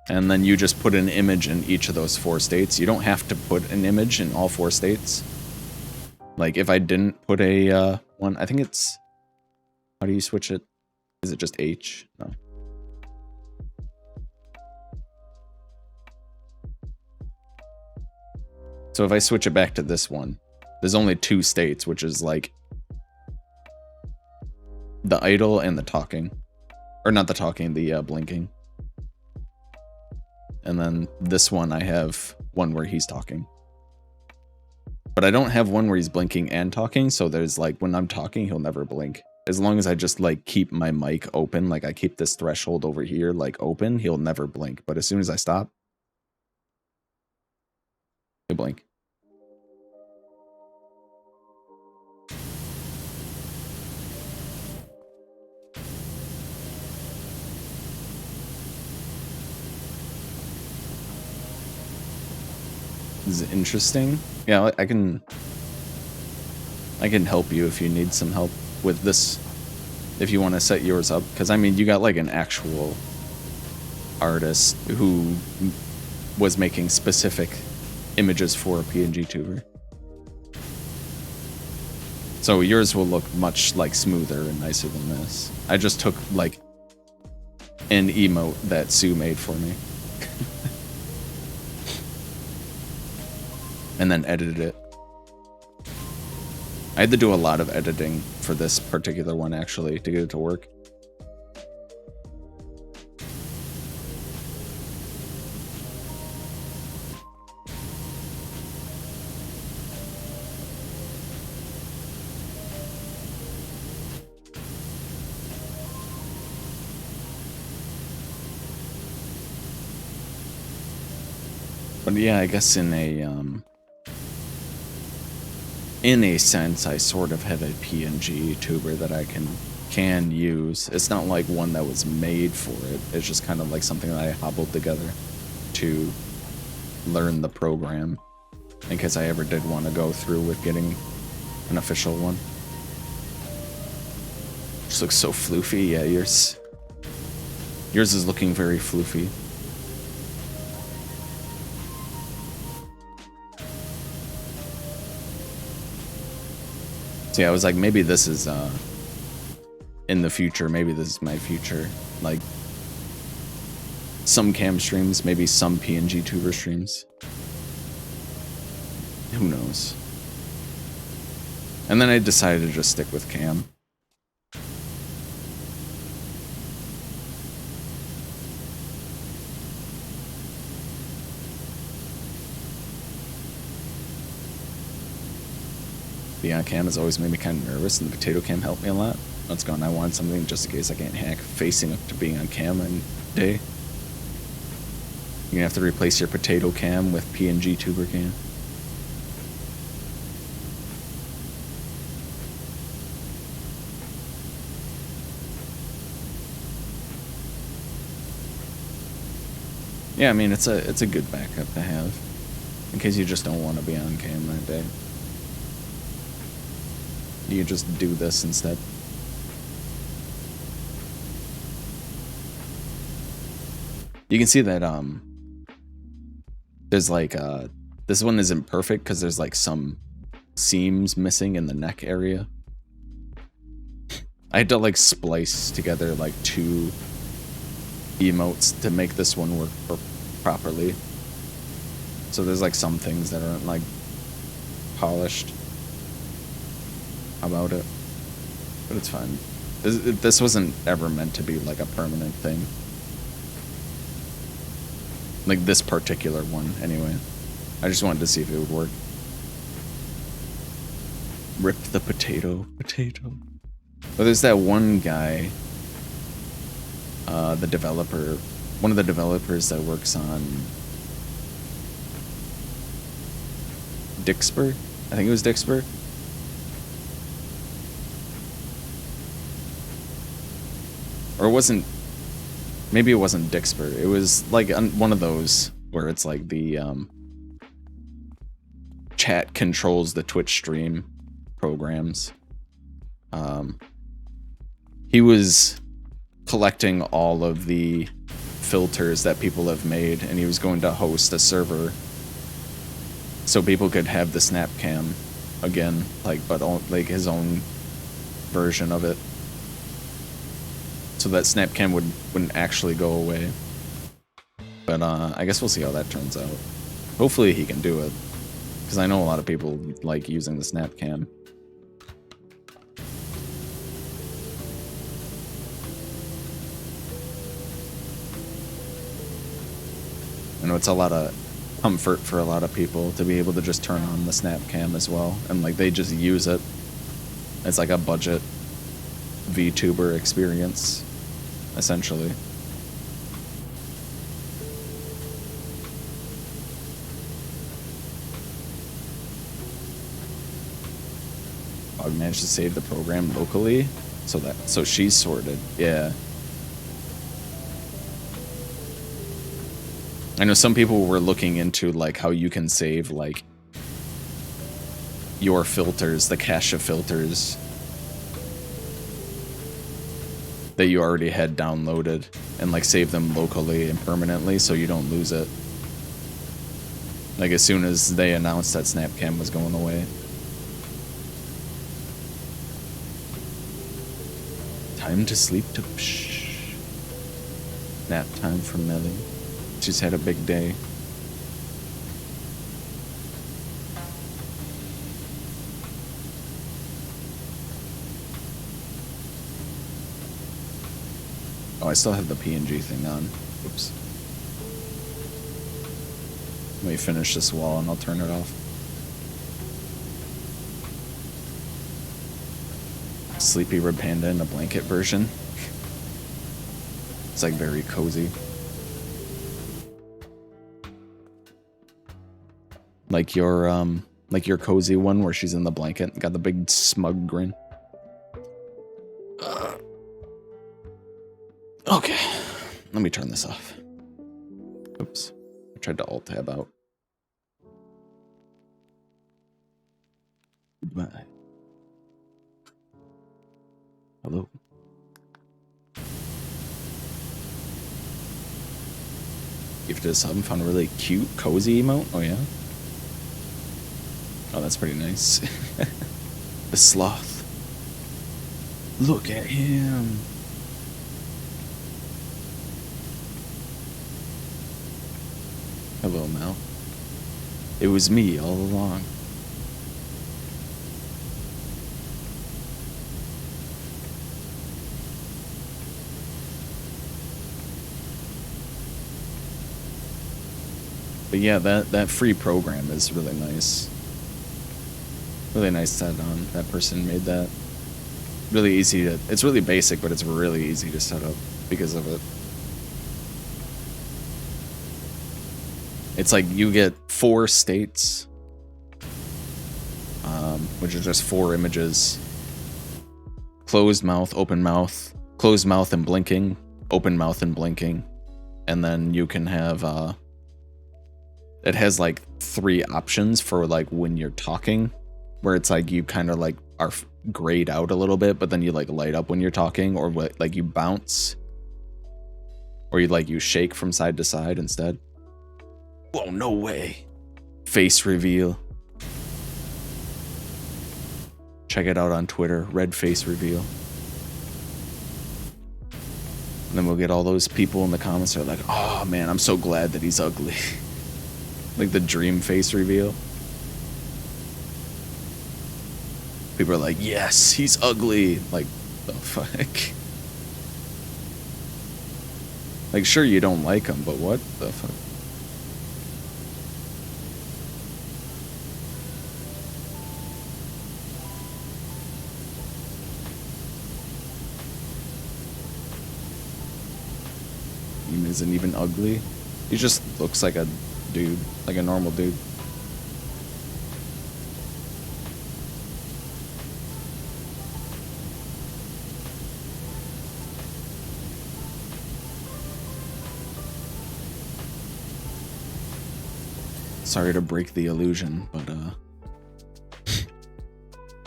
And then you just put an image in each of those 4 states. You don't have to put an image in all 4 states. Like if I didn't put a one, I think it's, how do you switch it? Is it just H? No. So if I switch it back to this one, there's only 2 states, which is like the idle and the talking. Or not the talking, the blinking. And then this one, I have one where he's talking. But I don't have one where he's blinking and talking, so there's like, when I'm talking, he'll never blink. As long as I just like keep my mic open, like I keep this threshold over here like open, he'll never blink. But as soon as I stop, he'll blink. This is interesting. Yeah, I can help you if you need some help with this, if you want to set yours up, because I mean you got like an actual artist who was making specific images for a PNG tuber, so yours will look much like smoother and nicer than this. I just took like an emote that Sue made for me and then edited it. I had to do a lot of editing for this particular one, actually, to get it to work. But yeah, I guess in a sense, I sort of have a PNG tuber that I can use. It's not like one that was made for it. It's just kind of like something that I hobbled together to learn the program in case I ever did want to go through with getting an official one. Just looks so floofy. Yeah, yours is looking very floofy. So yeah, I was like, maybe this is in the future, maybe this is my future. Like some cam streams, maybe some PNG tuber streams. Who knows? And then I decided to just stick with cam. Being on cam has always made me kind of nervous, and the potato cam helped me a lot. Let's go, and I want something just in case I can't hack facing up to being on cam in day. You're gonna have to replace your potato cam with PNG tuber cam. Yeah, I mean, it's a good backup to have in case you just don't want to be on cam that day. You just do this instead. You can see that there's like this one isn't perfect because there's like some seams missing in the neck area. I had to like splice together like two emotes to make this one work properly. So there's like some things that aren't like polished about it, but it's fine. This wasn't ever meant to be like a permanent thing. Like this particular one, anyway. I just wanted to see if it would work. Rip the potato. But there's that one guy, the developer, one of the developers that works on Dixper? I think it was Dixper. Or it wasn't, maybe it wasn't Dixper. It was like one of those where it's like the chat controls the Twitch stream programs. He was collecting all of the filters that people have made, and he was going to host a server so people could have the snap cam again, like, but like his own version of it. So that snap cam wouldn't actually go away. But I guess we'll see how that turns out. Hopefully he can do it, because I know a lot of people like using the snap cam. I know it's a lot of comfort for a lot of people to be able to just turn on the snap cam as well, and like they just use it. It's like a budget VTuber experience, essentially. I managed to save the program locally, so she's sorted. Yeah. I know some people were looking into like how you can save like your filters, the cache of filters that you already had downloaded, and like save them locally and permanently so you don't lose it. Like as soon as they announced that Snapcam was going away. Time to sleep to psh. Nap time for Melly. She's had a big day. Oh, I still have the PNG thing on. Oops. Let me finish this wall and I'll turn it off. Sleepy Red Panda in a blanket version. It's like very cozy. Like your cozy one where she's in the blanket, got the big smug grin. Okay, let me turn this off. Oops, I tried to alt tab out. Goodbye. Hello. Gifted a sub and found a really cute, cozy emote. Oh yeah. Oh, that's pretty nice. The sloth. Look at him. Hello, Mel. It was me all along. But yeah, that free program is really nice. Really nice that that person made that. Really easy to. It's really basic, but it's really easy to set up because of it. It's like you get 4 states, which are just 4 images. Closed mouth, open mouth, closed mouth and blinking, open mouth and blinking. And then you can have, it has like 3 options for like when you're talking, where it's like you kind of like are grayed out a little bit, but then you like light up when you're talking, or what, like you bounce, or you shake from side to side instead. Whoa, no way. Face reveal. Check it out on Twitter, red face reveal. And then we'll get all those people in the comments that are like, oh man, I'm so glad that he's ugly. Like the dream face reveal. People are like, yes, he's ugly. Like, the fuck? Like, sure, you don't like him, but what the fuck? He isn't even ugly. He just looks like a dude, like a normal dude. Sorry to break the illusion, but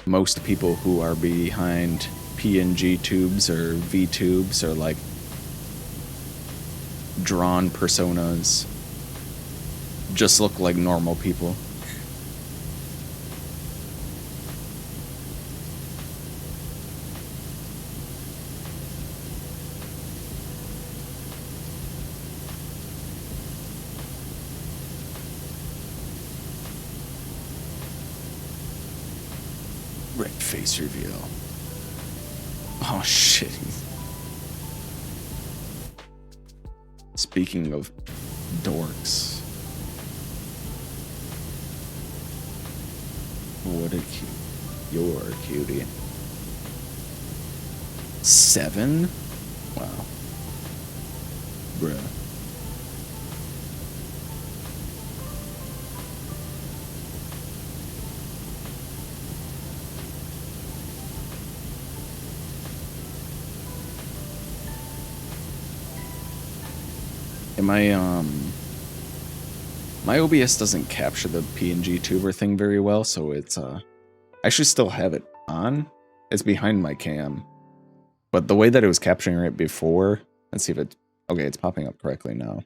most people who are behind PNG tubes or VTubes are like drawn personas, just look like normal people. Red face reveal. Oh shit. Speaking of dorks. What a cute. You're a cutie. 7? Wow. Bruh. And my OBS doesn't capture the PNG tuber thing very well, so it's I actually still have it on. It's behind my cam. But the way that it was capturing it before, let's see if it okay, it's popping up correctly now.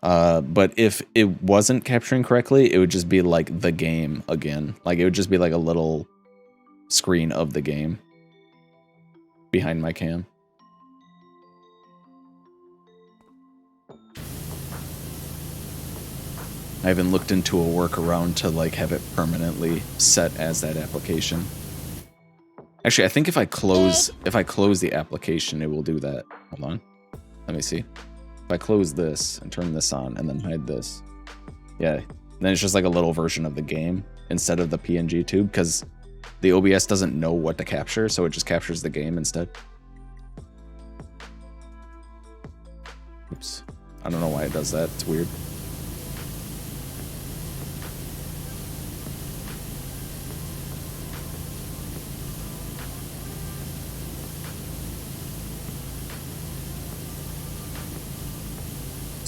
But if it wasn't capturing correctly, it would just be like the game again. Like it would just be like a little screen of the game behind my cam. I haven't looked into a workaround to like have it permanently set as that application. Actually, I think if I close the application, it will do that. Hold on. Let me see. If I close this and turn this on and then hide this. Yeah, then it's just like a little version of the game instead of the PNG tube, because the OBS doesn't know what to capture, so it just captures the game instead. Oops. I don't know why it does that. It's weird.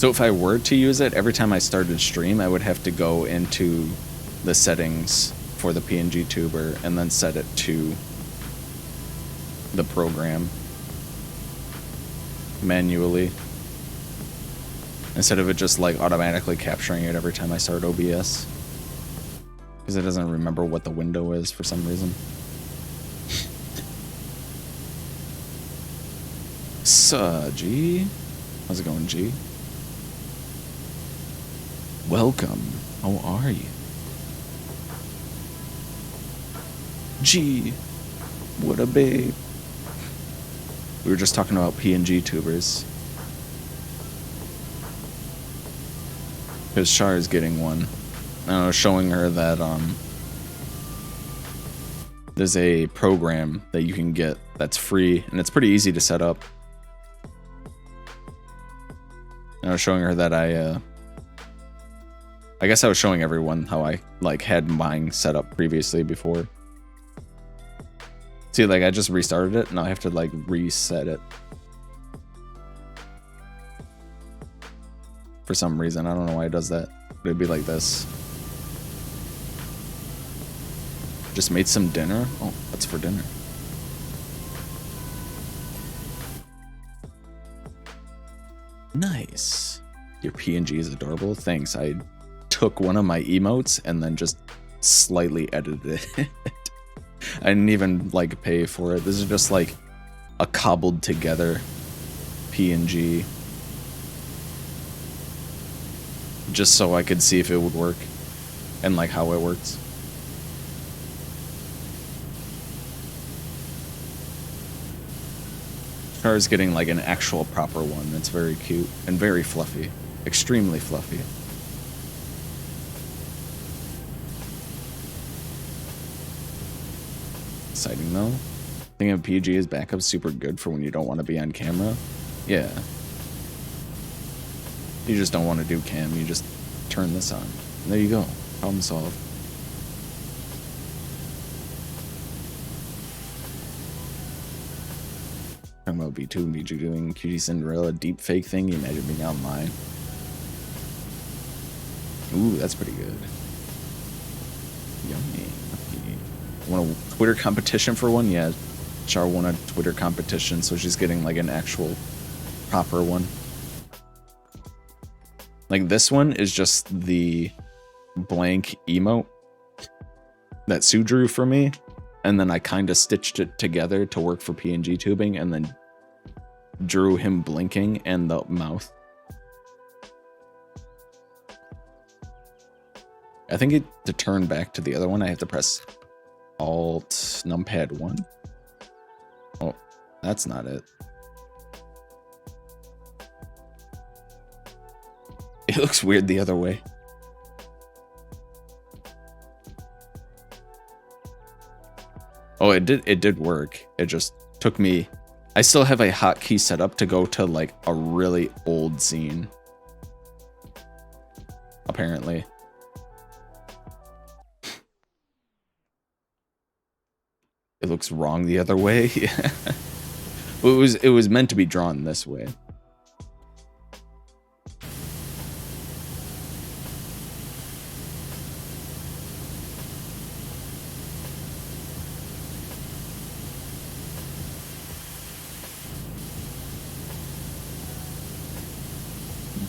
So if I were to use it, every time I started stream, I would have to go into the settings for the PNG tuber and then set it to the program manually. Instead of it just like automatically capturing it every time I start OBS. Because it doesn't remember what the window is for some reason. So, G. How's it going, G? Welcome. How are you? G. What a babe. We were just talking about PNG tubers. Because Char is getting one. And I was showing her that there's a program that you can get that's free and it's pretty easy to set up. And I was showing her that I guess I was showing everyone how I like had mine set up previously before. See, like I just restarted it, now I have to like reset it. For some reason, I don't know why it does that. But it'd be like this. Just made some dinner? Oh, what's for dinner? Nice. Your PNG is adorable. Thanks. I took one of my emotes and then just slightly edited it. I didn't even like pay for it. This is just like a cobbled together PNG. Just so I could see if it would work and like how it works. Char's getting like an actual proper one. It's very cute and very fluffy. Extremely fluffy. Exciting though. Thinking of PG as backup super good for when you don't want to be on camera. Yeah. You just don't want to do cam, you just turn this on. And there you go. Problem solved. Talking about B2 and BG doing Cutie Cinderella deep fake thing, you imagine being online. Ooh, that's pretty good. Yummy. Want a Twitter competition for one? Yeah, Char won a Twitter competition, so she's getting like an actual proper one. Like this one is just the blank emote that Sue drew for me, and then I kind of stitched it together to work for PNG tubing, and then drew him blinking and the mouth. I think to turn back to the other one, I have to press Alt numpad 1. Oh, that's not it. It looks weird the other way. Oh, it did work. It just took me... I still have a hotkey set up to go to like a really old scene. Apparently. It looks wrong the other way. Yeah. Well, it was meant to be drawn this way.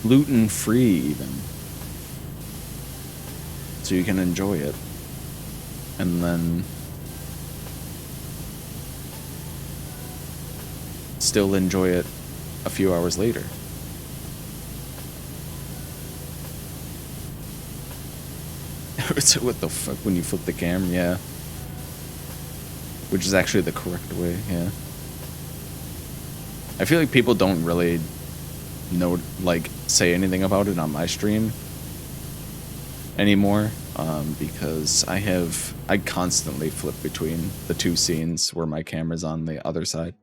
Gluten-free even. So you can enjoy it. And then still enjoy it a few hours later. So what the fuck when you flip the camera? Yeah. Which is actually the correct way, yeah. I feel like people don't really know, like, say anything about it on my stream anymore, because I constantly flip between the two scenes where my camera's on the other side.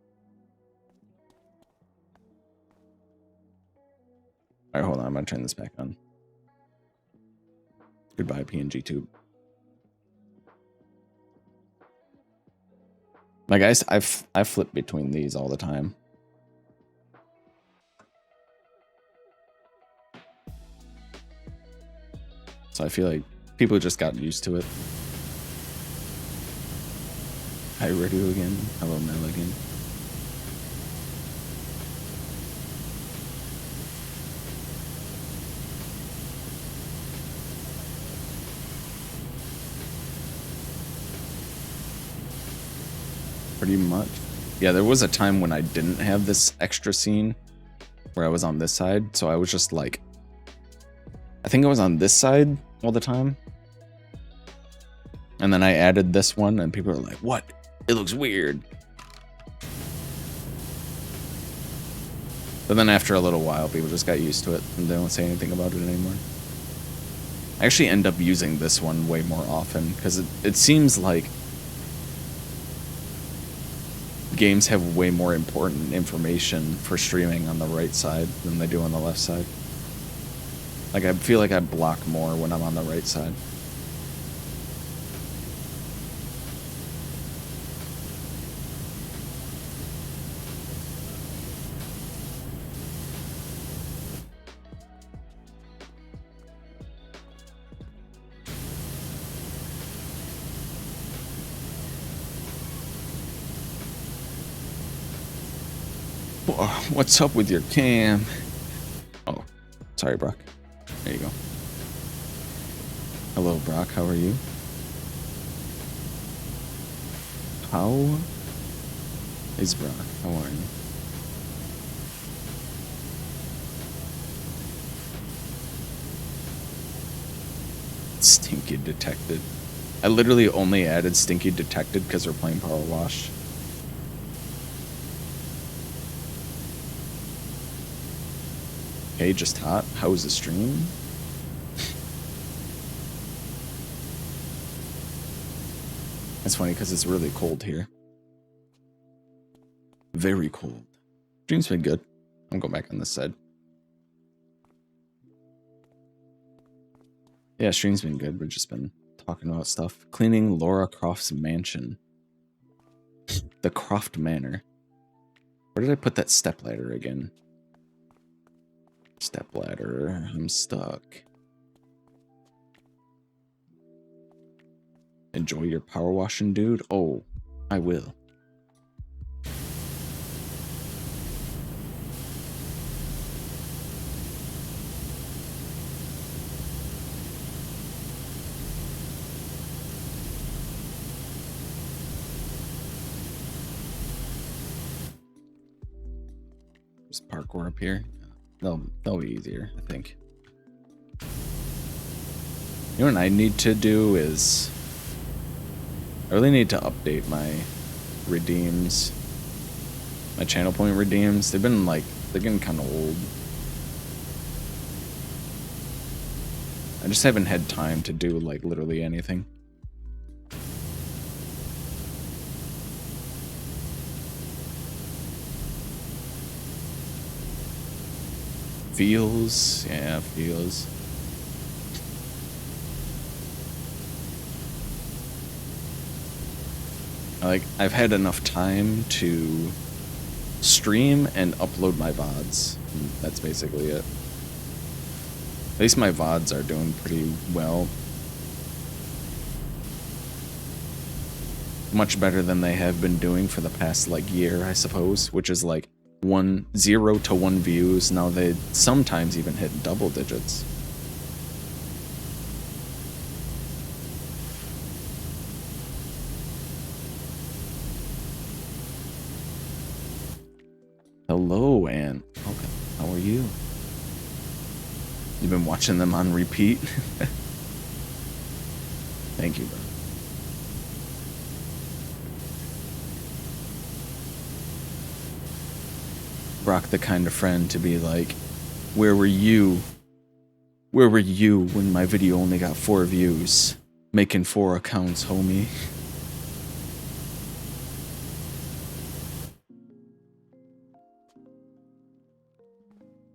Alright, hold on, I'm gonna turn this back on. Goodbye, PNG tube. Like, I flip between these all the time. So I feel like people just got used to it. Hi, Radio again. Hello, Mel again. Pretty much. Yeah, there was a time when I didn't have this extra scene where I was on this side, so I was just like, I think I was on this side all the time. And then I added this one and people are like, what? It looks weird. But then after a little while, people just got used to it and they don't say anything about it anymore. I actually end up using this one way more often because it seems like games have way more important information for streaming on the right side than they do on the left side. Like, I feel like I block more when I'm on the right side. What's up with your cam? Oh, sorry, Brock. There you go. Hello, Brock. How are you? How is Brock? How are you? Stinky detected. I literally only added Stinky detected because we're playing Powerwash. Okay, just hot. How was the stream? That's funny because it's really cold here. Very cold. Stream's been good. I'm going back on this side. Yeah, stream's been good. We've just been talking about stuff. Cleaning Laura Croft's mansion. The Croft Manor. Where did I put that stepladder again? Stepladder. I'm stuck. Enjoy your power washing, dude? Oh, I will. There's parkour up here. That'll be easier, I think. You know what I need to do is I really need to update my redeems. My channel point redeems. They've been like, they're getting kind of old. I just haven't had time to do like literally anything. Feels, yeah, feels. Like, I've had enough time to stream and upload my VODs. And that's basically it. At least my VODs are doing pretty well. Much better than they have been doing for the past, like, year, I suppose. Which is, like, 0 to 1 views. Now they sometimes even hit double digits. Hello, Ann. Okay. How are you? You've been watching them on repeat? Thank you, bro. Brock, the kind of friend to be like, where were you? Where were you when my video only got 4 views? Making 4 accounts, homie.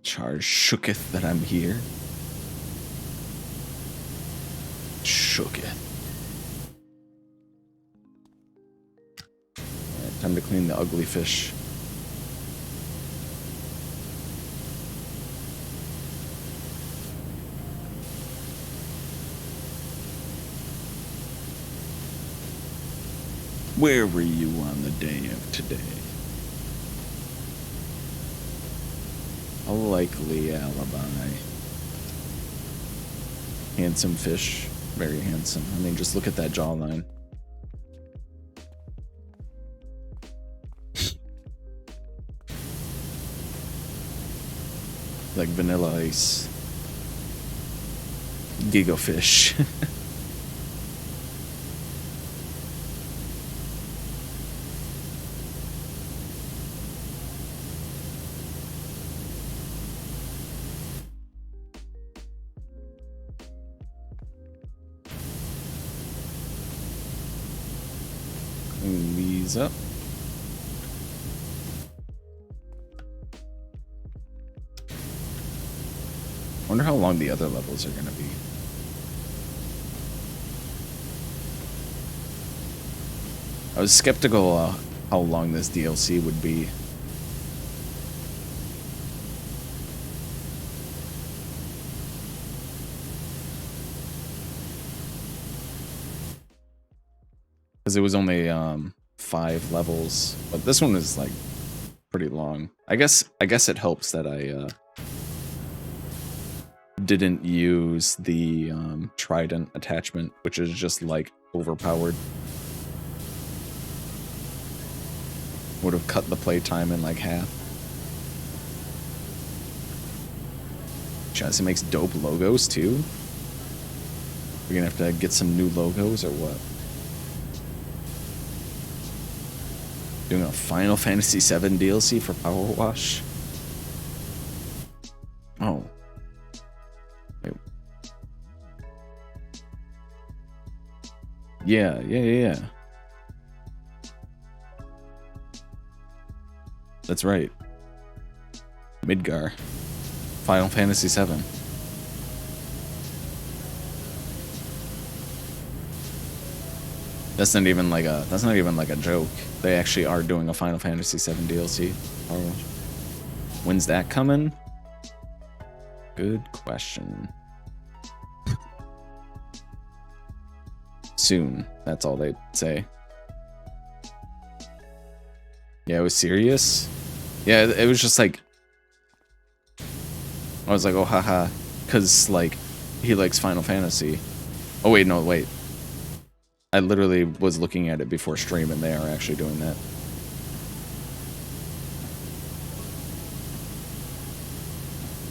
Charge shooketh that I'm here. Shooketh. Alright, time to clean the ugly fish. Where were you on the day of today? A likely alibi. Handsome fish. Very handsome. I mean, just look at that jawline. Like vanilla ice. Gigafish. Clean these up. Wonder how long the other levels are gonna be. I was skeptical how long this DLC would be. Because it was only 5 levels, but this one is like pretty long. I guess it helps that I didn't use the trident attachment, which is just like overpowered. Would have cut the playtime in like half. Chelsea makes dope logos too. We're gonna have to get some new logos or what? Doing a Final Fantasy VII DLC for Powerwash? Oh. Wait. Yeah. That's right. Midgar. Final Fantasy VII. That's not even like a joke. They actually are doing a Final Fantasy VII DLC. Oh. When's that coming? Good question. Soon. That's all they say. Yeah, it was serious. Yeah, it was just like, I was like, oh haha, because like he likes Final Fantasy. Oh wait, no, wait. I literally was looking at it before stream, and they are actually doing that.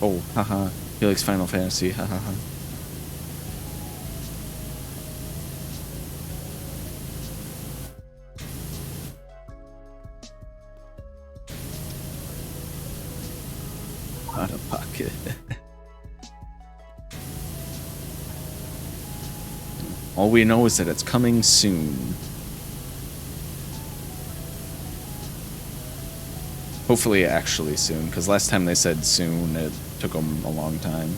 Oh, haha. He likes Final Fantasy, haha. Out of pocket. All we know is that it's coming soon. Hopefully actually soon, because last time they said soon, it took them a long time.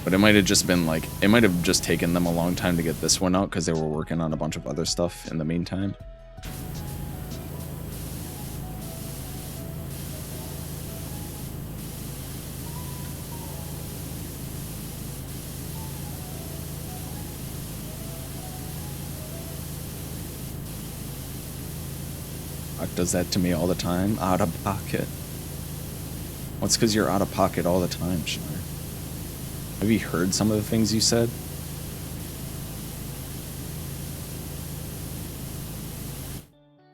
But it might have just been like, it might have just taken them a long time to get this one out because they were working on a bunch of other stuff in the meantime. Rock does that to me all the time. Out of pocket. Well, it's because you're out of pocket all the time, Shar. Have you heard some of the things you said?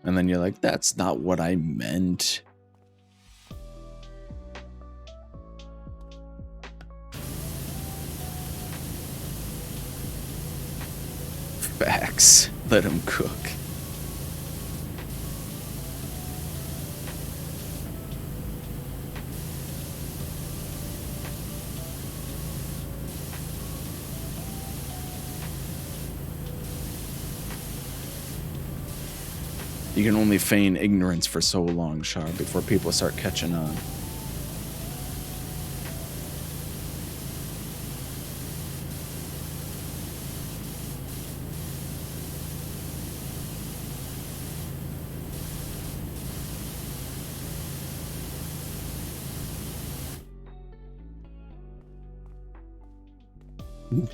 And then you're like, that's not what I meant. Facts. Let him cook. You can only feign ignorance for so long, Shar, before people start catching on.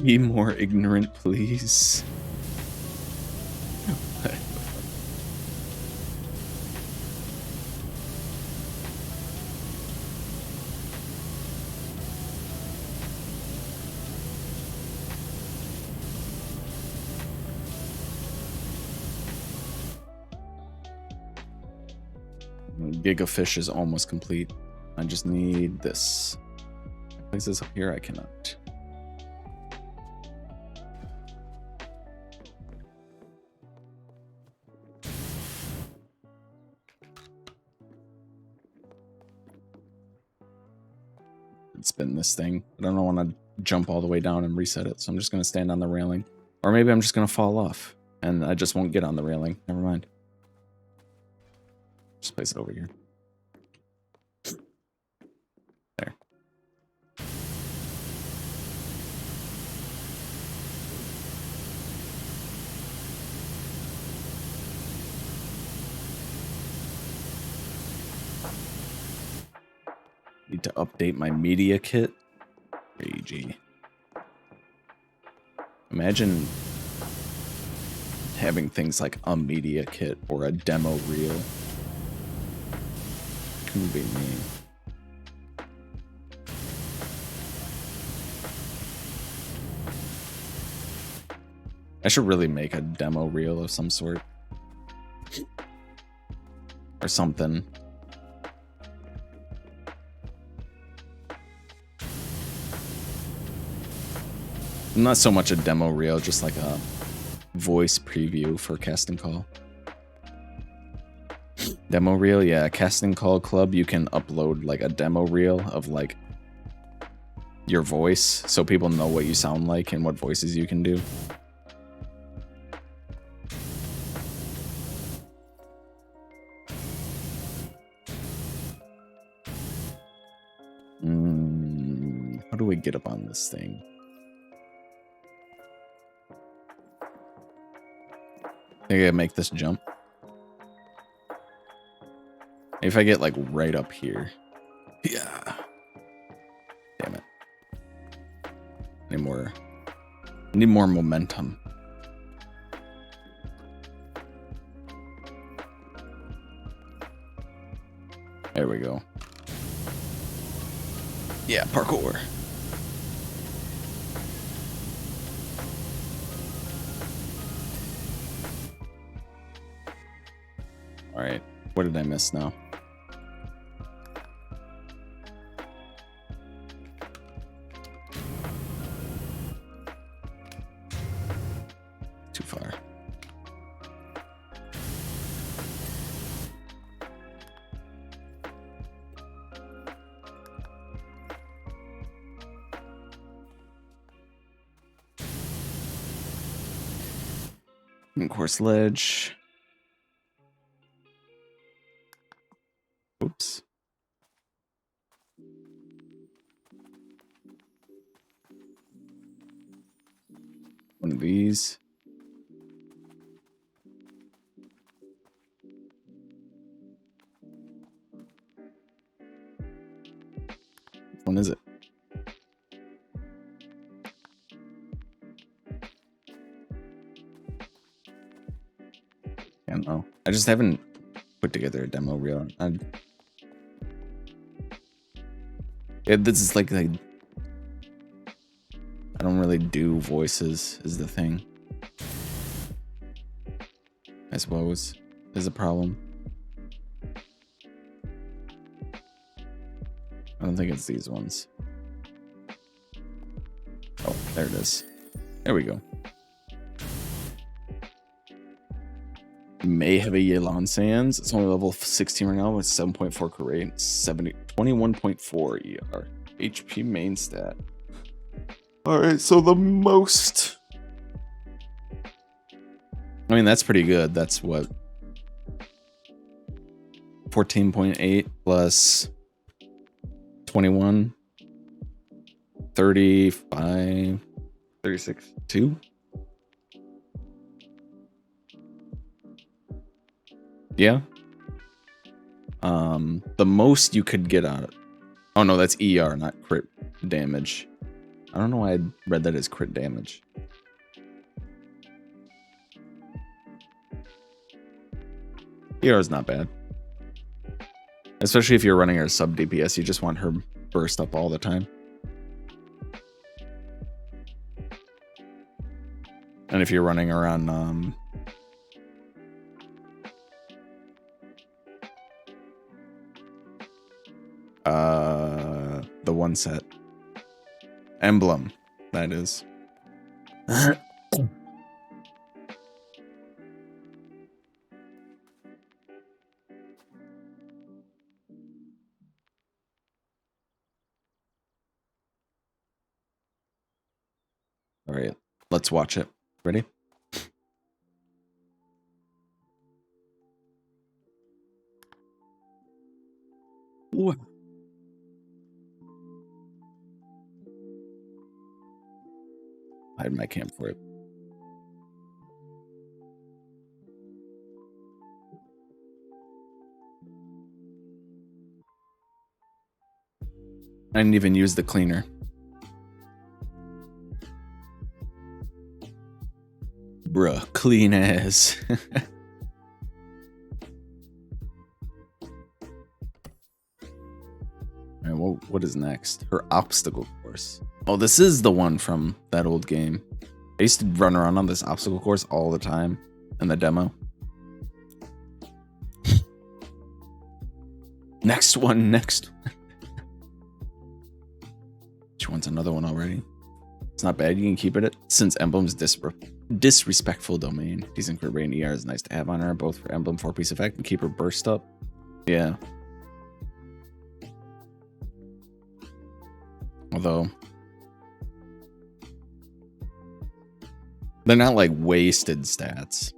Be more ignorant, please. Gigafish is almost complete. I just need this. Place this up here, I cannot. Spin this thing. I don't want to jump all the way down and reset it, so I'm just going to stand on the railing. Or maybe I'm just going to fall off, and I just won't get on the railing. Never mind. Just place it over here. There. Need to update my media kit. AG. Imagine having things like a media kit or a demo reel. Couldn't be me. I should really make a demo reel of some sort. Or something. Not so much a demo reel, just like a voice preview for casting call. Demo reel, yeah, casting call club, you can upload like a demo reel of like your voice so people know what you sound like and what voices you can do. How do we get up on this thing? I gotta make this jump. If I get like right up here. Yeah. Damn it. Need more momentum. There we go. Yeah, parkour. All right, what did I miss now? Too far. Course ledge. Oops. One of these. Which one is it? I don't know. I just haven't put together a demo reel. Yeah, this is like I don't really do voices is the thing. I suppose is a problem. I don't think it's these ones. Oh, there it is. There we go. May have a Yelan Sands. It's only level 16 right now with 7.4 core rate, 21.4 ER. HP main stat. Alright, so the most. I mean, that's pretty good. That's what? 14.8 plus 21. 35. 36. 2? Yeah. The most you could get out of. Oh no, that's ER, not crit damage. I don't know why I read that as crit damage. Hero's not bad. Especially if you're running her sub DPS, you just want her burst up all the time. And if you're running her on the one set. Emblem, that is. All right, let's watch it. Ready? What? Hide my camp for it. I didn't even use the cleaner. Bruh, clean as. Alright, what is next? Her obstacle course. Oh, this is the one from that old game. I used to run around on this obstacle course all the time in the demo. Next one, next. She wants another one already. It's not bad, you can keep it since Emblem's disrespectful domain. Decent crit rate and ER is nice to have on her, both for Emblem 4-piece effect and keep her burst up. Yeah. Although they're not like wasted stats.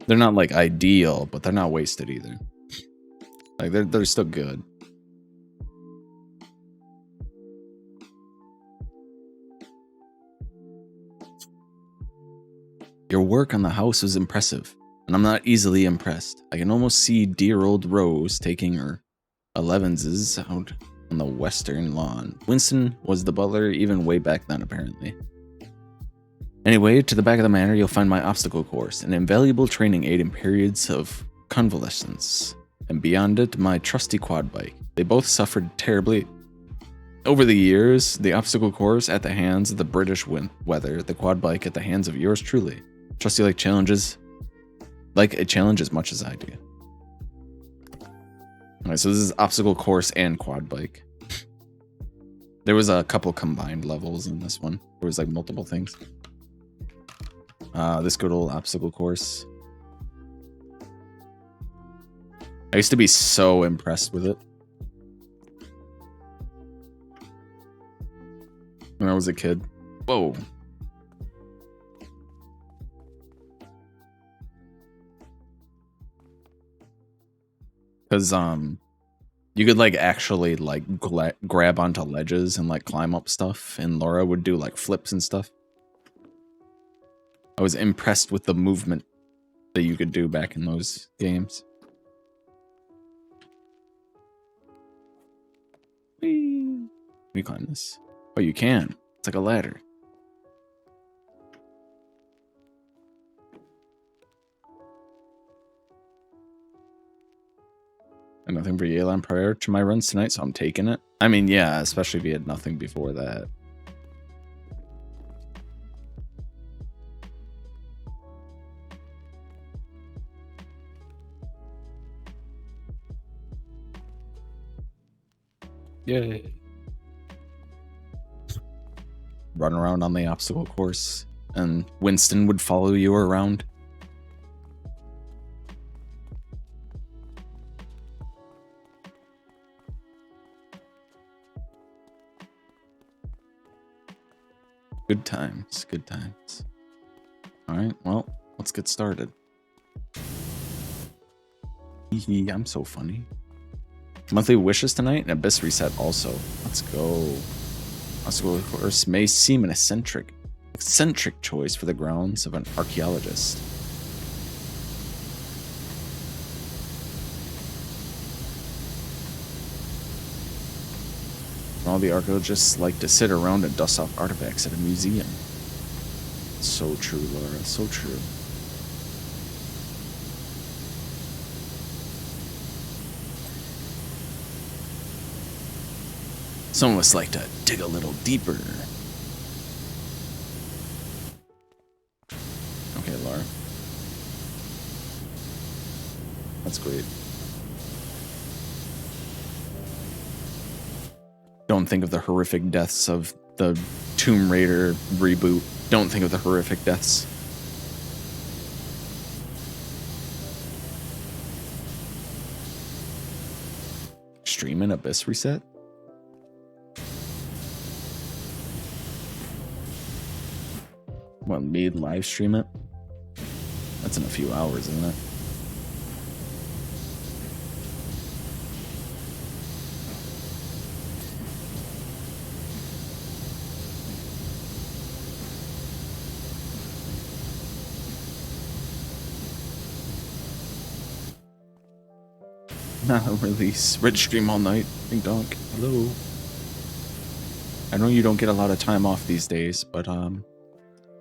They're not like ideal, but they're not wasted either. Like they're still good. Your work on the house was impressive, and I'm not easily impressed. I can almost see dear old Rose taking her 11s out on the western lawn. Winston was the butler even way back then, apparently. Anyway, to the back of the manor, you'll find my obstacle course, an invaluable training aid in periods of convalescence. And beyond it, my trusty quad bike. They both suffered terribly over the years, the obstacle course at the hands of the British weather, the quad bike at the hands of yours truly. Trust you like a challenge as much as I do. Alright, so this is obstacle course and quad bike. There was a couple combined levels in this one. There was like multiple things. This good old obstacle course. I used to be so impressed with it when I was a kid. Whoa. Because you could like actually like grab onto ledges and like climb up stuff, and Laura would do like flips and stuff. I was impressed with the movement that you could do back in those games. Whee! Can we climb this? Oh, you can. It's like a ladder. And nothing for Yelan prior to my runs tonight, so I'm taking it. I mean, yeah, especially if you had nothing before that. Yay. Run around on the obstacle course, and Winston would follow you around. Good times, good times. Alright, well, let's get started. Hee, I'm so funny. Monthly wishes tonight and Abyss reset also. Let's go. Obstacle course may seem an eccentric choice for the grounds of an archaeologist. All the archaeologists like to sit around and dust off artifacts at a museum. So true, Laura. So true. Some of us like to dig a little deeper. Okay, Laura. That's great. Don't think of the horrific deaths of the Tomb Raider reboot. Don't think of the horrific deaths. Stream an Abyss reset? What, me live stream it? That's in a few hours, isn't it? Not a release. Red stream all night. Big dog. Hello. I know you don't get a lot of time off these days, but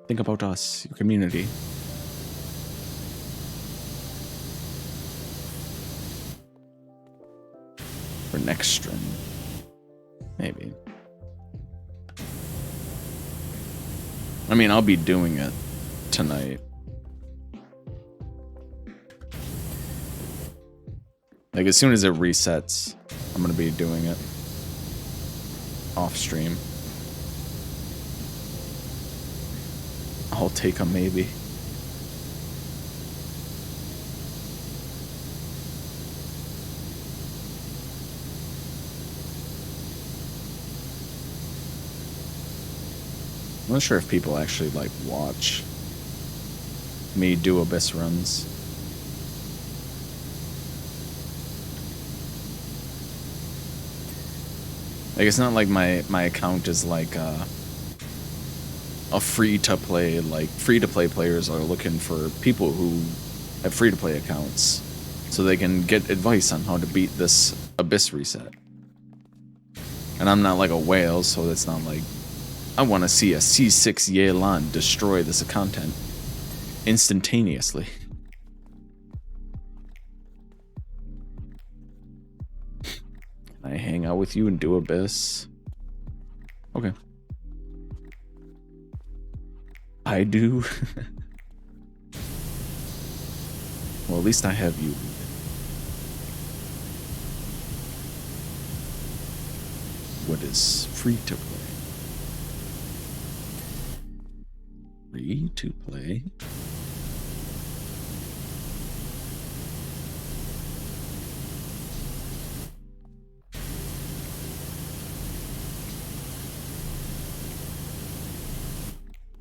think about us, your community. For next stream. Maybe. I mean, I'll be doing it tonight. Like, as soon as it resets, I'm gonna be doing it off stream. I'll take a maybe. I'm not sure if people actually, like, watch me do Abyss runs. Like, it's not like my account is like a free-to-play, like, free-to-play players are looking for people who have free-to-play accounts so they can get advice on how to beat this Abyss reset. And I'm not like a whale, so it's not like I want to see a C6 Yelan destroy this content instantaneously. Can I hang out with you and do Abyss? Okay. I do. Well, at least I have you. What is free to play? Free to play?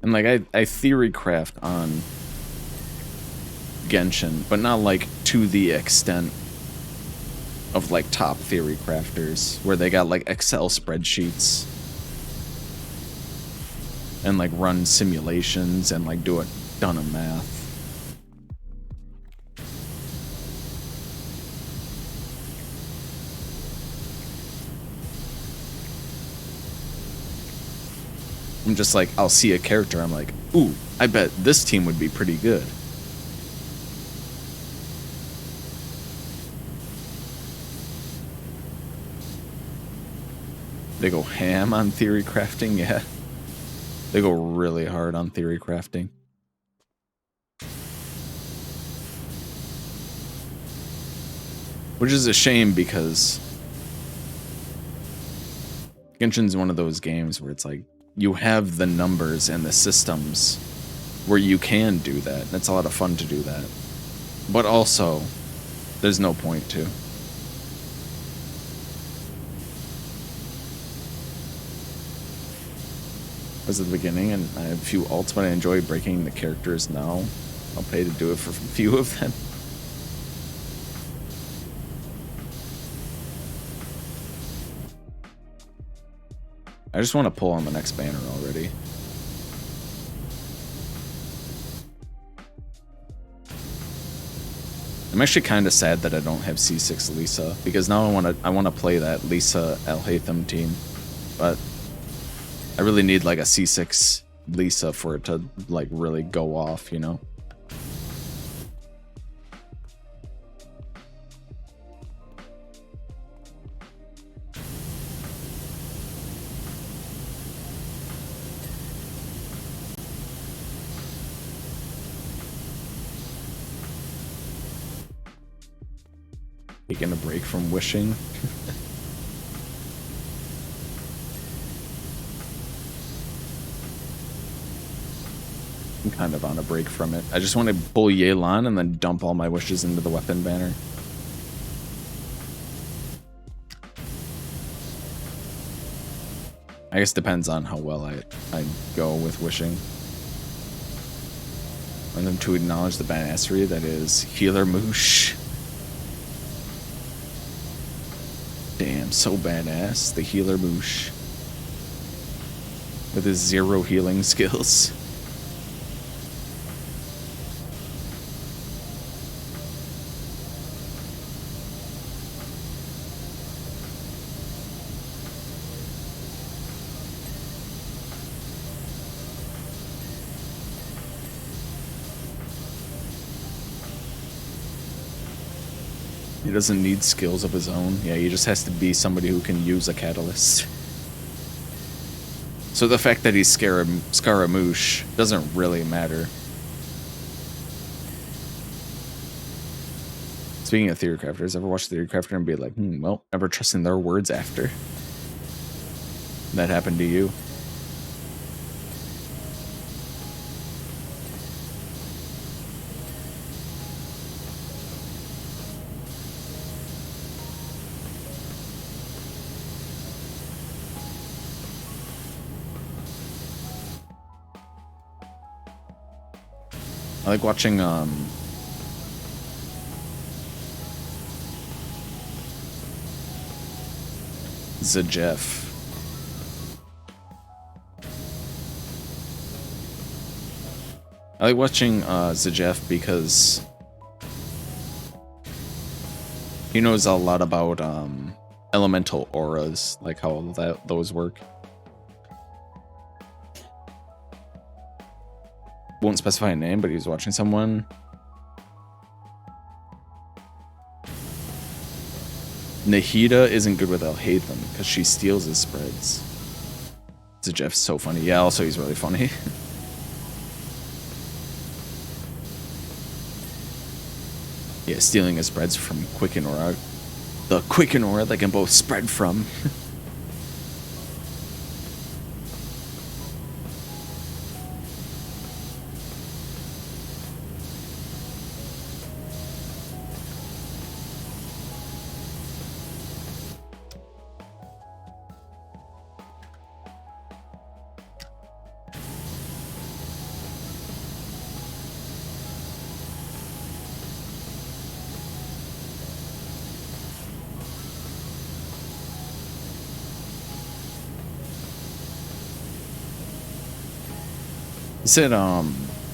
And like I theory craft on Genshin, but not like to the extent of like top theory crafters where they got like Excel spreadsheets and like run simulations and like do a ton of math. I'm just like, I'll see a character, I'm like, ooh, I bet this team would be pretty good. They go ham on theory crafting, yeah. They go really hard on theory crafting. Which is a shame because Genshin's one of those games where it's like, you have the numbers and the systems where you can do that. And it's a lot of fun to do that. But also, there's no point to. Was at the beginning, and I have a few alts, but I enjoy breaking the characters now. I'll pay to do it for a few of them. I just want to pull on the next banner already. I'm actually kind of sad that I don't have C6 Lisa, because now I want to play that Lisa Al Haytham team. but I really need like a C6 Lisa for it to like really go off, you know? Taking a break from wishing. I'm kind of on a break from it. I just want to pull Yelan and then dump all my wishes into the weapon banner. I guess depends on how well I go with wishing. I want them to acknowledge the badassery that is Healer Moosh. Damn, so badass. The Healer Moosh. With his 0 healing skills. He doesn't need skills of his own. Yeah, he just has to be somebody who can use a catalyst. So the fact that he's Scaramouche doesn't really matter. Speaking of theory crafters, ever watch theory crafter and be like, well, never trusting their words after? That happened to you? I like watching zzRedzz. I like watching zzRedzz because he knows a lot about elemental auras, like how those work. Won't specify a name, but he was watching someone. Nahida isn't good with Alhaitham because she steals his spreads. zzRedzz so funny. Yeah, also he's really funny. Yeah, stealing his spreads from Quicken Aura. The Quicken Aura they can both spread from. He said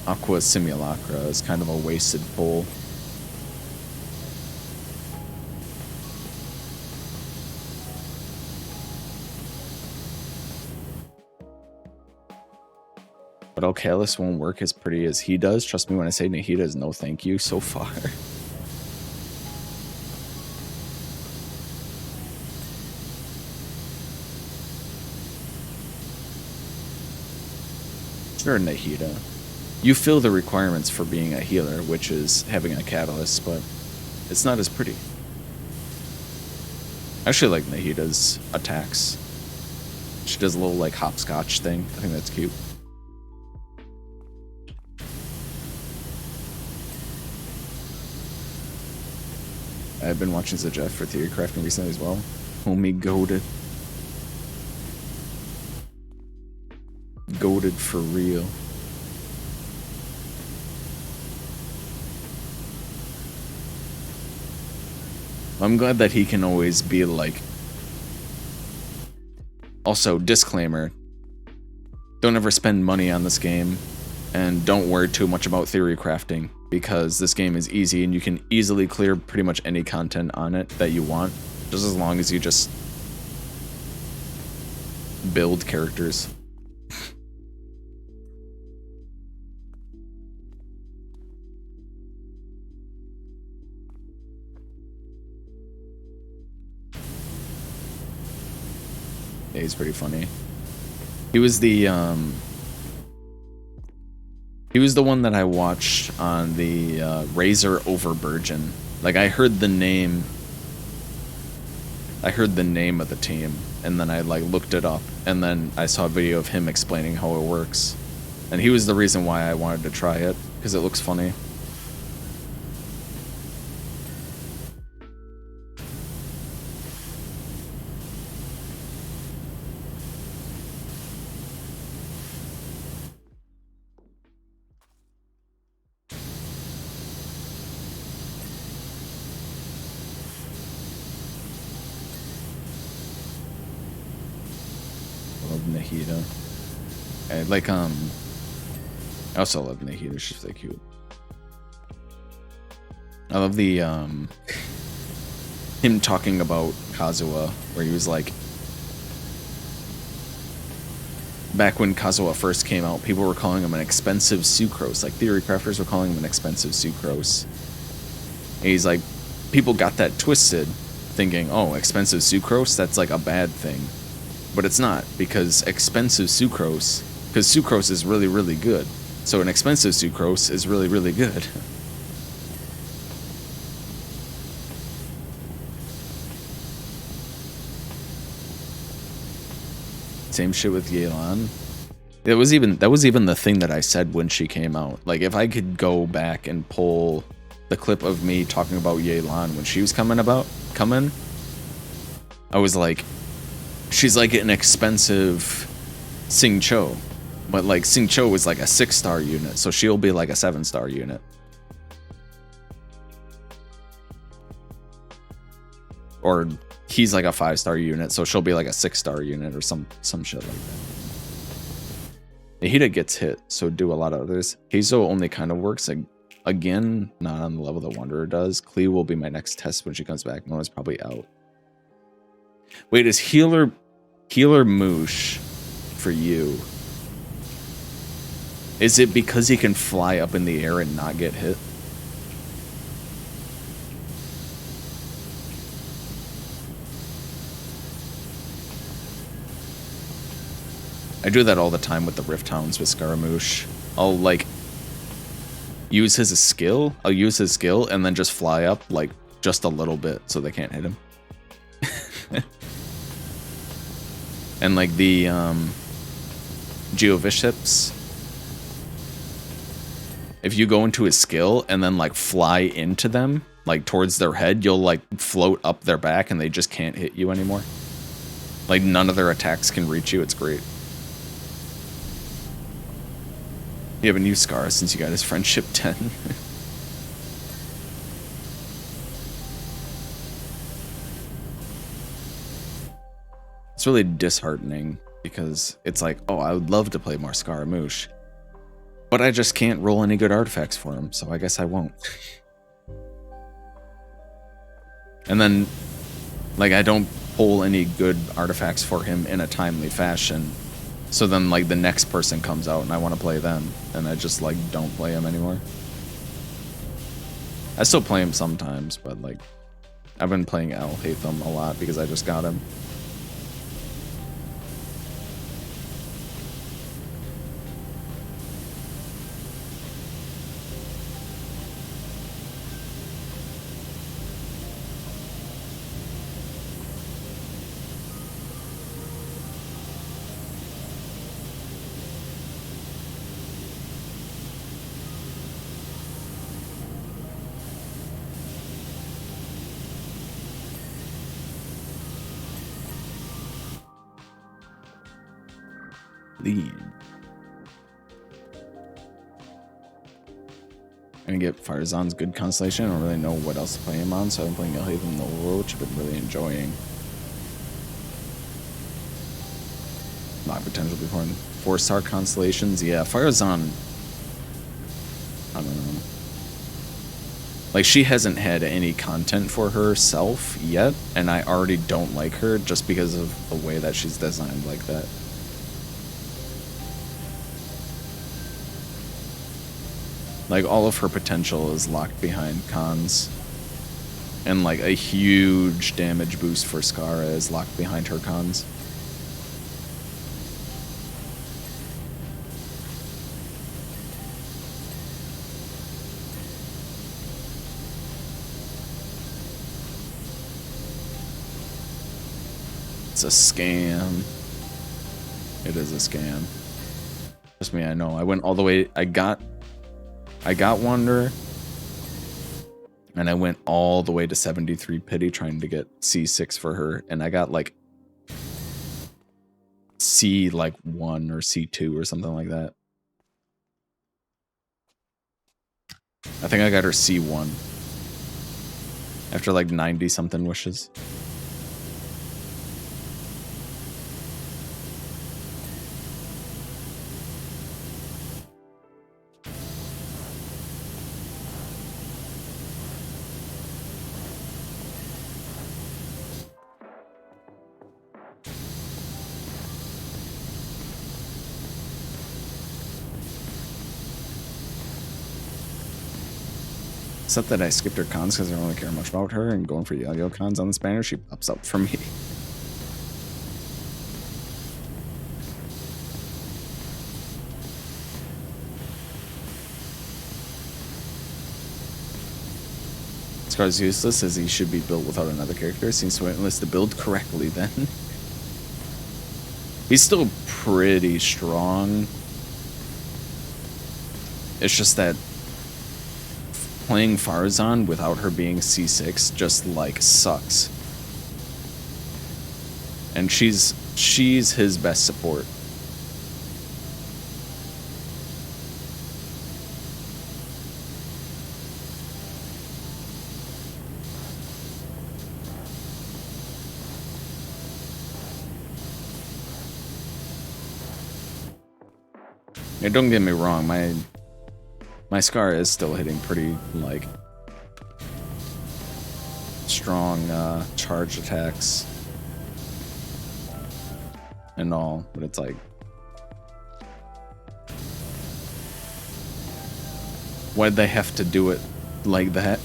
Aqua Simulacra is kind of a wasted pull. But Alcalis won't work as pretty as he does. Trust me when I say Nahida is no thank you so far. Sure, Nahida. You fill the requirements for being a healer, which is having a catalyst, but it's not as pretty. I actually like Nahida's attacks. She does a little like hopscotch thing. I think that's cute. I've been watching zzRedzz for theory crafting recently as well. Homie goated. Goated for real. I'm glad that he can always be like... Also, disclaimer. Don't ever spend money on this game. And don't worry too much about theory crafting. Because this game is easy and you can easily clear pretty much any content on it that you want. Just as long as you just build characters. Yeah, he's pretty funny. He was the one that I watched on the Razor over Virgin. Like I heard the name of the team, and then I like looked it up, and then I saw a video of him explaining how it works. And he was the reason why I wanted to try it, because it looks funny. Nahida. I also love Nahida, she's so cute. I love the him talking about Kazuha, where he was like, back when Kazuha first came out, people were calling him an expensive sucrose. Like theory crafters were calling him an expensive sucrose. And he's like, people got that twisted, thinking, oh, expensive sucrose, that's like a bad thing. But it's not, because expensive sucrose, because sucrose is really, really good. So an expensive sucrose is really, really good. Same shit with Yelan. That was even the thing that I said when she came out. Like if I could go back and pull the clip of me talking about Yelan when she was coming, I was like, she's like an expensive Sing Cho, but like Sing Cho was like a 6-star unit, so she'll be like a 7-star unit. Or he's like a 5-star unit, so she'll be like a 6-star unit or some shit like that. Nahida gets hit, so do a lot of others. Heizo only kind of works, like, again, not on the level that Wanderer does. Klee will be my next test when she comes back. Mona's probably out. Wait, is Healer Moosh for you? Is it because he can fly up in the air and not get hit? I do that all the time with the Rift Hounds with Scaramouche. I'll like use his skill. I'll use his skill and then just fly up like just a little bit so they can't hit him. And like the Geovicips, if you go into his skill and then like fly into them, like towards their head, you'll like float up their back and they just can't hit you anymore. Like none of their attacks can reach you. It's great. You have a new scar since you got his friendship 10. It's really disheartening because it's like, oh, I would love to play more Scaramouche, but I just can't roll any good artifacts for him, so I guess I won't. And then, like, I don't pull any good artifacts for him in a timely fashion, so then, like, the next person comes out and I want to play them, and I just, like, don't play him anymore. I still play him sometimes, but, like, I've been playing El Hatham a lot because I just got him. Lead. I'm gonna get Firezon's good constellation. I don't really know what else to play him on, so I'm playing Elhaven and the World, which I've been really enjoying. Not potential before 4-star constellations. Yeah, Firezon. I don't know. Like, she hasn't had any content for herself yet, and I already don't like her just because of the way that she's designed like that. Like, all of her potential is locked behind cons. And, like, a huge damage boost for Skara is locked behind her cons. It's a scam. It is a scam. Trust me, I know. I went all the way. I got Wander, and I went all the way to 73 pity trying to get C6 for her, and I got like C like 1 or C2 or something like that. I think I got her C1 after like 90 something wishes. Except that I skipped her cons because I don't really care much about her, and going for Yo-Yo cons on this banner, she pops up for me. Scar's useless as he should be built without another character. Seems pointless to build correctly then. He's still pretty strong. It's just that playing Farzan without her being C6 just like sucks. And she's his best support. Now, don't get me wrong, my Scar is still hitting pretty, like, strong charge attacks and all, but it's like, why'd they have to do it like that?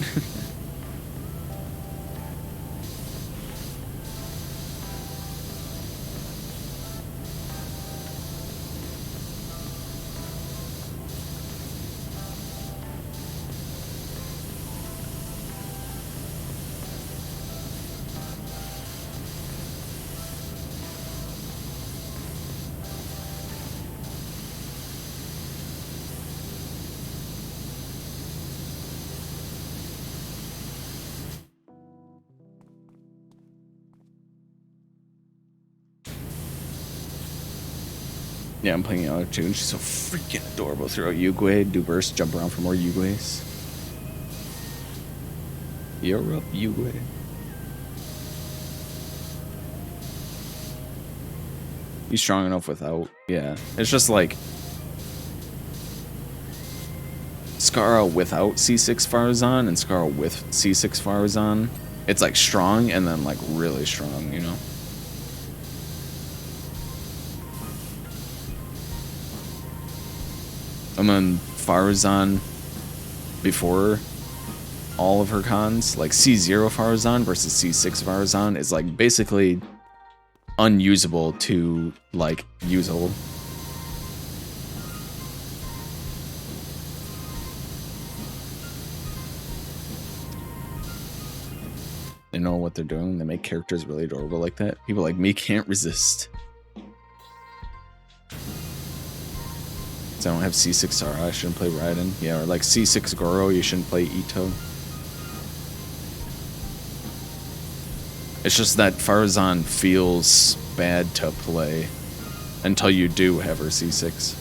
Yeah, I'm playing out too, and she's so freaking adorable. Throw out Yugwe, do burst, jump around for more Yugwes. You're up, Yugwe. He's strong enough without. Yeah, it's just like Skara without C6 Farzan and Skara with C6 Farzan. It's like strong and then like really strong, you know? And then Farzan before all of her cons, like C0 Farzan versus C6 Farzan is like basically unusable to like usable. They know what they're doing. They make characters really adorable like that. People like me can't resist. So I don't have C6 Sara, I shouldn't play Raiden. Yeah, or like C6 Goro, you shouldn't play Ito. It's just that Farzan feels bad to play until you do have her C6.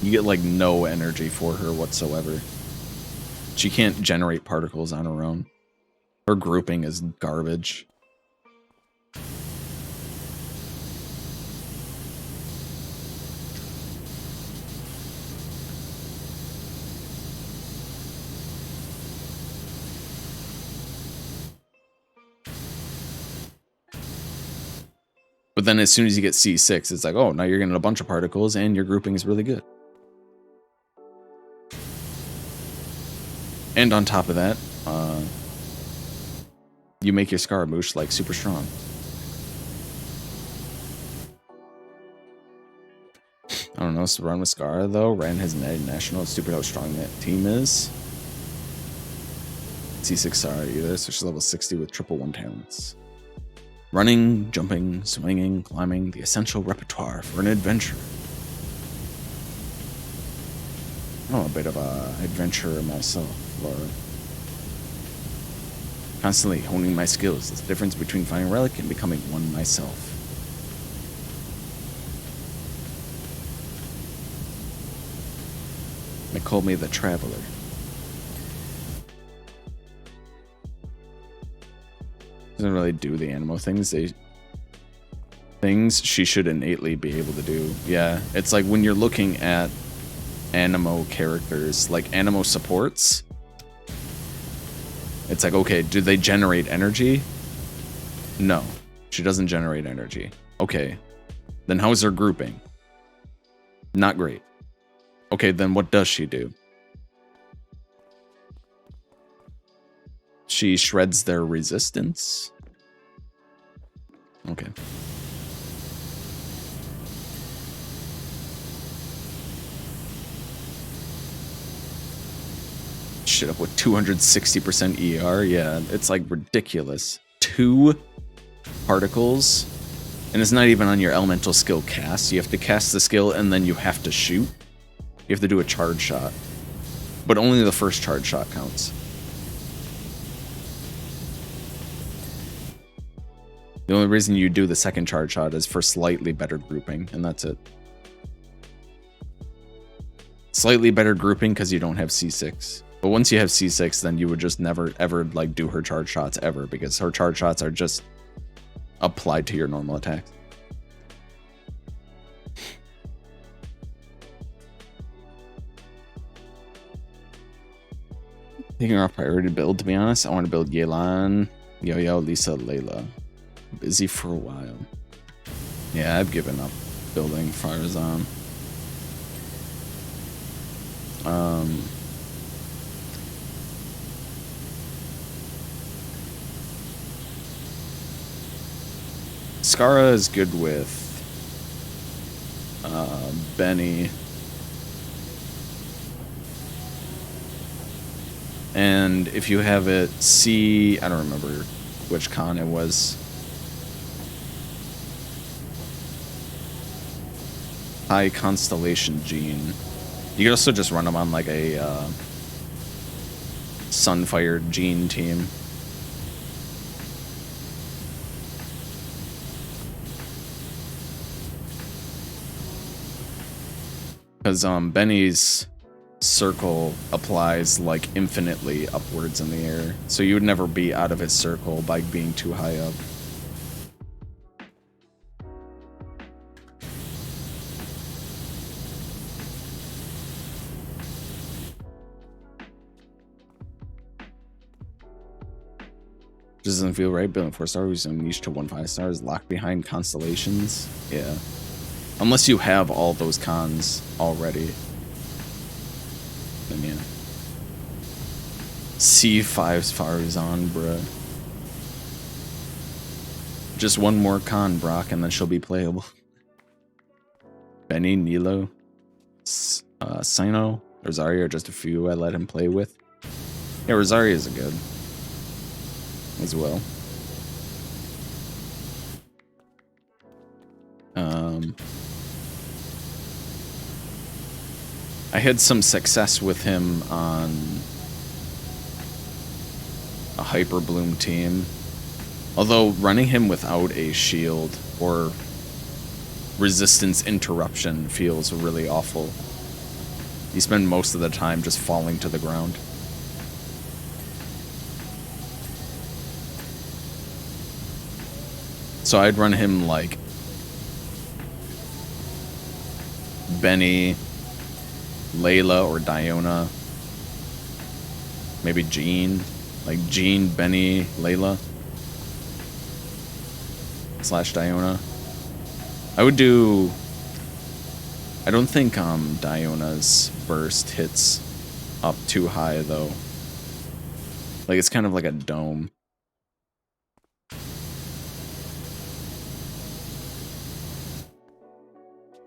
You get like no energy for her whatsoever. She can't generate particles on her own. Her grouping is garbage. But then as soon as you get C6, it's like, oh, now you're getting a bunch of particles and your grouping is really good. And on top of that, you make your Scaramouche like super strong. I don't know, so run with Scar though. Ran has an national. It's stupid how strong that team is. C6 Scar either, so she's level 60 with triple 1 talents. Running, jumping, swinging, climbing, the essential repertoire for an adventurer. I'm a bit of a adventurer myself, Laura. Constantly honing my skills. There's a difference between finding a relic and becoming one myself. They called me the Traveler. Doesn't really do the Anemo things. Things she should innately be able to do. Yeah, it's like when you're looking at Anemo characters, like Anemo supports, it's like, okay, do they generate energy? No, she doesn't generate energy. Okay, then how's her grouping? Not great. Okay, then what does she do? She shreds their resistance. Okay. Shit up with 260% ER. Yeah, it's like ridiculous. 2 particles. And it's not even on your elemental skill cast. You have to cast the skill and then you have to shoot. You have to do a charge shot. But only the first charge shot counts. The only reason you do the second charge shot is for slightly better grouping, and that's it. Slightly better grouping because you don't have C6. But once you have C6, then you would just never, ever, like, do her charge shots ever, because her charge shots are just applied to your normal attacks. Thinking our priority build, to be honest, I want to build Yelan, Yo-Yo, Lisa, Layla. Busy for a while. Yeah, I've given up building Farazan. Skara is good with Benny. And if you have it see, I don't remember which con it was. High Constellation Gene. You could also just run them on like a Sunfire Gene team. Because Benny's circle applies like infinitely upwards in the air. So you would never be out of his circle by being too high up. Doesn't feel right. Building 4 stars, niche to 1 5 stars, locked behind constellations. Yeah. Unless you have all those cons already. Then yeah. C5 Farazan, bruh. Just one more con, Brock, and then she'll be playable. Benny, Nilo, Sino, Rosario are just a few I let him play with. Yeah, Rosario is a good as well. I had some success with him on a Hyper Bloom team. Although running him without a shield or resistance interruption feels really awful. You spend most of the time just falling to the ground. So I'd run him like Benny, Layla, or Diona. Maybe Jean. Like Jean, Benny, Layla. / Diona. I would do... I don't think Diona's burst hits up too high, though. Like, it's kind of like a dome.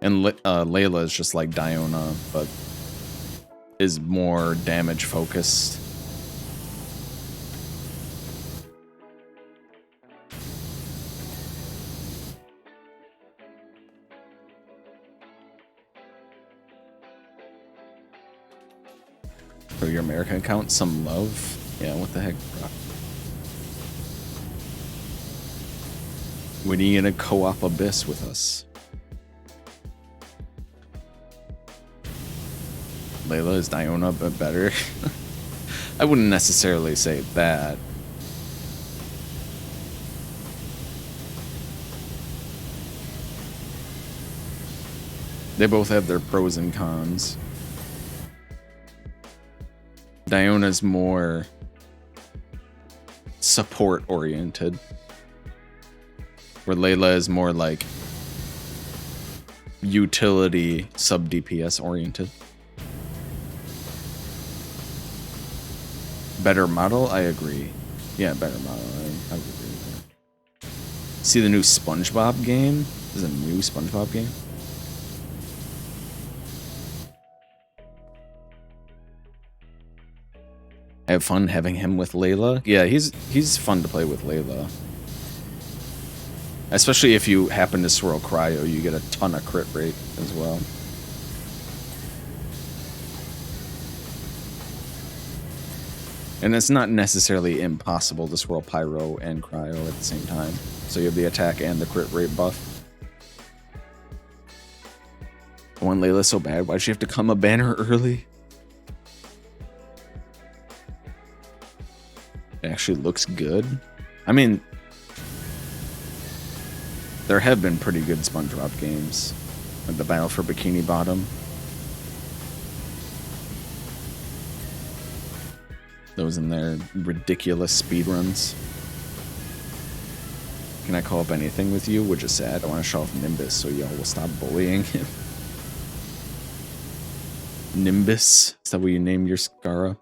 And Layla is just like Diona, but is more damage focused. For your American account, some love? Yeah, what the heck, bro? When are you gonna co-op Abyss with us? Layla, is Diona but better? I wouldn't necessarily say that. They both have their pros and cons. Diona's more support oriented, where Layla is more like utility sub DPS oriented. Better model? I agree. Yeah, better model. I would agree with that. See the new SpongeBob game? There's a new SpongeBob game? I have fun having him with Layla. Yeah, he's fun to play with Layla. Especially if you happen to swirl cryo, you get a ton of crit rate as well. And it's not necessarily impossible to swirl pyro and cryo at the same time. So you have the attack and the crit rate buff. I want Layla so bad. Why'd she have to come a banner early? It actually looks good. I mean, there have been pretty good SpongeBob games, like the Battle for Bikini Bottom. Those in their ridiculous speedruns. Can I call up anything with you? We're just sad. I want to show off Nimbus so y'all will stop bullying him. Nimbus? Is that what you name your Scara?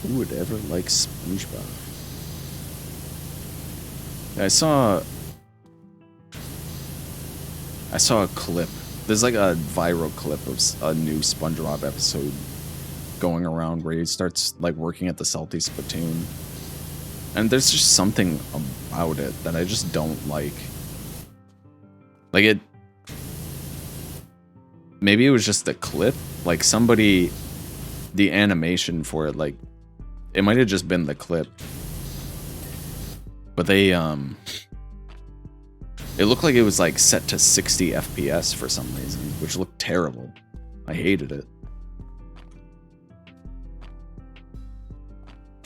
Who would ever like SpongeBob? I saw a clip. There's like a viral clip of a new SpongeBob episode going around where he starts like working at the Salty Spittoon. And there's just something about it that I just don't like. Like it... Maybe it was just the clip. Like somebody... The animation for it, like... It might have just been the clip. But they, it looked like it was like set to 60 FPS for some reason, which looked terrible. I hated it.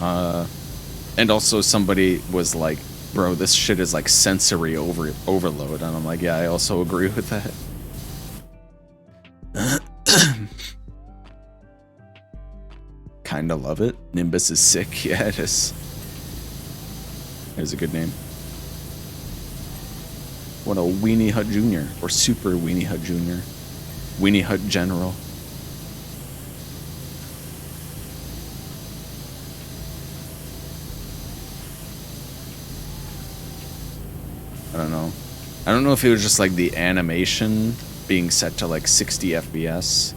And also somebody was like, bro, this shit is like sensory overload. And I'm like, yeah, I also agree with that. Kinda love it. Nimbus is sick. Yeah, it is. It's a good name. What a Weenie Hut Jr. Or Super Weenie Hut Jr. Weenie Hut General. I don't know. I don't know if it was just like the animation being set to like 60 FPS.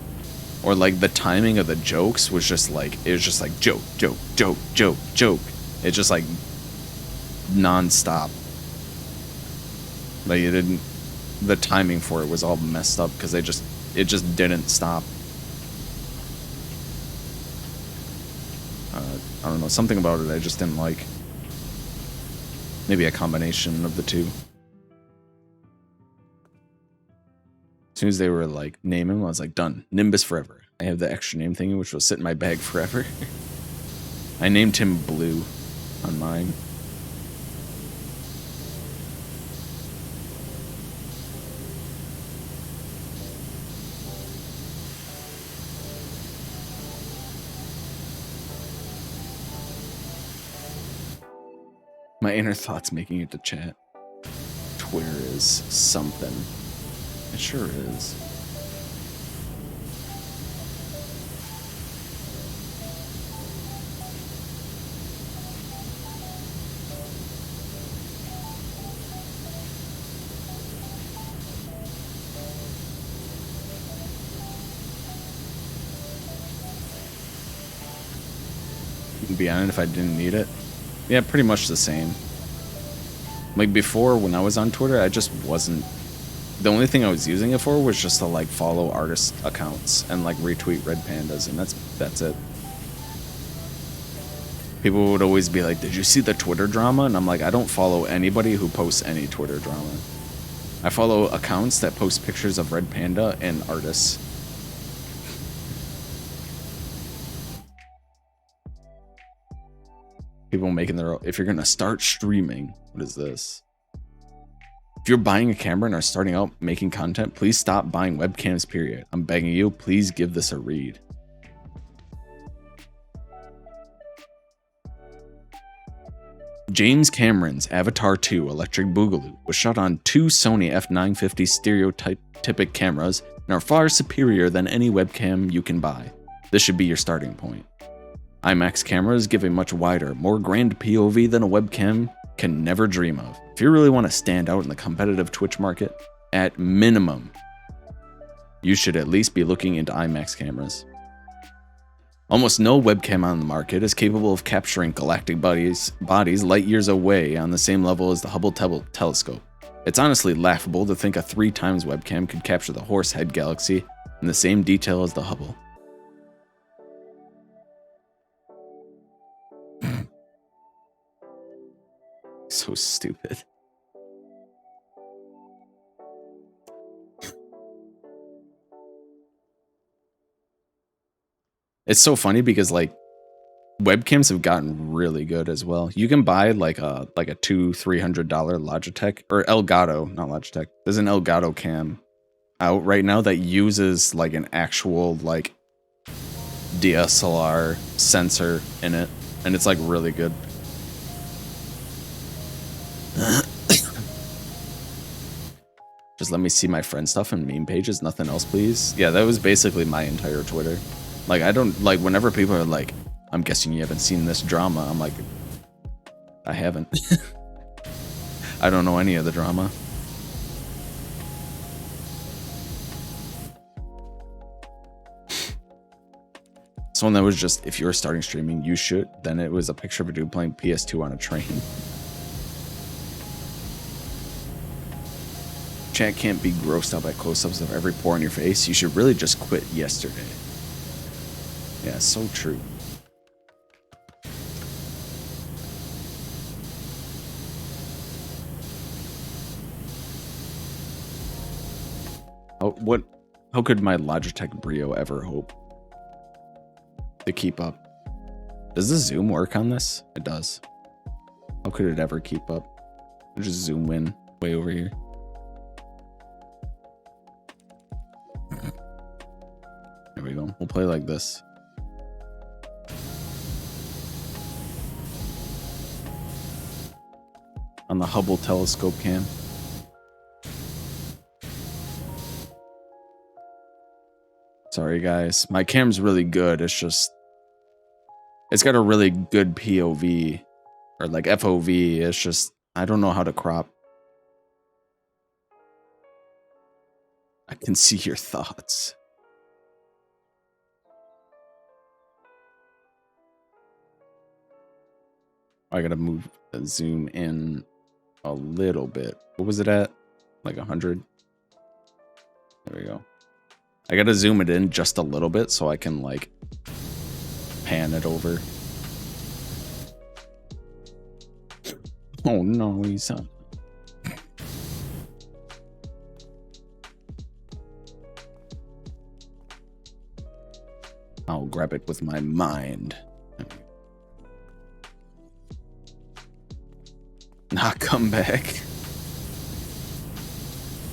Or like the timing of the jokes was just like, it was just like joke, joke, joke, joke, joke. It's just like non-stop. Like it didn't, the timing for it was all messed up because it just didn't stop. I don't know, something about it I just didn't like. Maybe a combination of the two. As soon as they were like, name him, I was like, done. Nimbus forever. I have the extra name thingy, which will sit in my bag forever. I named him Blue on mine. My inner thoughts making it to chat. Twitter is something. It sure is. Be on it if I didn't need it. Yeah, pretty much the same. Like before, when I was on Twitter, I just wasn't. The only thing I was using it for was just to like follow artist accounts and like retweet red pandas, and that's it. People would always be like, "Did you see the Twitter drama?" And I'm like, I don't follow anybody who posts any Twitter drama. I follow accounts that post pictures of red panda and artists. People making their own. If you're gonna start streaming, what is this? If you're buying a camera and are starting out making content, please stop buying webcams, period. I'm begging you, please give this a read. James Cameron's Avatar 2 Electric Boogaloo was shot on two Sony f950 stereotypic cameras and are far superior than any webcam you can buy. This should be your starting point. IMAX cameras give a much wider, more grand POV than a webcam can never dream of. If you really want to stand out in the competitive Twitch market, at minimum, you should at least be looking into IMAX cameras. Almost no webcam on the market is capable of capturing galactic bodies light years away on the same level as the Hubble telescope. It's honestly laughable to think a 3x webcam could capture the Horsehead Galaxy in the same detail as the Hubble. So stupid. It's so funny because like webcams have gotten really good as well. You can buy like a $200-300 Logitech or Elgato, not Logitech. There's an Elgato cam out right now that uses like an actual like DSLR sensor in it, and it's like really good. Just let me see my friend stuff and meme pages, nothing else, please. Yeah, that was basically my entire Twitter. Like, I don't, like, whenever people are like, I'm guessing you haven't seen this drama, I'm like, I haven't. I don't know any of the drama. Someone that was just, if you're starting streaming, you should. Then it was a picture of a dude playing PS2 on a train. Chat can't be grossed out by close-ups of every pore on your face. You should really just quit yesterday. Yeah, so true. Oh, what? How could my Logitech Brio ever hope to keep up? Does the zoom work on this? It does. How could it ever keep up? I'll just zoom in way over here. There we go. We'll play like this. On the Hubble telescope cam. Sorry guys, my cam's really good. It's just, it's got a really good POV or like FOV. It's just, I don't know how to crop. I can see your thoughts. I gotta move the zoom in a little bit. What was it at? Like 100? There we go. I gotta zoom it in just a little bit so I can like pan it over. Oh no, he's not. I'll grab it with my mind. Not come back.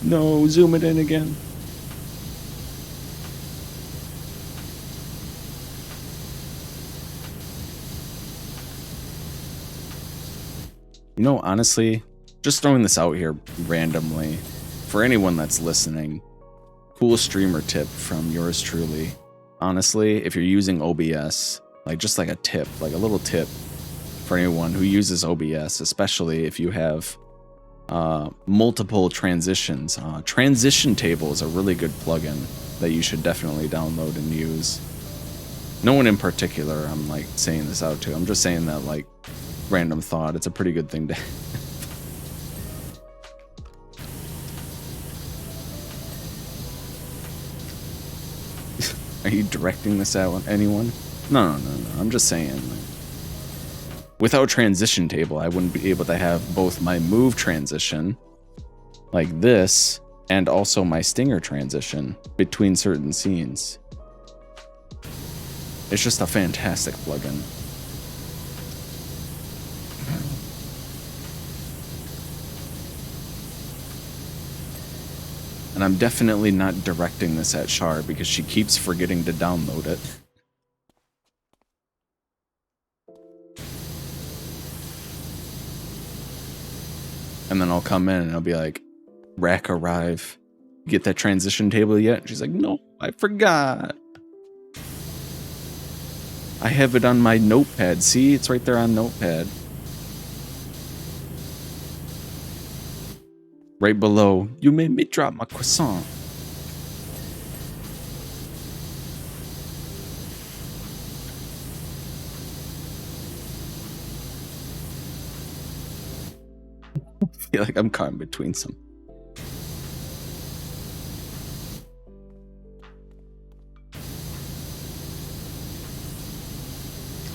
No, zoom it in again. You know, honestly, just throwing this out here randomly, for anyone that's listening, cool streamer tip from yours truly. Honestly, if you're using OBS, like just like a tip, like a little tip for anyone who uses OBS, especially if you have multiple transitions. Transition Table is a really good plugin that you should definitely download and use. No one in particular I'm like saying this out to. I'm just saying that like random thought. It's a pretty good thing to Are you directing this at anyone? No. I'm just saying. Like, without Transition Table, I wouldn't be able to have both my move transition, like this, and also my stinger transition between certain scenes. It's just a fantastic plugin. And I'm definitely not directing this at Char because she keeps forgetting to download it. And then I'll come in and I'll be like, Rack arrive. You get that transition table yet? She's like, no, I forgot. I have it on my notepad. See, it's right there on notepad. Right below, you made me drop my croissant. I feel like I'm caught in between some.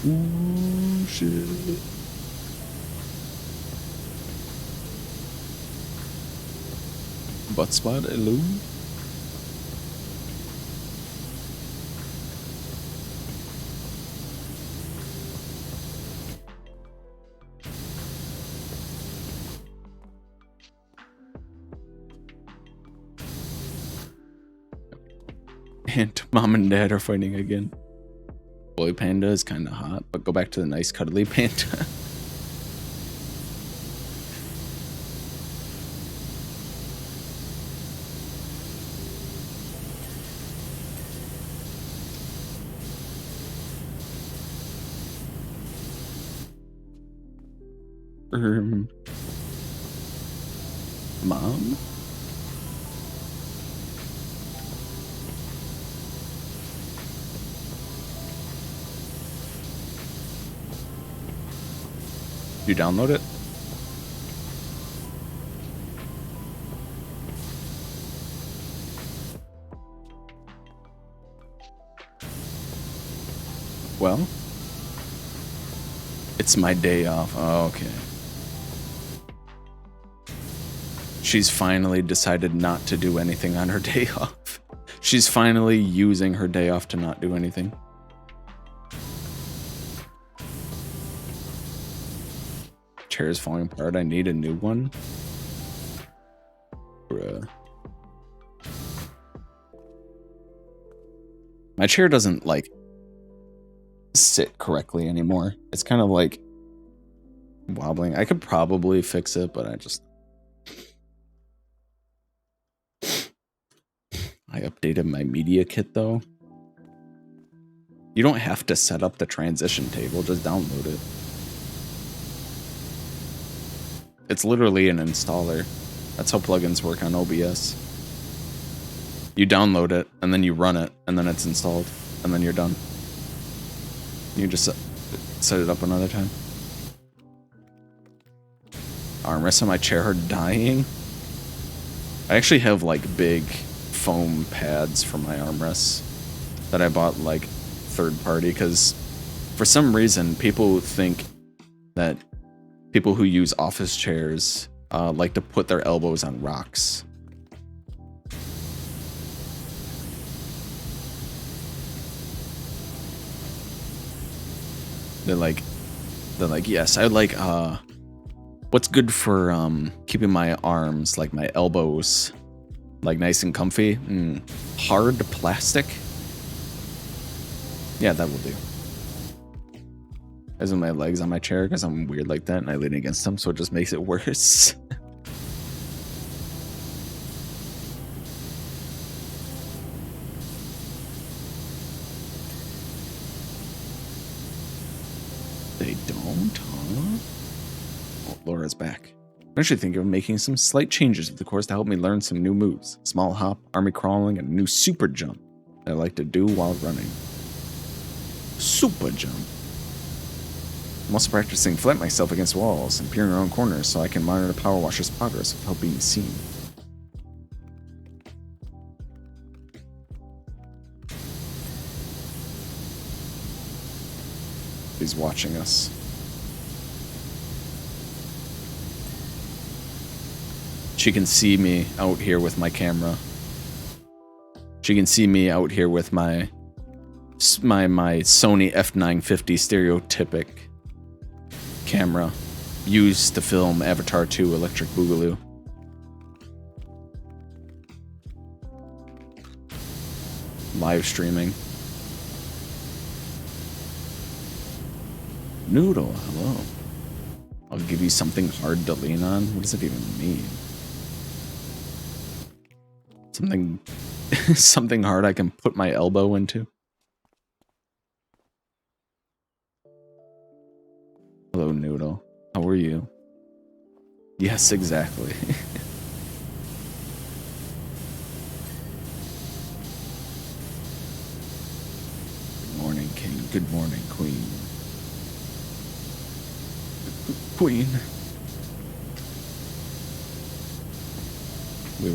Ooh, shit. Butt spot, hello? And mom and dad are fighting again. Boy panda is kind of hot, but go back to the nice cuddly panda. Mom? You download it? Well, it's my day off. Oh, okay. She's finally decided not to do anything on her day off. She's finally using her day off to not do anything. Chair is falling apart. I need a new one. Bruh. My chair doesn't like sit correctly anymore. It's kind of like wobbling. I could probably fix it, but I updated my media kit though. You don't have to set up the transition table, just download it. It's literally an installer. That's how plugins work on OBS. You download it, and then you run it, and then it's installed, and then you're done. You just set it up another time. Armrest on my chair are dying. I actually have like big foam pads for my armrests that I bought like third party because for some reason people think that people who use office chairs like to put their elbows on rocks. They're like, yes, I like, what's good for keeping my arms, like my elbows, like nice and comfy? Hard plastic? Yeah, that will do. As with my legs on my chair because I'm weird like that and I lean against them, so it just makes it worse. They don't, huh? Oh, Laura's back. I'm actually thinking of making some slight changes to the course to help me learn some new moves. Small hop, army crawling, and a new super jump that I like to do while running. Super jump. I'm also practicing flat myself against walls and peering around corners so I can monitor the Powerwash's progress without being seen. He's watching us. She can see me out here with my camera. She can see me out here with my Sony F950 stereotypic camera used to film Avatar 2 Electric Boogaloo. Live streaming. Noodle, hello. I'll give you something hard to lean on? What does it even mean? Something hard I can put my elbow into? Hello, Noodle. How are you? Yes, exactly. Good morning, King. Good morning, Queen. Queen. We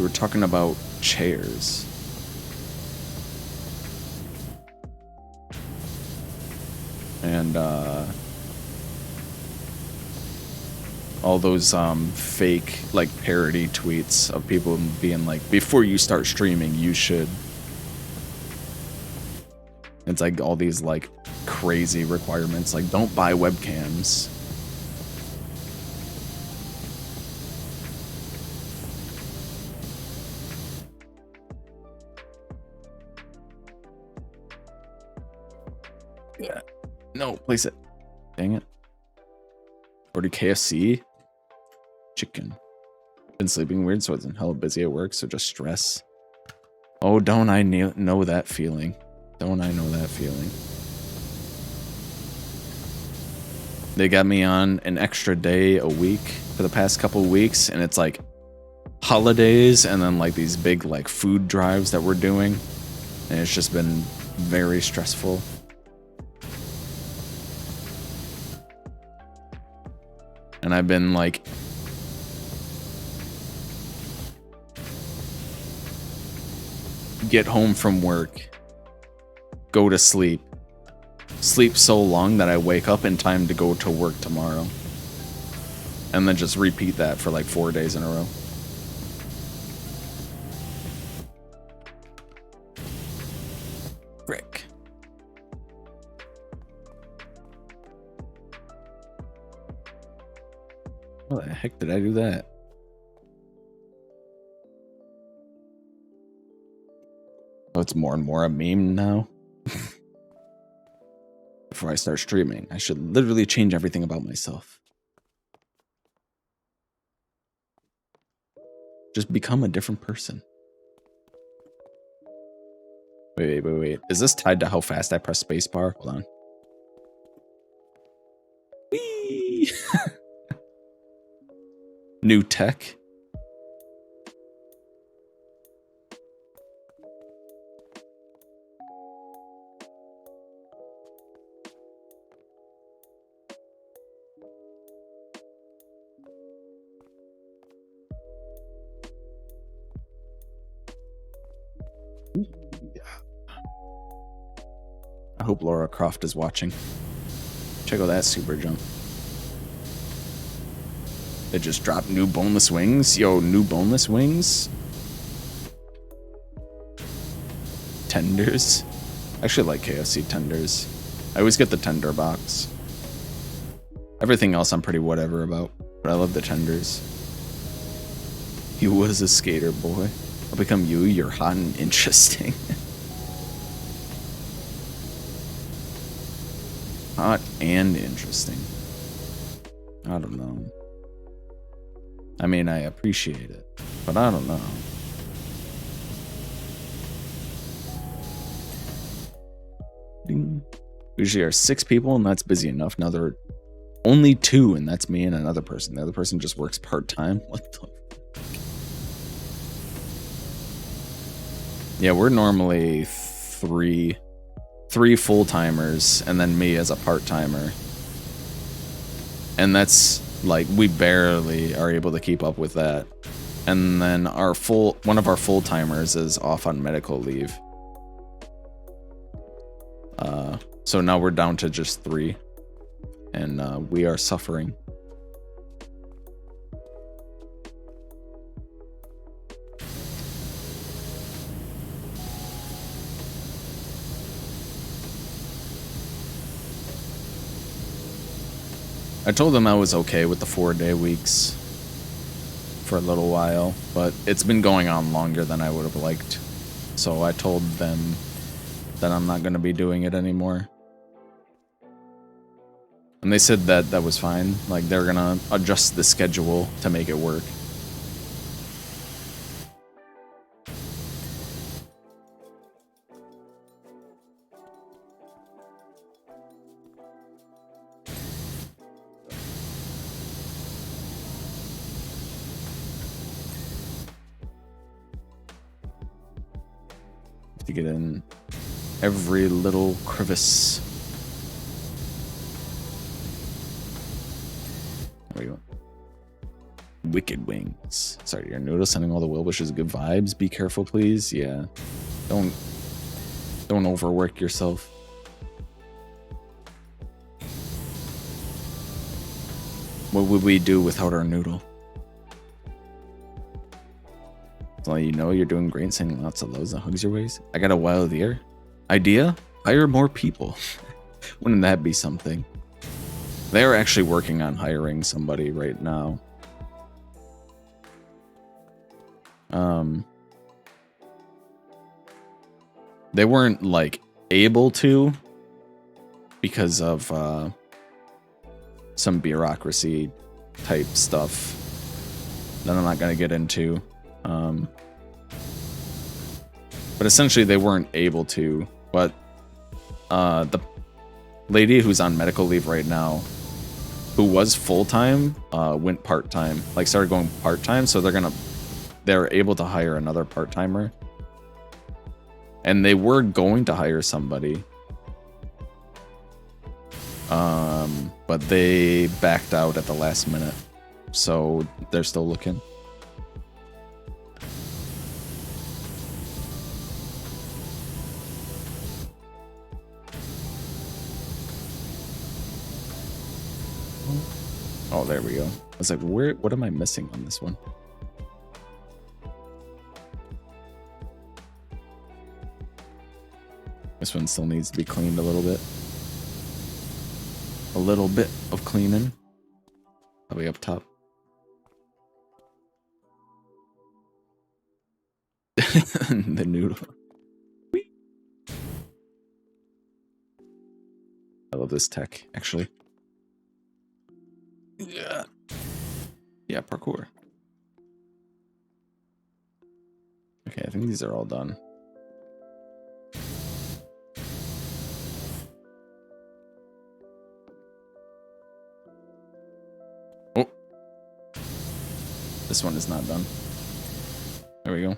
were talking about chairs. And all those fake like parody tweets of people being like, before you start streaming, you should. It's like all these like crazy requirements, like don't buy webcams. Yeah. No, place it. Dang it. Order KFC. Chicken. Been sleeping weird, so I'm hella busy at work, so just stress. Oh, don't I know that feeling? Don't I know that feeling? They got me on an extra day a week for the past couple weeks, and it's like holidays and then like these big like food drives that we're doing, and it's just been very stressful. And I've been like get home from work, go to sleep so long that I wake up in time to go to work tomorrow, and then just repeat that for like 4 days in a row. Frick. How the heck did I do that? Oh, it's more and more a meme now. Before I start streaming, I should literally change everything about myself. Just become a different person. Wait. Is this tied to how fast I press spacebar? Hold on. Whee! New tech. I hope Laura Croft is watching. Check out that super jump. They just dropped new boneless wings. Yo, new boneless wings. Tenders. I actually like KFC tenders. I always get the tender box. Everything else I'm pretty whatever about, but I love the tenders. You was a skater boy. I'll become you. You're hot and interesting. Hot and interesting. I don't know. I mean, I appreciate it, but I don't know. Ding. Usually are 6 people, and that's busy enough. Now there are only 2, and that's me and another person. The other person just works part-time. What the? Yeah, we're normally 3 full-timers, and then me as a part-timer. And that's like, we barely are able to keep up with that. And then one of our full-timers is off on medical leave. So now we're down to just 3, and we are suffering. I told them I was okay with the 4-day weeks for a little while, but it's been going on longer than I would have liked. So I told them that I'm not going to be doing it anymore. And they said that that was fine. Like, they're going to adjust the schedule to make it work. To get in every little crevice. There we go. Wicked wings. Sorry, you're new to sending all the well wishes, good vibes. Be careful, please. Yeah. Don't overwork yourself. What would we do without our noodle? So you know you're doing great, sending lots of loves and hugs your ways. I got a wild idea. Hire more people. Wouldn't that be something? They're actually working on hiring somebody right now. They weren't like able to because of some bureaucracy type stuff that I'm not gonna get into. But essentially they weren't able to, but the lady who's on medical leave right now, who was full-time, went part-time, like started going part-time, so they're able to hire another part-timer. And they were going to hire somebody, but they backed out at the last minute, so they're still looking. Oh, there we go. I was like, what am I missing on this one? This one still needs to be cleaned a little bit. A little bit of cleaning. Probably up top. The noodle. I love this tech, actually. Yeah. Yeah, parkour. Okay, I think these are all done. Oh. This one is not done. There we go.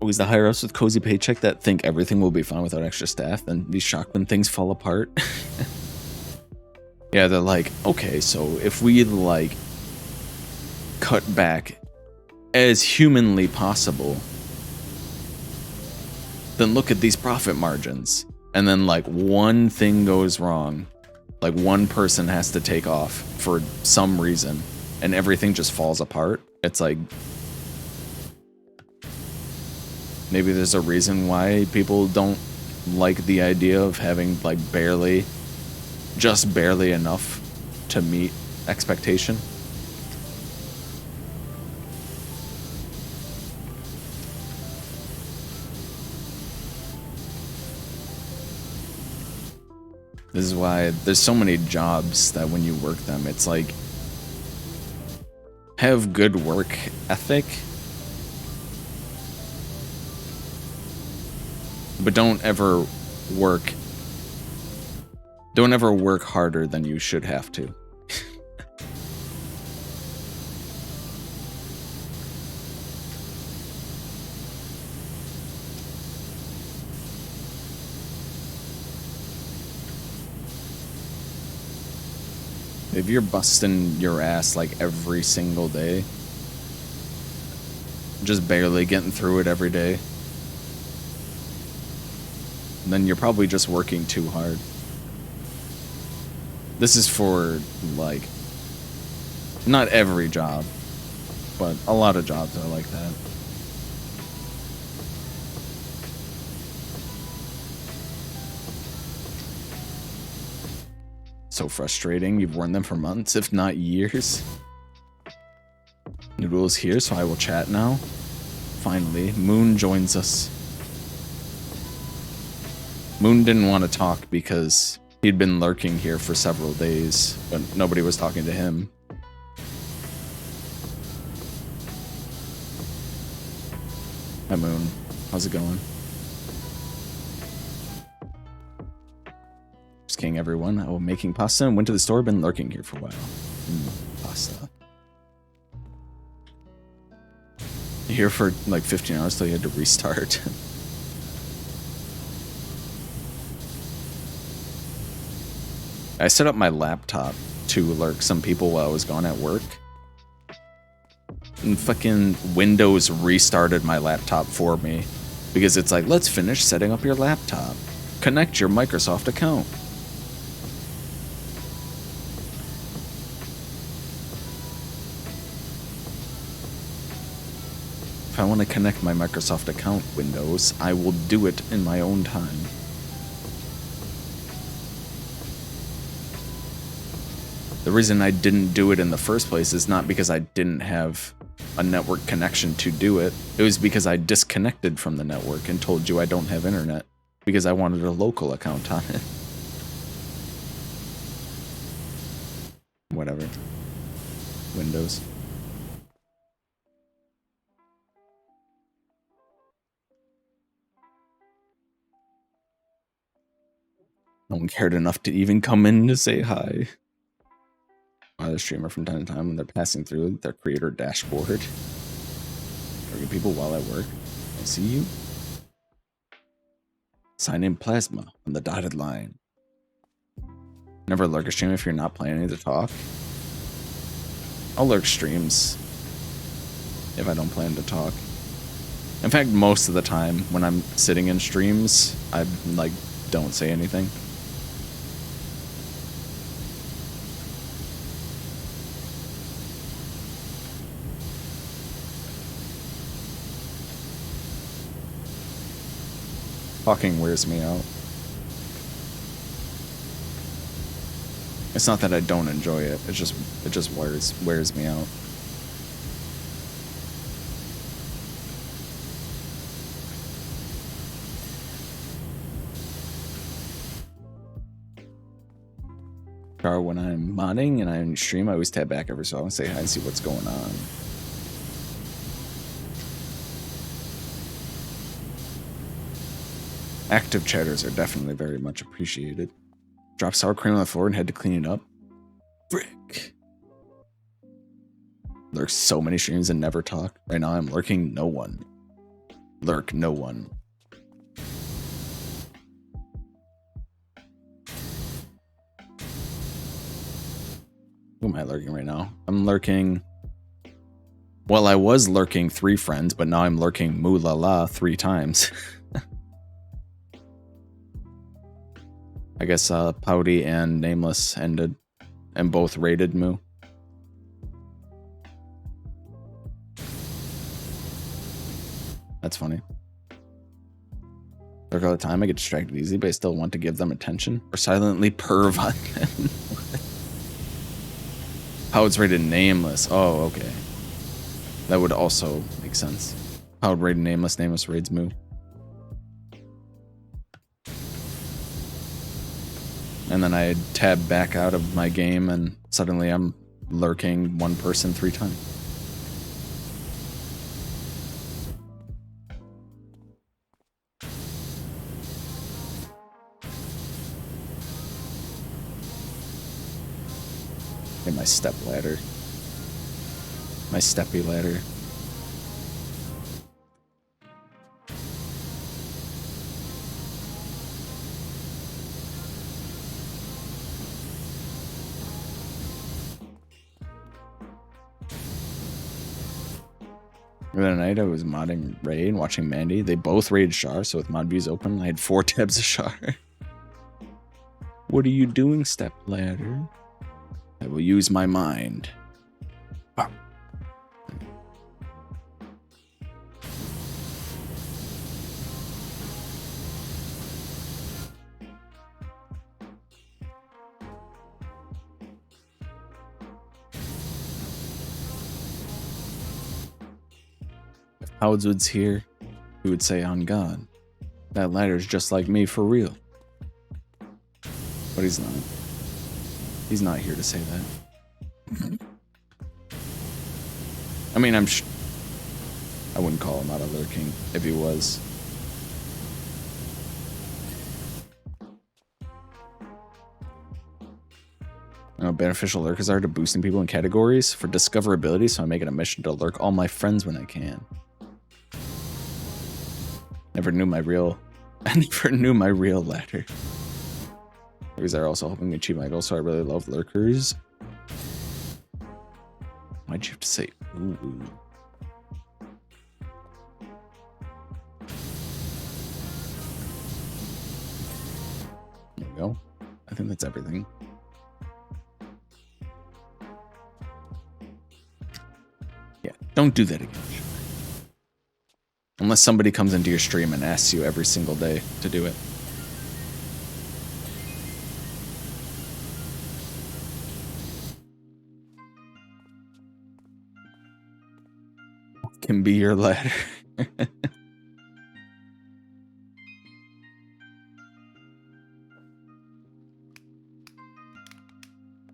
Always the higher ups with cozy paycheck that think everything will be fine without extra staff, and be shocked when things fall apart. Yeah, they're like, okay, so if we like cut back as humanly possible, then look at these profit margins. And then like one thing goes wrong, like one person has to take off for some reason, and everything just falls apart. It's like, maybe there's a reason why people don't like the idea of having like just barely enough to meet expectation. This is why there's so many jobs that when you work them, it's like, have good work ethic, but don't ever work harder than you should have to. If you're busting your ass like every single day, just barely getting through it every day, then you're probably just working too hard. This is for, like, not every job, but a lot of jobs are like that. So frustrating. You've worn them for months, if not years. Noodle is here, so I will chat now. Finally, Moon joins us. Moon didn't want to talk because he'd been lurking here for several days, but nobody was talking to him. Hi, Moon. How's it going? Just kidding, everyone. Oh, making pasta and went to the store. Been lurking here for a while. Pasta. Here for like 15 hours till you had to restart. I set up my laptop to lurk some people while I was gone at work. And fucking Windows restarted my laptop for me. Because it's like, let's finish setting up your laptop. Connect your Microsoft account. If I want to connect my Microsoft account, Windows, I will do it in my own time. The reason I didn't do it in the first place is not because I didn't have a network connection to do it. It was because I disconnected from the network and told you I don't have internet because I wanted a local account on it. Whatever. Windows. No one cared enough to even come in to say hi. The streamer from time to time when they're passing through their creator dashboard. Target people while at work. I see you. Sign in plasma on the dotted line. Never lurk a stream if you're not planning to talk. I'll lurk streams if I don't plan to talk. In fact, most of the time when I'm sitting in streams, I like don't say anything. Talking wears me out. It's not that I don't enjoy it. It just wears me out. When I'm modding and I'm stream, I always tab back every so often and say hi and see what's going on. Active chatters are definitely very much appreciated. Drop sour cream on the floor and had to clean it up. Frick. Lurk so many streams and never talk. Right now I'm lurking no one. Lurk no one. Who am I lurking right now? I'm lurking... Well, I was lurking 3 friends, but now I'm lurking Moolala 3 times. I guess Pouty and Nameless ended, and both raided Moo. That's funny. Lurk all the time, I get distracted easily, but I still want to give them attention. Or silently perv on them. How it's rated Nameless. Oh, okay. That would also make sense. How it rated Nameless, Nameless raids Moo. And then I tab back out of my game and suddenly I'm lurking one person 3 times. Get my step ladder. My steppy ladder. The other night I was modding Ray and watching Mandy. They both raided Char, so with mod views open, I had 4 tabs of Char. What are you doing, step ladder? I will use my mind. Ah. If Howdswood's here, he would say, on God, that ladder's just like me for real. But he's not. He's not here to say that. I mean, I wouldn't call him out of lurking if he was. You know, beneficial lurkers are to boosting people in categories for discoverability, so I make it a mission to lurk all my friends when I can. I never knew my real ladder. Because they're also helping me achieve my goals, so I really love lurkers. Why'd you have to say ooh? There we go. I think that's everything. Yeah, don't do that again. Unless somebody comes into your stream and asks you every single day to do it. Can be your ladder.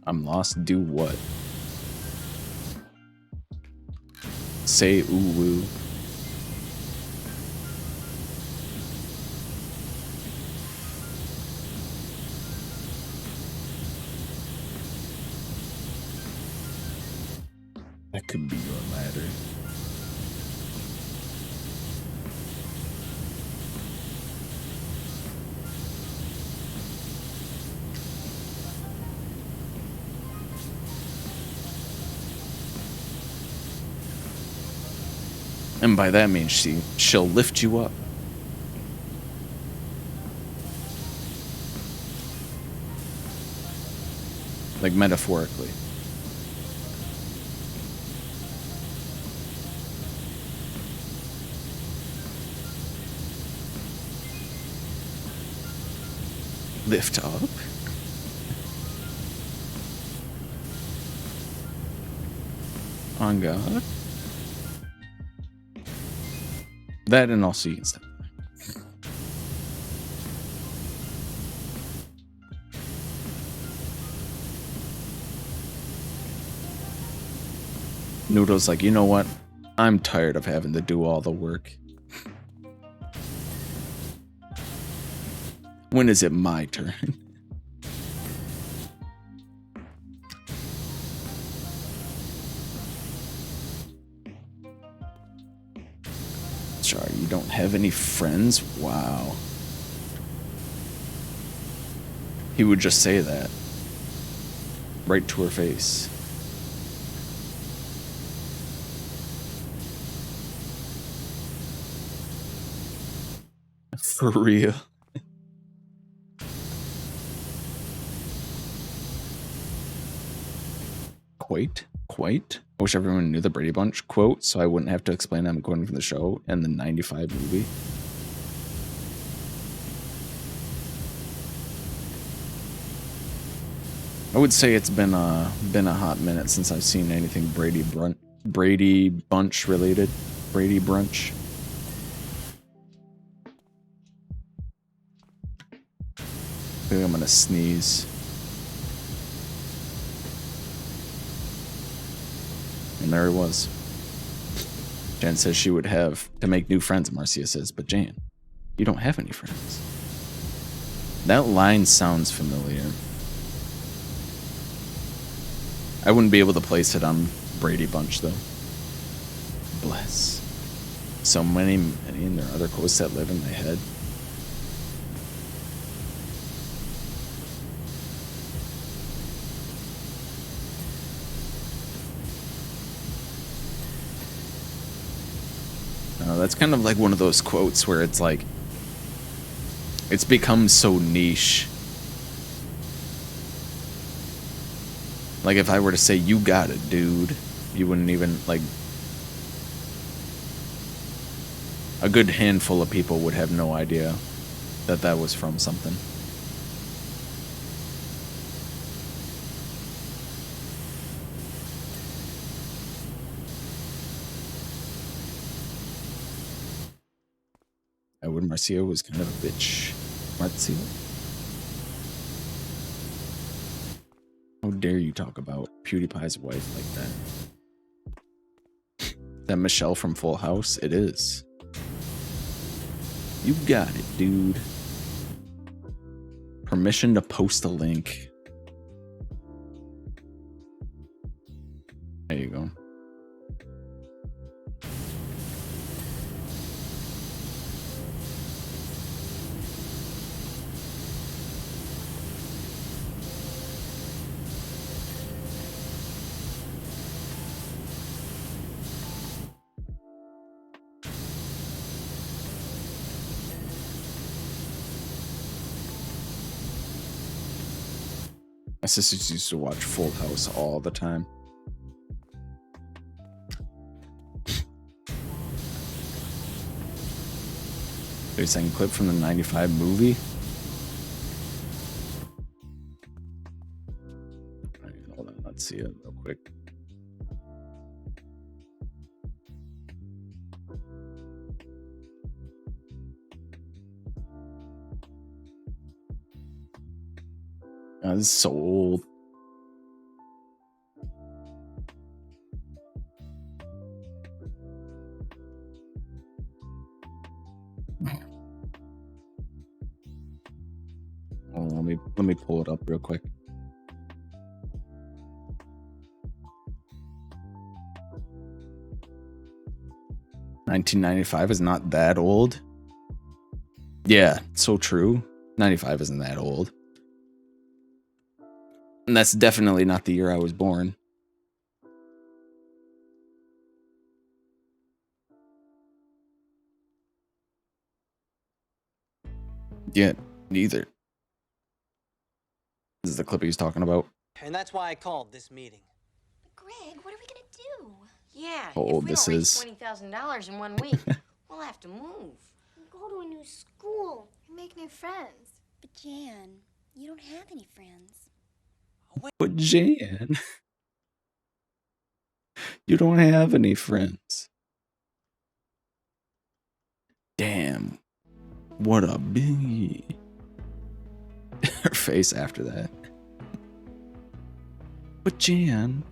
I'm lost. Do what? Say ooh woo. That could be your ladder. And by that means she'll lift you up. Like metaphorically. Lift up? On God? That and also you can step. Noodle's like, you know what? I'm tired of having to do all the work. When is it my turn? Sorry, you don't have any friends? Wow. He would just say that. Right to her face. For real. Quite. I wish everyone knew the Brady Bunch quote, so I wouldn't have to explain I'm quoting from the show and the 95 movie. I would say it's been a hot minute since I've seen anything Brady Bunch related. Brady Brunch. think I'm gonna sneeze. And there it was. Jan says she would have to make new friends, Marcia says, but Jan, you don't have any friends. That line sounds familiar. I wouldn't be able to place it on Brady Bunch, though. Bless. So many, and there are other quotes that live in my head. That's kind of like one of those quotes where it's like, it's become so niche. Like if I were to say, you got it, dude, you wouldn't even, like, a good handful of people would have no idea that that was from something. When Marcia was kind of a bitch. Marcia? How dare you talk about PewDiePie's wife like that? That Michelle from Full House? It is. You got it, dude. Permission to post a link. There you go. My sisters used to watch Full House all the time. Are you saying clip from the 95 movie? All right, hold on, let's see it real quick. This is so old. Oh, let me pull it up real quick. $1995 is not that old. Yeah, so true. 95 isn't that old. And that's definitely not the year I was born. Yeah, neither. This is the clip he's talking about. And that's why I called this meeting. But Greg, what are we gonna do? Yeah, How if old we this don't reach is. $20,000 in 1 week, we'll have to move. Go to a new school. Make new friends. But Jan, you don't have any friends. But Jan, you don't have any friends. Damn. What a big... Her face after that. But Jan,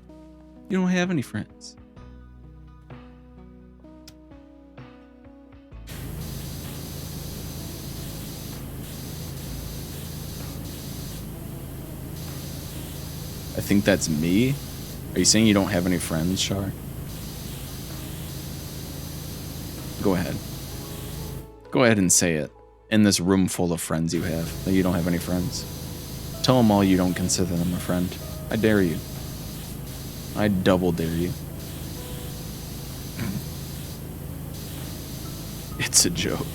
you don't have any friends. I think that's me. Are you saying you don't have any friends, Char? Go ahead. Go ahead and say it. In this room full of friends you have, that you don't have any friends. Tell them all you don't consider them a friend. I dare you. I double dare you. It's a joke.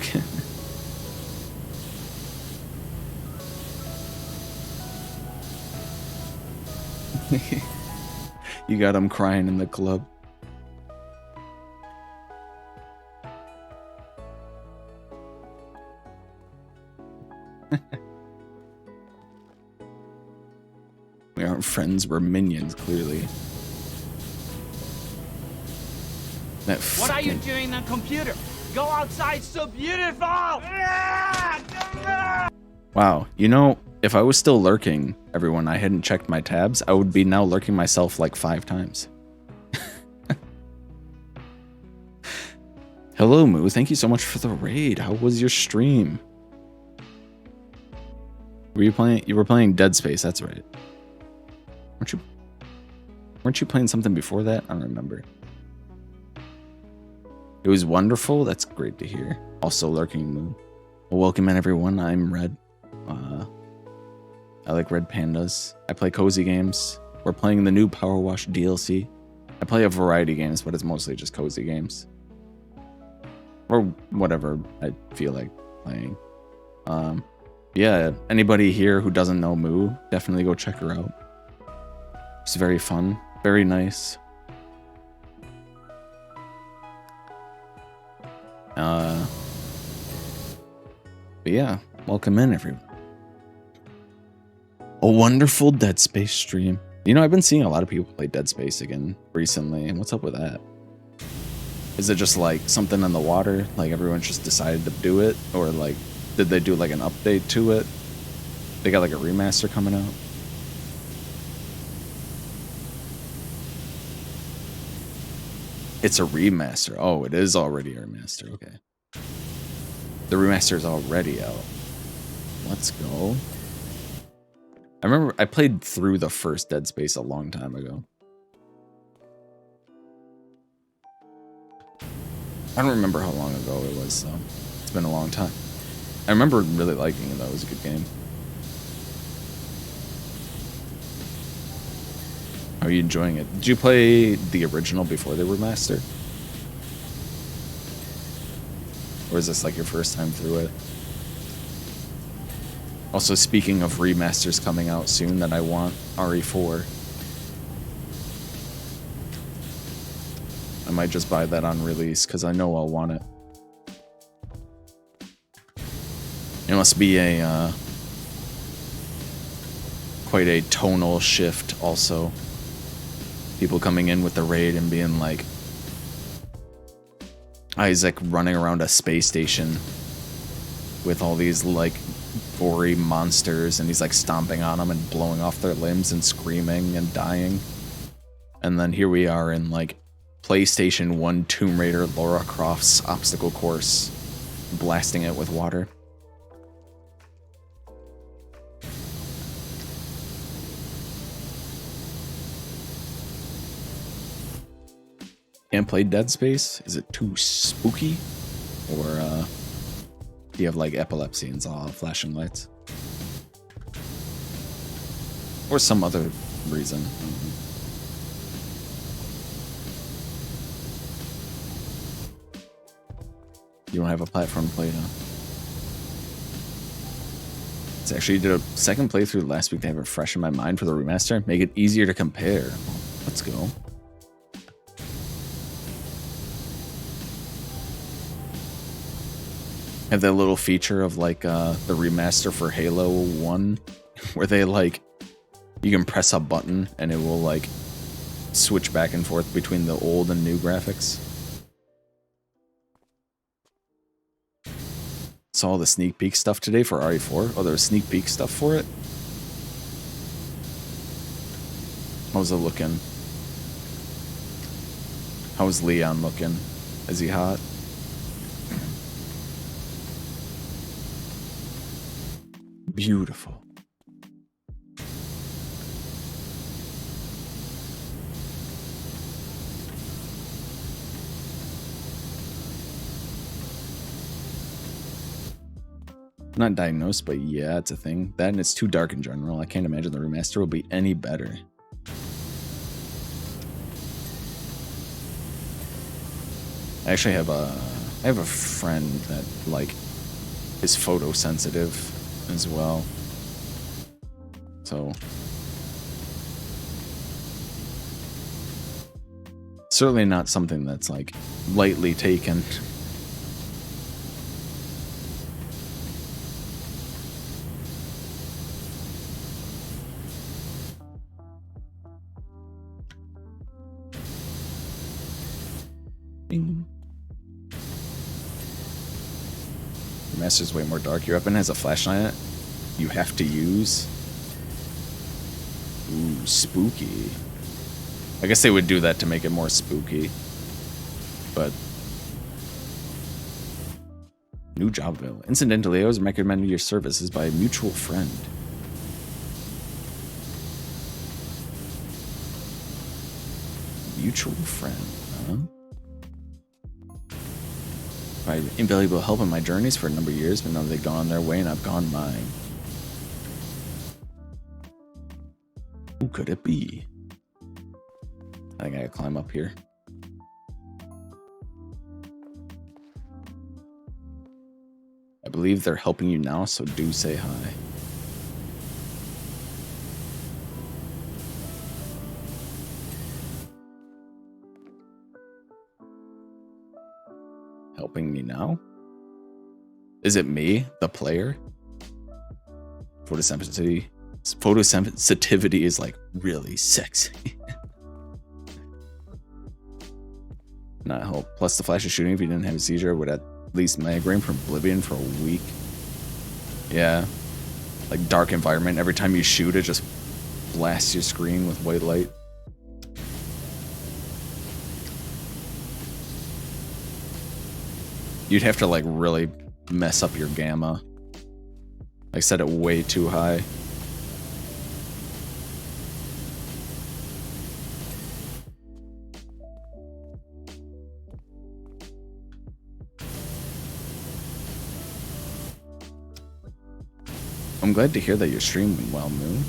You got him crying in the club. We aren't friends, we're minions, clearly. That What are you fucking- doing on computer? Go outside, so beautiful! Wow, you know, If I was still lurking, everyone, I hadn't checked my tabs, I would be now lurking myself like 5 times. Hello, Moo. Thank you so much for the raid. How was your stream? Were you playing? You were playing Dead Space. That's right. Weren't you playing something before that? I don't remember. It was wonderful. That's great to hear. Also lurking, Moo. Well, welcome in, everyone. I'm Red. I like red pandas. I play cozy games. We're playing the new Powerwash DLC. I play a variety of games, but it's mostly just cozy games. Or whatever I feel like playing. Yeah, anybody here who doesn't know Moo, definitely go check her out. It's very fun, very nice. But yeah, welcome in, everyone. A wonderful Dead Space stream. You know, I've been seeing a lot of people play Dead Space again recently, and what's up with that? Is it just like something in the water? Like everyone just decided to do it? Or like, did they do like an update to it? They got like a remaster coming out? It's a remaster. Oh, it is already a remaster. Okay. The remaster is already out. Let's go. I remember I played through the first Dead Space a long time ago. I don't remember how long ago it was, so it's been a long time. I remember really liking it, though. It was a good game. How are you enjoying it? Did you play the original before the remaster? Or is this like your first time through it? Also, speaking of remasters coming out soon that I want, RE4. I might just buy that on release because I know I'll want it. It must be a quite a tonal shift also. People coming in with the raid and being like Isaac running around a space station with all these like gory monsters, and he's like stomping on them and blowing off their limbs and screaming and dying. And then here we are in like PlayStation 1 Tomb Raider Lara Croft's obstacle course, blasting it with water. Can't play Dead Space? Is it too spooky? Or do you have like epilepsy and saw flashing lights? Or some other reason? You don't have a platform to play it on. It's actually did a second playthrough last week to have it fresh in my mind for the remaster. Make it easier to compare. Let's go. Have that little feature of like the remaster for Halo 1 where they like you can press a button and it will like switch back and forth between the old and new graphics. Saw the sneak peek stuff today for RE4. Oh, there was sneak peek stuff for it. How's it looking? How's Leon looking? Is he hot? Beautiful. Not diagnosed, but yeah, it's a thing. That and it's too dark in general. I can't imagine the remaster will be any better. I actually have a friend that like is photosensitive as well. So certainly not something that's like lightly taken. Bing. Master's way more dark. Your weapon has a flashlight in it. you have to use. Ooh, spooky. I guess they would do that to make it more spooky. But new job available. Incidentally, I was recommended your services by a mutual friend. Mutual friend, huh? My invaluable help in my journeys for a number of years, but now they've gone their way and I've gone mine. Who could it be? I think I gotta climb up here. I believe they're helping you now, so do say hi. Helping me now? Is it me, the player? Photosensitivity is like really sexy. Not help. Plus the flash of shooting, if you didn't have a seizure, would at least migraine from Oblivion for a week. Yeah. Like dark environment. Every time you shoot, it just blasts your screen with white light. You'd have to like really mess up your gamma. I set it way too high. I'm glad to hear that your stream went well, Moon.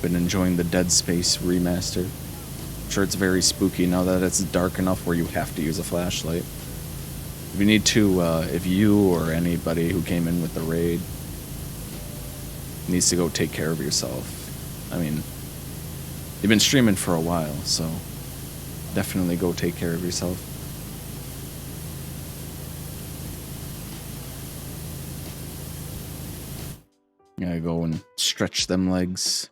Been enjoying the Dead Space remaster. I'm sure it's very spooky now that it's dark enough where you have to use a flashlight. If you need to, if you or anybody who came in with the raid needs to go take care of yourself. I mean, you've been streaming for a while, so definitely go take care of yourself. Gotta go and stretch them legs.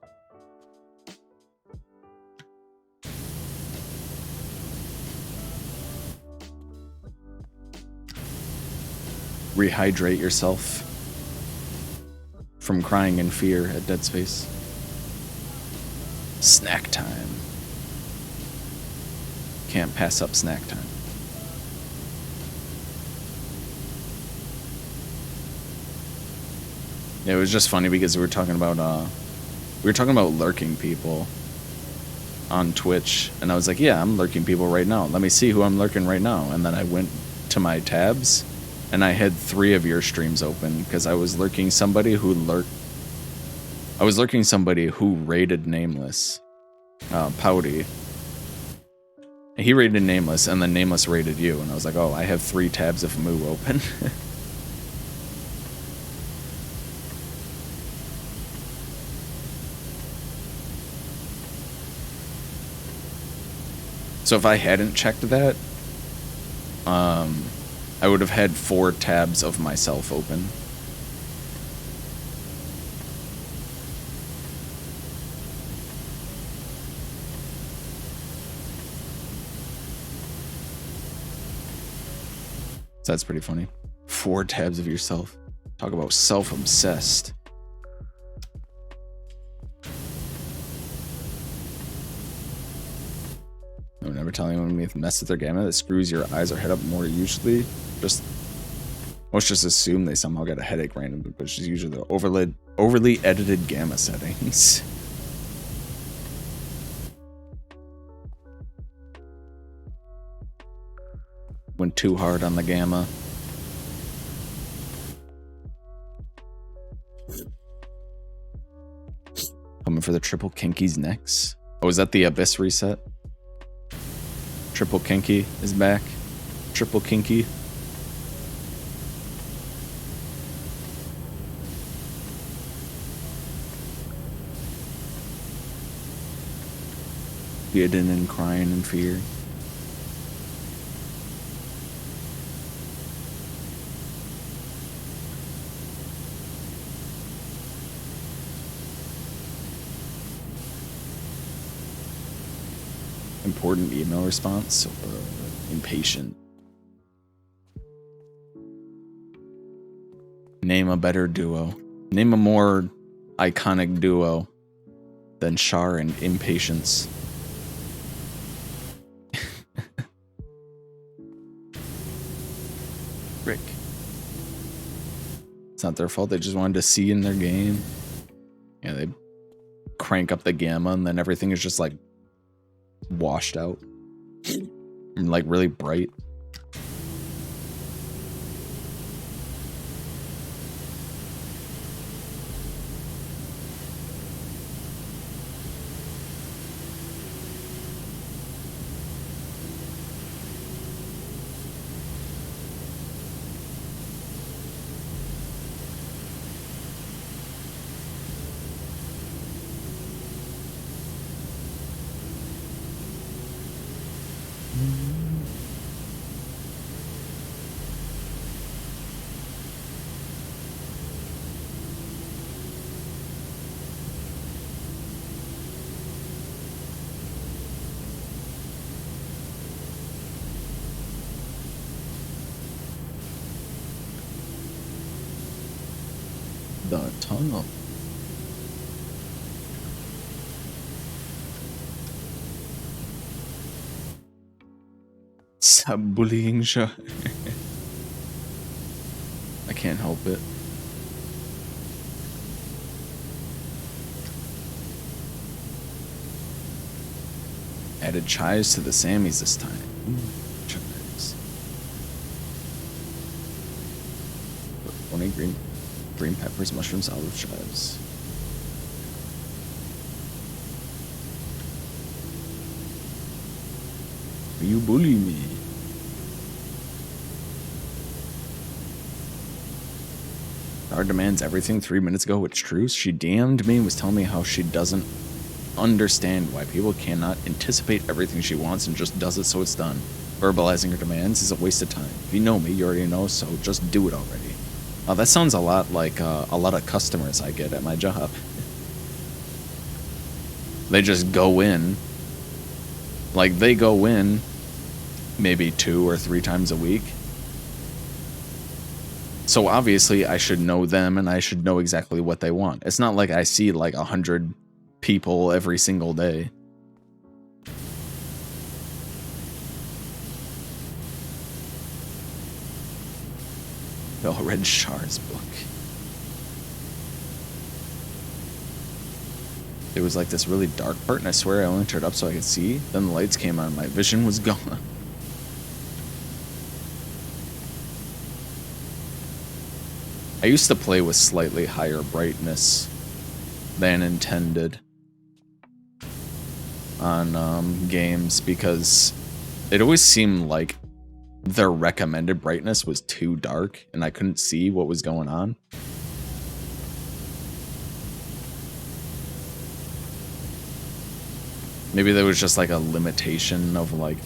Rehydrate yourself from crying in fear at Dead Space. Snack time. Can't pass up snack time. It was just funny because we were talking about lurking people on Twitch, and I was like, yeah, I'm lurking people right now. Let me see who I'm lurking right now. And then I went to my tabs, and I had 3 of your streams open because I was lurking somebody who raided Nameless, Pouty. He raided Nameless, and then Nameless raided you, and I was like, oh, I have 3 tabs of Moo open. So if I hadn't checked that, I would have had 4 tabs of myself open. So that's pretty funny. 4 tabs of yourself. Talk about self-obsessed. No, never tell anyone we mess with their gamma that screws your eyes or head up more usually. Most just assume they somehow get a headache randomly, but it's usually the overly edited gamma settings. Went too hard on the gamma. Coming for the triple kinkies next. Oh, is that the Abyss reset? Triple Kinky is back. Triple Kinky. Hidden and crying in fear. Important email response or impatient? name a better duo. Name a more iconic duo than Char and Impatience. Rick. It's not their fault. They just wanted to see in their game. Yeah, they crank up the gamma and then everything is just like washed out. And like really bright. The tunnel. Stop bullying Char. I can't help it. Added chives to the Sammys this time. Ooh, chives. 20 green peppers, mushrooms, olive chives. You bully me. Our demands everything 3 minutes ago. It's true. She damned me and was telling me how she doesn't understand why people cannot anticipate everything she wants and just does it so it's done. Verbalizing her demands is a waste of time. If you know me, you already know, so just do it already. That sounds a lot like a lot of customers I get at my job. They just go in. Like, they go in maybe 2 or 3 times a week. So obviously I should know them and I should know exactly what they want. It's not like I see like 100 people every single day. Oh, read Char's book. There was like this really dark part and I swear I only turned up so I could see. Then the lights came on and my vision was gone. I used to play with slightly higher brightness than intended on games because it always seemed like their recommended brightness was too dark and I couldn't see what was going on. Maybe there was just like a limitation of like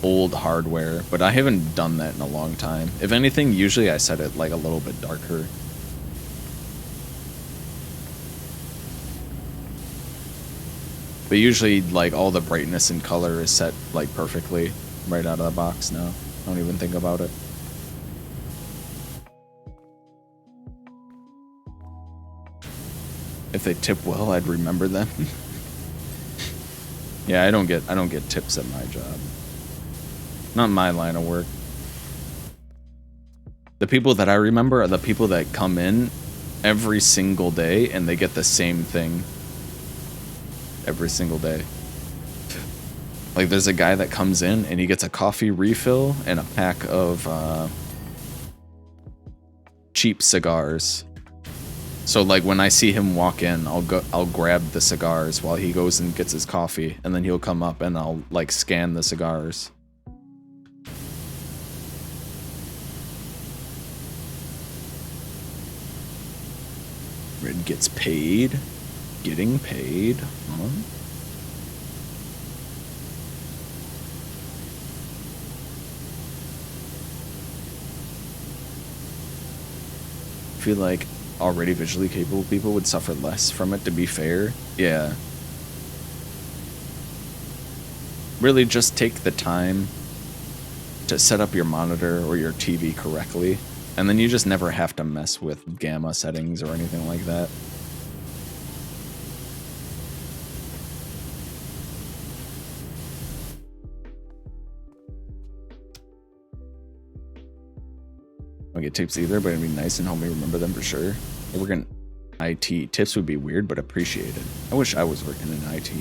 old hardware, but I haven't done that in a long time. If anything, usually I set it like a little bit darker. But usually like all the brightness and color is set like perfectly right out of the box now. I don't even think about it. If they tip well, I'd remember them. Yeah, I don't get tips at my job. Not my line of work. The people that I remember are the people that come in every single day and they get the same thing every single day. Like there's a guy that comes in and he gets a coffee refill and a pack of cheap cigars. So like when I see him walk in, I'll grab the cigars while he goes and gets his coffee, and then he'll come up and I'll like scan the cigars. Red gets paid. Getting paid. Huh? I feel like already visually capable people would suffer less from it, to be fair. Yeah. Really just take the time to set up your monitor or your TV correctly And then you just never have to mess with gamma settings or anything like that. I don't get tips either, but it'd be nice and help me remember them for sure. I work in IT. Tips would be weird, but appreciated. I wish I was working in IT.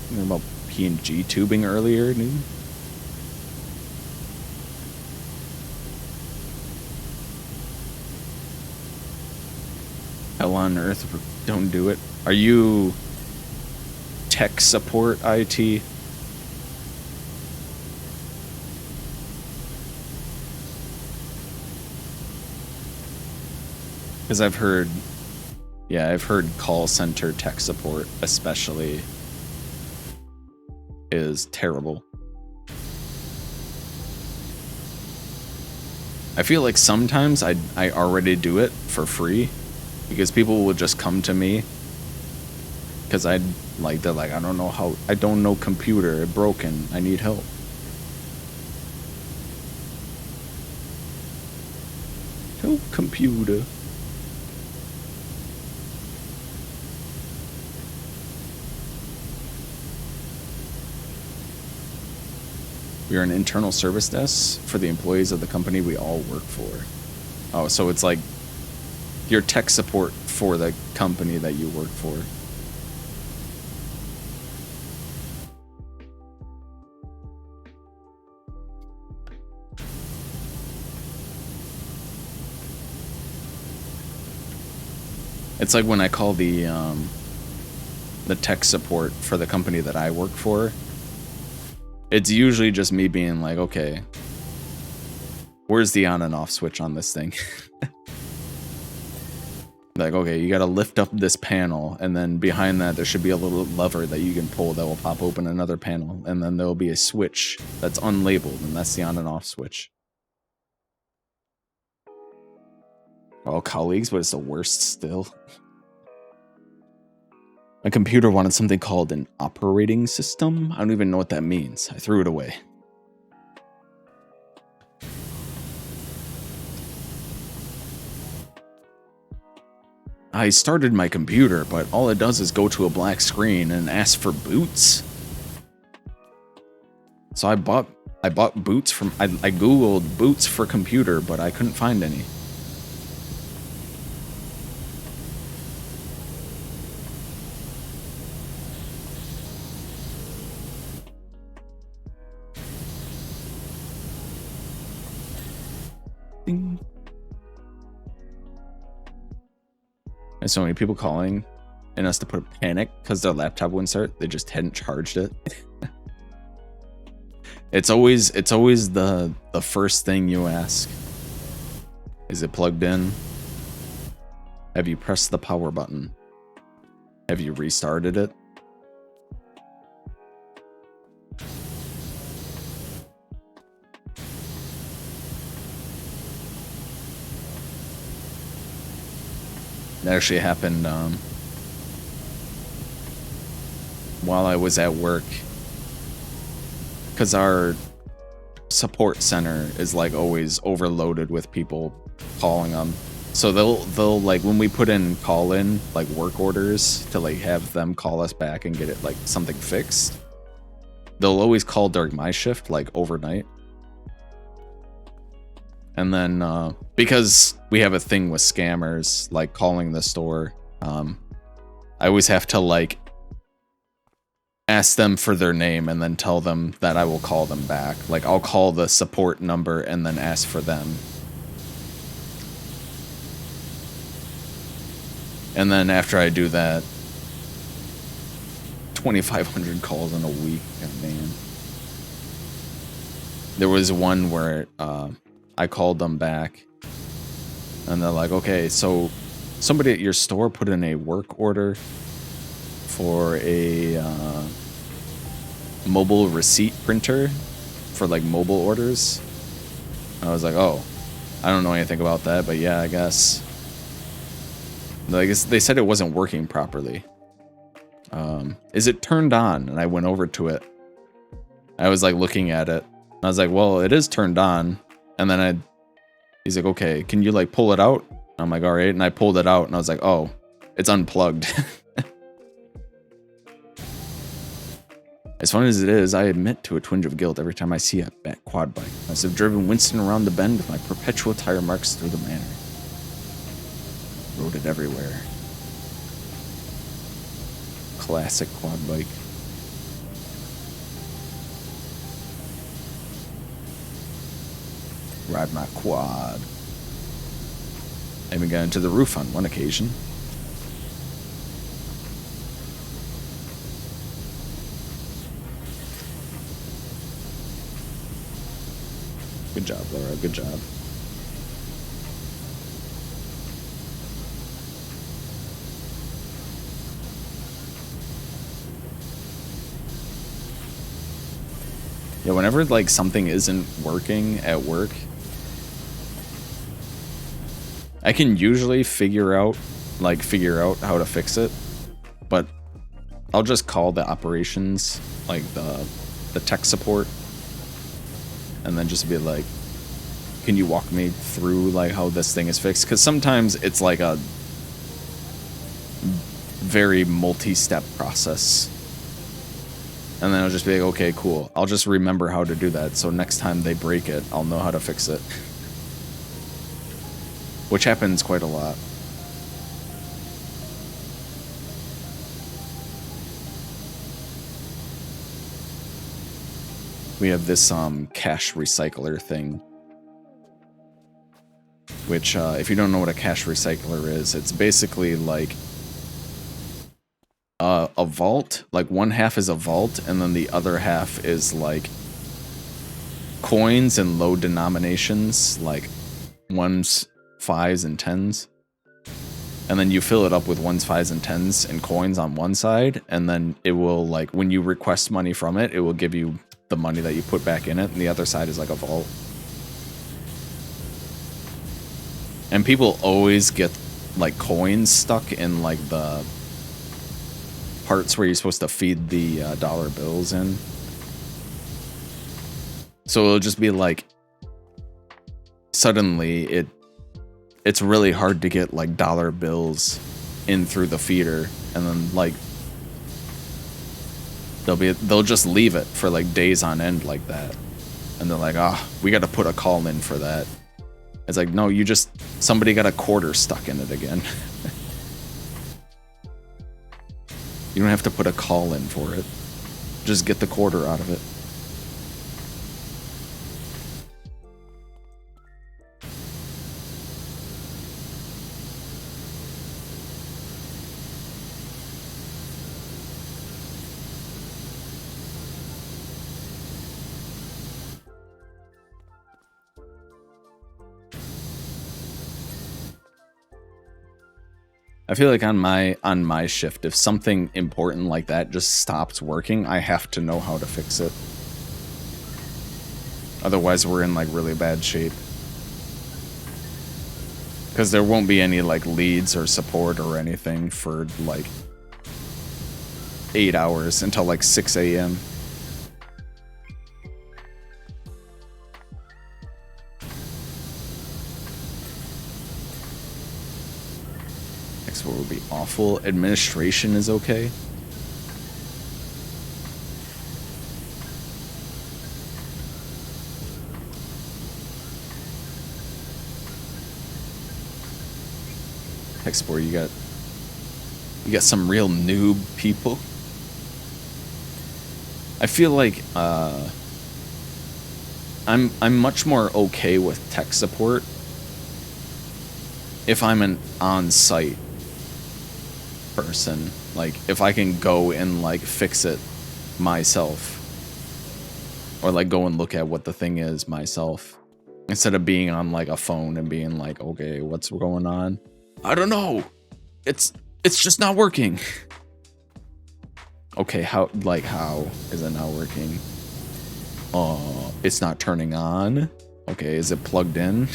Thinking about P&G tubing earlier, dude. Hell on earth, don't do it. Are you tech support IT? Because I've heard call center tech support especially is terrible. I feel like sometimes I already do it for free because people will just come to me because they're like, I don't know computer, it broken, I need help. Help computer. We are an internal service desk for the employees of the company we all work for. Oh, so it's like your tech support for the company that you work for. It's like when I call the tech support for the company that I work for. It's usually just me being like, okay, where's the on and off switch on this thing? Like, okay, you gotta lift up this panel, and then behind that there should be a little lever that you can pull that will pop open another panel, and then there'll be a switch that's unlabeled, and that's the on and off switch. We're all colleagues, but it's the worst still. My computer wanted something called an operating system. I don't even know what that means. I threw it away. I started my computer, but all it does is go to a black screen and ask for boots. So I bought boots from I googled boots for computer, but I couldn't find any. Ding. There's so many people calling and us to put a panic because their laptop wouldn't start. They just hadn't charged it. It's always the first thing you ask. Is it plugged in? Have you pressed the power button? Have you restarted it? That actually happened while I was at work, because our support center is like always overloaded with people calling them. So they'll like, when we put in call in like work orders to like have them call us back and get it like something fixed, they'll always call during my shift, like overnight. And then because we have a thing with scammers like calling the store, I always have to like ask them for their name and then tell them that I will call them back. Like I'll call the support number and then ask for them. And then after I do that, 2,500 calls in a week. God, man. There was one where I called them back and they're like, okay, so somebody at your store put in a work order for a mobile receipt printer for like mobile orders. I was like, oh, I don't know anything about that, but yeah, I guess. Like, they said it wasn't working properly. Is it turned on? And I went over to it. I was like looking at it. I was like, well, it is turned on. And then he's like, okay, can you like pull it out? I'm like, all right. And I pulled it out and I was like, oh, it's unplugged. As fun as it is, I admit to a twinge of guilt every time I see a bat quad bike. I must have driven Winston around the bend with my perpetual tire marks through the manor. Rode it everywhere. Classic quad bike. Ride my quad. I even got into the roof on one occasion. Good job, Laura. Good job. Yeah, whenever like something isn't working at work, I can usually figure out how to fix it, but I'll just call the operations, like the tech support, and then just be like, can you walk me through like how this thing is fixed? Because sometimes it's like a very multi-step process. And then I'll just be like, okay, cool. I'll just remember how to do that. So next time they break it, I'll know how to fix it. Which happens quite a lot. We have this cash recycler thing. Which, if you don't know what a cash recycler is, it's basically like a vault. Like one half is a vault, and then the other half is like coins and low denominations, like ones, fives, and tens. And then you fill it up with ones, fives, and tens and coins on one side, and then it will, like, when you request money from it, it will give you the money that you put back in it, and the other side is like a vault. And people always get like coins stuck in like the parts where you're supposed to feed the dollar bills in. So it'll just be like, suddenly it's really hard to get like dollar bills in through the feeder, and then like they'll just leave it for like days on end like that, and they're like, we got to put a call in for that. It's like, no, somebody got a quarter stuck in it again. You don't have to put a call in for it. Just get the quarter out of it. I feel like on my shift, if something important like that just stops working, I have to know how to fix it. Otherwise, we're in like really bad shape. Because there won't be any like leads or support or anything for like 8 hours until like 6 a.m. Export would be awful. Administration is okay. Export, you got some real noob people. I feel like I'm much more okay with tech support if I'm an on-site person. Like if I can go and like fix it myself, or like go and look at what the thing is myself, instead of being on like a phone and being like, okay, what's going on? I don't know. It's just not working. Okay, how is it not working? It's not turning on. Okay, is it plugged in?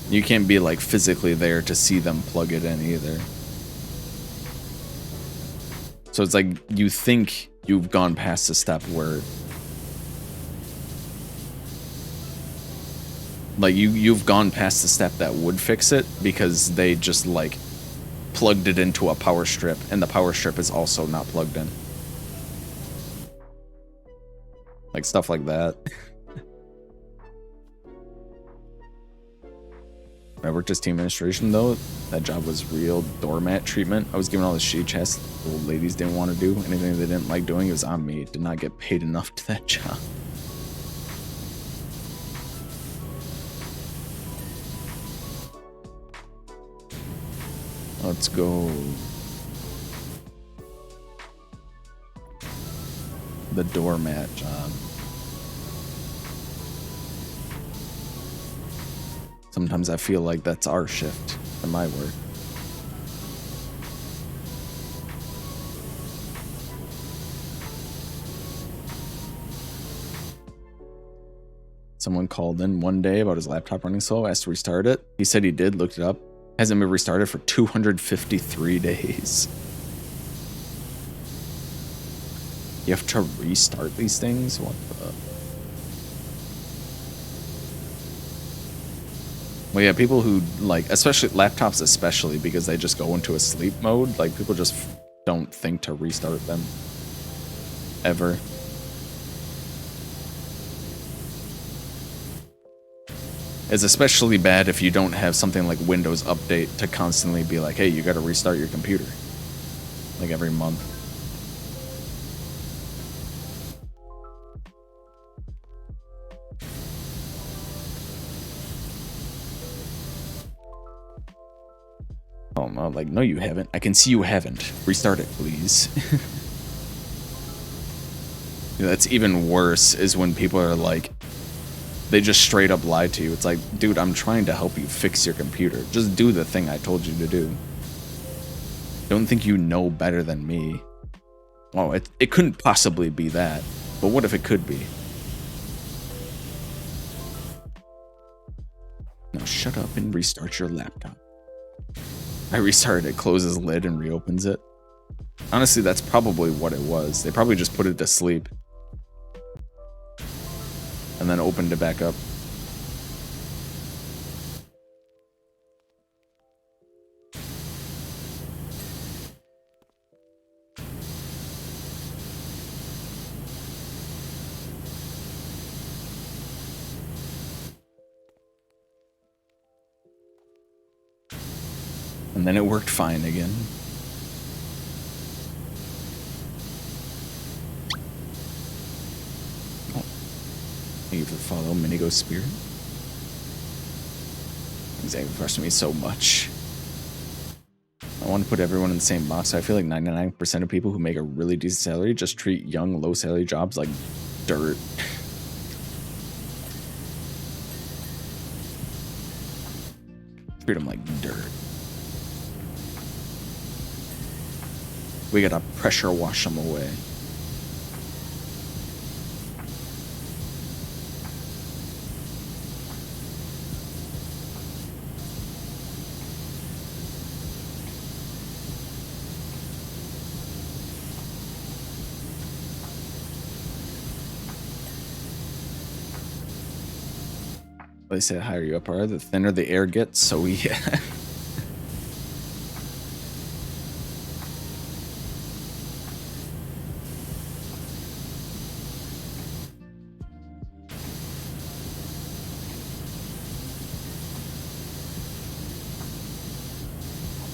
You can't be like physically there to see them plug it in either. So it's like you think you've gone past the step where like you've gone past the step that would fix it because they just like plugged it into a power strip and the power strip is also not plugged in. Like stuff like that. When I worked as team administration though, that job was real doormat treatment. I was given all the sheet chests the old ladies didn't want to do. Anything they didn't like doing, it was on me. Did not get paid enough to that job. Let's go. The doormat job. Sometimes I feel like that's our shift in my work. Someone called in one day about his laptop running slow, asked to restart it. He said he did, looked it up. Hasn't been restarted for 253 days. You have to restart these things? What the? Well, yeah, people who, like, especially laptops especially, because they just go into a sleep mode, like, people just don't think to restart them. Ever. It's especially bad if you don't have something like Windows Update to constantly be like, hey, you gotta restart your computer. Like, every month. Oh, no, like, no, you haven't. I can see you haven't. Restart it, please. That's even worse, is when people are like, they just straight up lie to you. It's like, dude, I'm trying to help you fix your computer. Just do the thing I told you to do. Don't think you know better than me. Oh, it couldn't possibly be that. But what if it could be? Now shut up and restart your laptop. I restarted it, closes lid, and reopens it. Honestly, that's probably what it was. They probably just put it to sleep. And then opened it back up. And then it worked fine again. Oh. Thank you for the follow, Minigo Spirit. Exactly, frustrates me so much. I want to put everyone in the same box. So I feel like 99% of people who make a really decent salary just treat young, low salary jobs like dirt. Treat them like dirt. We gotta pressure wash them away. They say the higher you up are, the thinner the air gets, so yeah.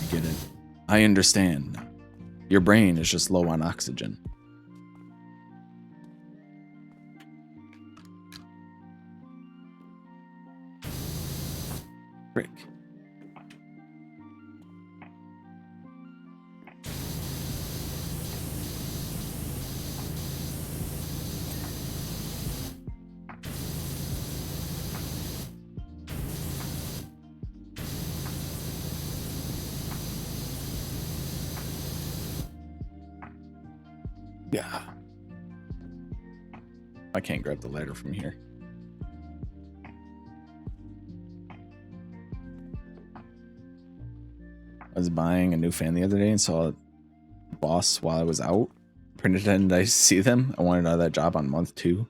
I get it. I understand. Your brain is just low on oxygen. Frick. Yeah. I can't grab the ladder from here. I was buying a new fan the other day and saw Boss while I was out. Pretended I see them. I wanted out of that job on month 2.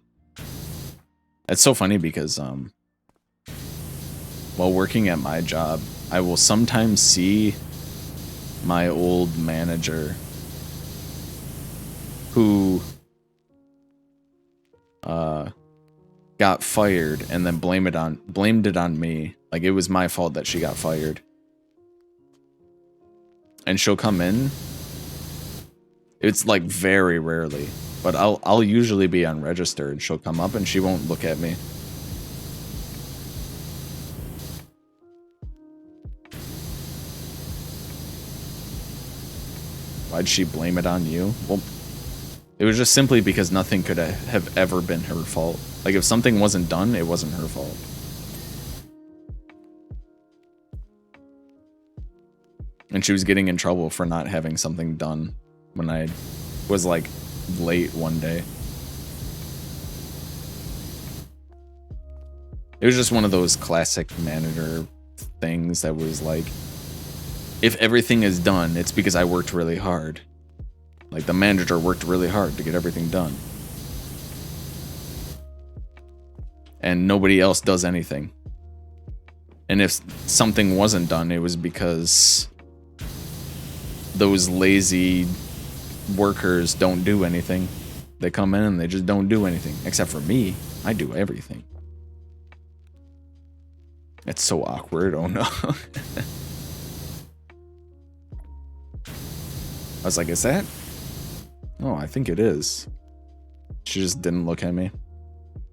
It's so funny because while working at my job, I will sometimes see my old manager who got fired and then blamed it on me. Like it was my fault that she got fired. And she'll come in. It's like very rarely, but I'll usually be on register and she'll come up and she won't look at me. Why'd she blame it on you? Well, it was just simply because nothing could have ever been her fault. Like if something wasn't done, it wasn't her fault. And she was getting in trouble for not having something done when I was like late one day. It was just one of those classic manager things that was like, if everything is done, it's because I worked really hard. Like the manager worked really hard to get everything done. And nobody else does anything. And if something wasn't done, it was because those lazy workers don't do anything. They come in and they just don't do anything. Except for me, I do everything. It's so awkward, oh no. I was like, is that? Oh, I think it is. She just didn't look at me.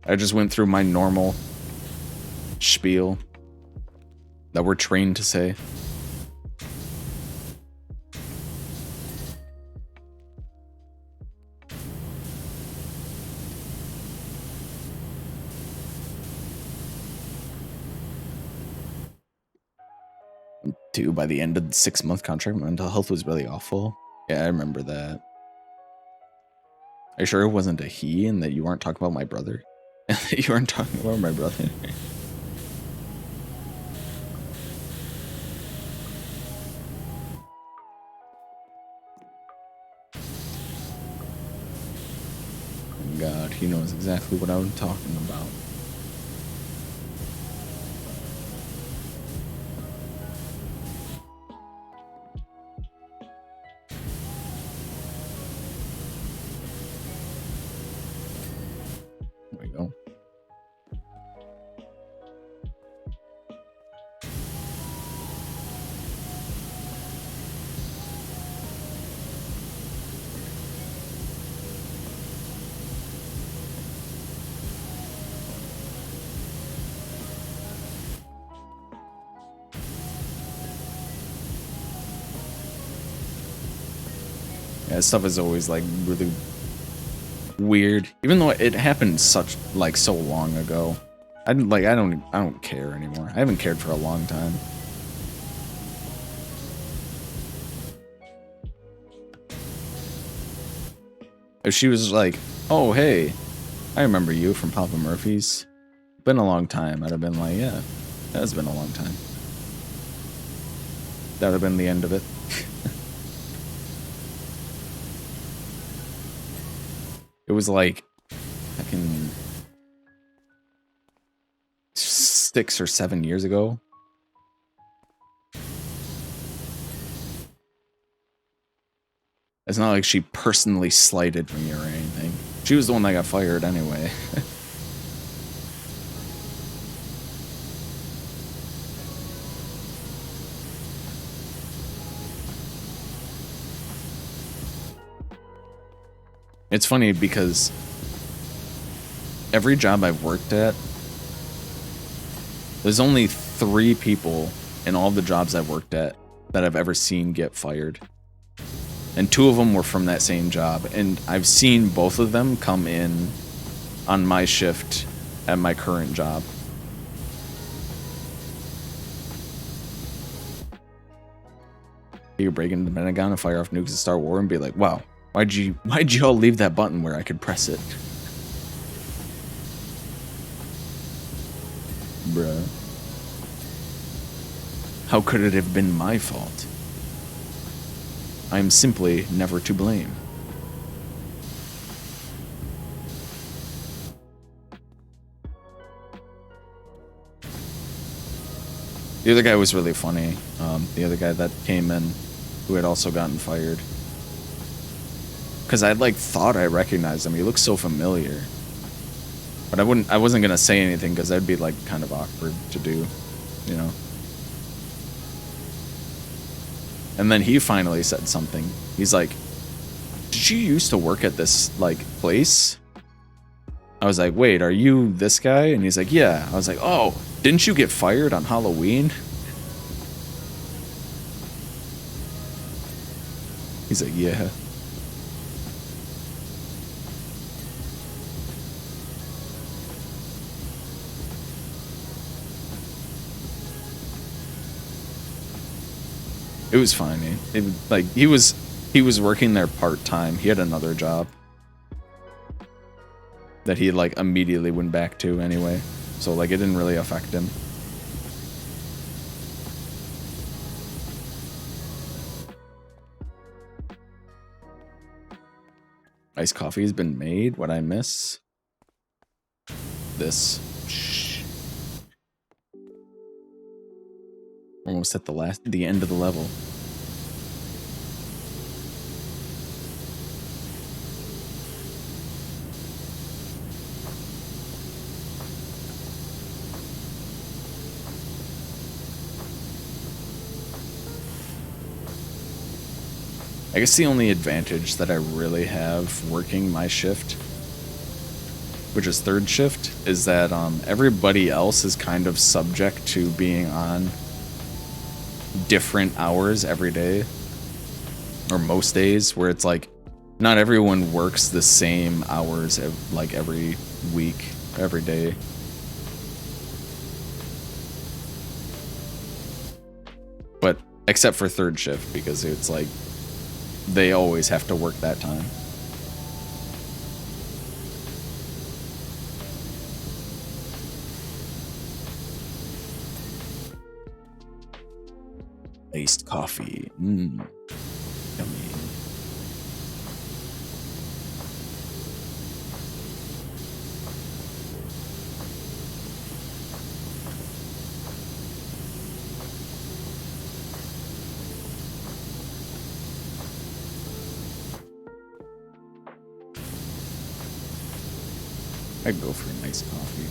I just went through my normal spiel that we're trained to say. Too, by the end of the 6-month contract, my mental health was really awful. Yeah, I remember that. Are you sure it wasn't a he and that you weren't talking about my brother? You weren't talking about my brother. Oh God, he knows exactly what I'm talking about. There we go. Yeah, stuff is always like really weird, even though it happened so long ago. I don't care anymore. I haven't cared for a long time. If she was like, "Oh hey, I remember you from Papa Murphy's. Been a long time," I'd have been like, "Yeah, it has been a long time." That would have been the end of it. It was like fucking 6 or 7 years ago. It's not like she personally slighted me or anything. She was the one that got fired anyway. It's funny because every job I've worked at, there's only 3 people in all the jobs I've worked at that I've ever seen get fired. And 2 of them were from that same job. And I've seen both of them come in on my shift at my current job. You could break into the Pentagon and fire off nukes and start war and be like, wow, why'd you all leave that button where I could press it? Bruh. How could it have been my fault? I am simply never to blame. The other guy was really funny. The other guy that came in, who had also gotten fired. Because I like thought I recognized him. He looked so familiar. But I wasn't gonna say anything because that'd be like kind of awkward to do, you know. And then he finally said something. He's like, "Did you used to work at this like place?" I was like, "Wait, are you this guy?" And he's like, "Yeah." I was like, "Oh, didn't you get fired on Halloween?" He's like, "Yeah." It was fine. Like he was working there part-time. He had another job that he like immediately went back to anyway. So like it didn't really affect him. Iced coffee has been made. What I miss? This. Shh. Almost at the end of the level. I guess the only advantage that I really have working my shift, which is third shift, is that everybody else is kind of subject to being on different hours every day, or most days, where it's like not everyone works the same hours like every week, every day. But except for third shift, because it's like they always have to work that time. Iced coffee. Yummy. I'd go for a nice coffee.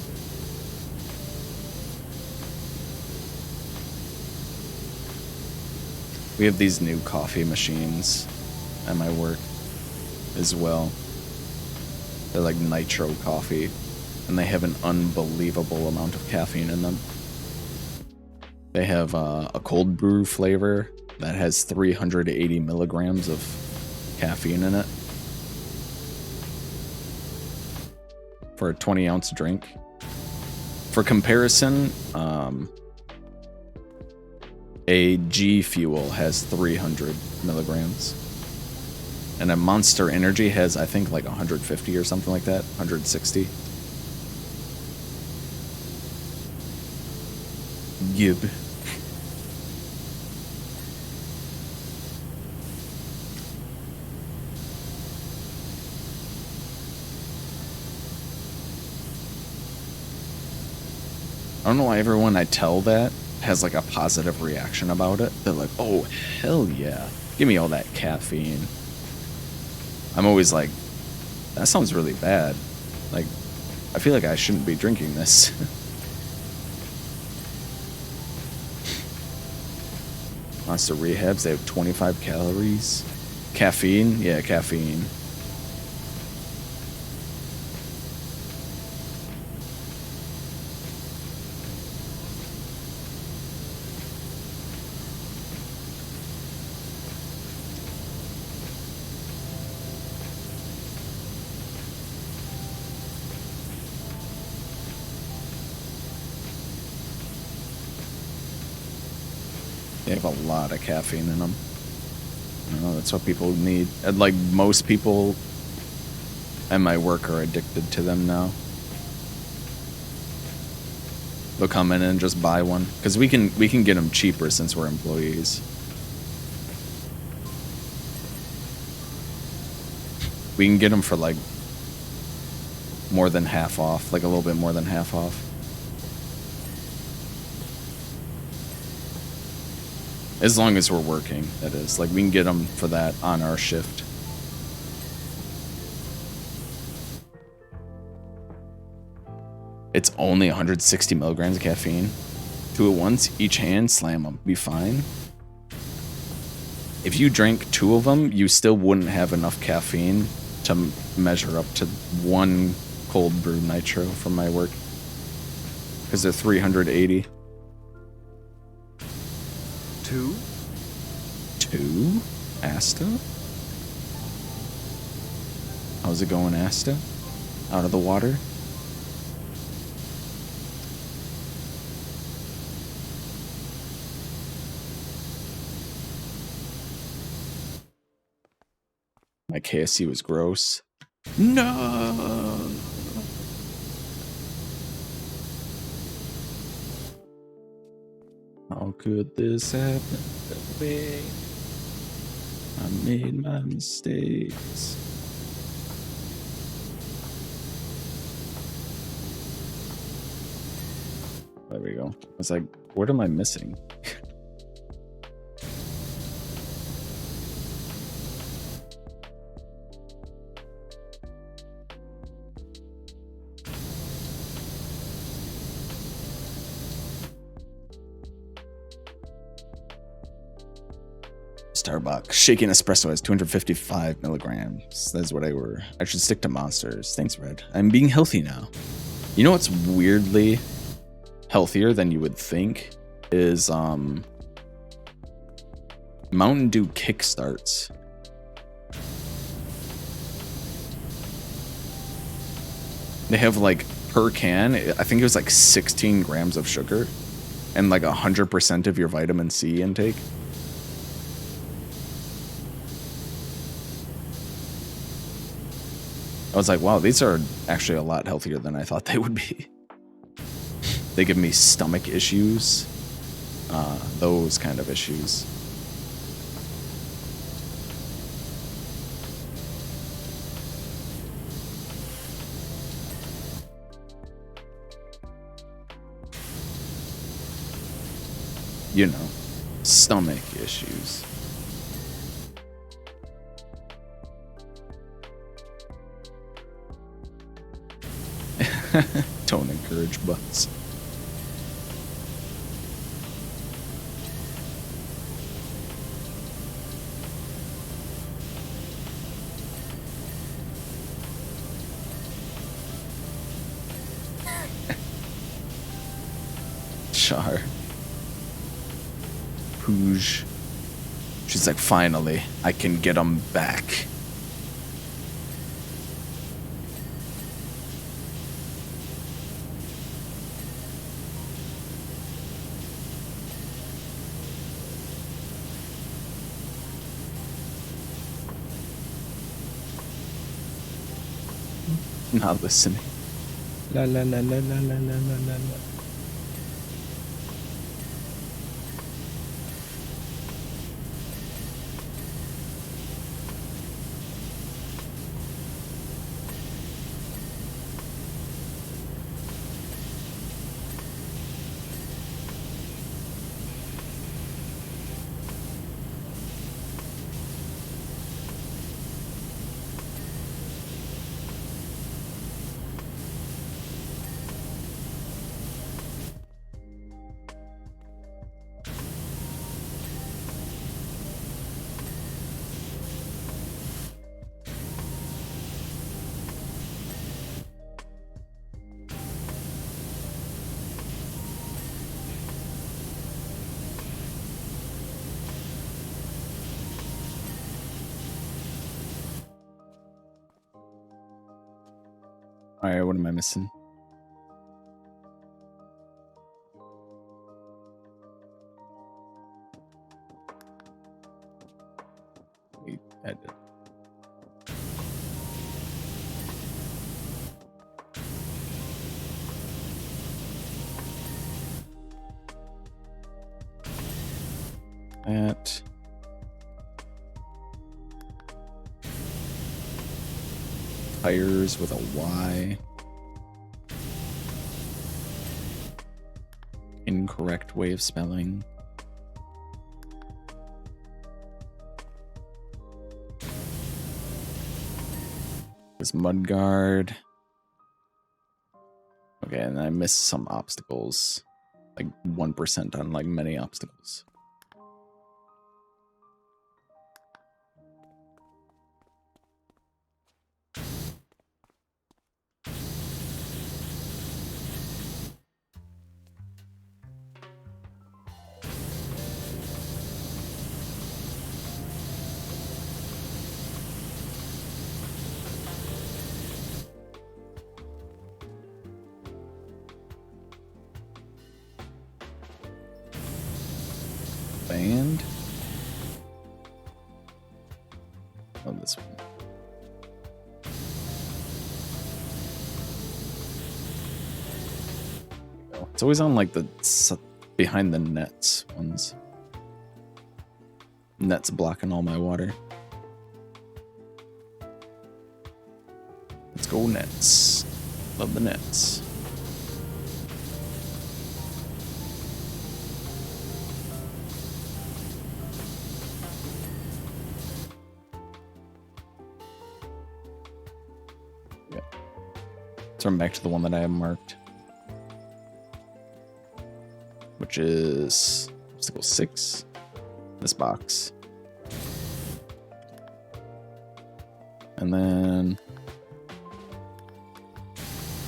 We have these new coffee machines at my work as well. They're like nitro coffee, and they have an unbelievable amount of caffeine in them. They have a cold brew flavor that has 380 milligrams of caffeine in it for a 20-ounce drink. For comparison, a G Fuel has 300 milligrams. And a Monster Energy has, I think, like 150 or something like that. 160. Gib. I don't know why everyone I tell that has like a positive reaction about it. They're like, oh, hell yeah. Give me all that caffeine. I'm always like, that sounds really bad. Like, I feel like I shouldn't be drinking this. Monster Rehabs, they have 25 calories. Caffeine? Yeah, caffeine. They have a lot of caffeine in them. I don't know, that's what people need. And like most people at my work are addicted to them now. They'll come in and just buy one because we can get them cheaper since we're employees. We can get them for like more than half off, like a little bit more than half off. As long as we're working, that is. Like, we can get them for that on our shift. It's only 160 milligrams of caffeine. 2 at once, each hand, slam them. Be fine. If you drank 2 of them, you still wouldn't have enough caffeine to measure up to 1 cold brew nitro from my work. Because they're 380. 2? 2? Asta? How's it going, Asta? Out of the water? My KSC was gross. No! How could this happen that way? I made my mistakes. There we go. I was like, what am I missing? Starbucks. Shaken espresso has 255 milligrams. That's what I were. I should stick to monsters. Thanks, Red. I'm being healthy now. You know what's weirdly healthier than you would think is Mountain Dew Kickstarts. They have like per can, I think it was like 16 grams of sugar and like 100% of your vitamin C intake. I was like, wow, these are actually a lot healthier than I thought they would be. They give me stomach issues, those kind of issues. You know, stomach issues. Don't encourage butts. Char. Pooge. She's like, finally, I can get them back. Not listening. La la la la la la la la la. Alright, what am I missing? Wait, edit. That. Tires with a Y. Incorrect way of spelling. This mudguard. Okay, and I missed some obstacles. Like 1% on like many obstacles. Band. Oh, this one. It's always on like the behind the nets ones. Nets blocking all my water. Let's go nets. Love the nets. Yeah. Turn back to the one that I have marked, which is obstacle 6. This box. And then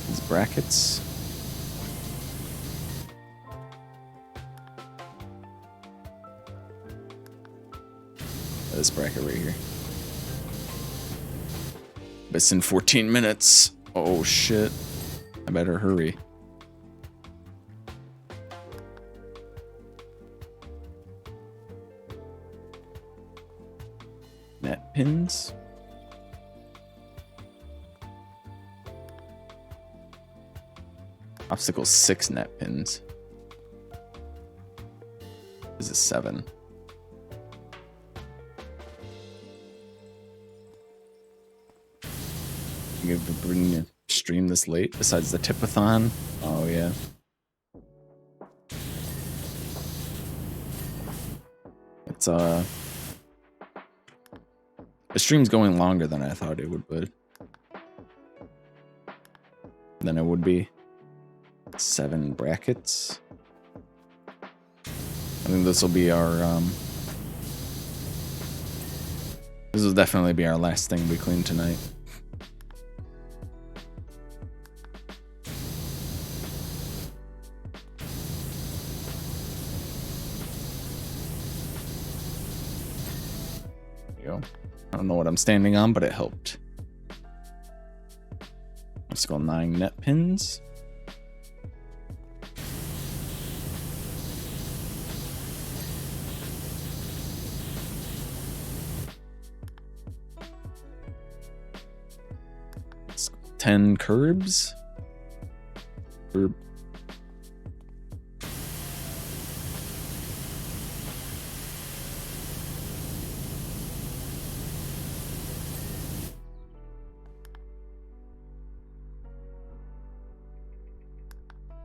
these brackets. This bracket right here. It's in 14 minutes. Oh shit. I better hurry. Net pins. Obstacle 6 net pins. This is 7. You have to bring a stream this late besides the tipathon. Oh yeah. It's the stream's going longer than I thought it would, but then it would be 7 brackets. I think this will be our this will definitely be our last thing we clean tonight. I don't know what I'm standing on, but it helped. Let's go 9 net pins. Let's go 10 curbs. Curb.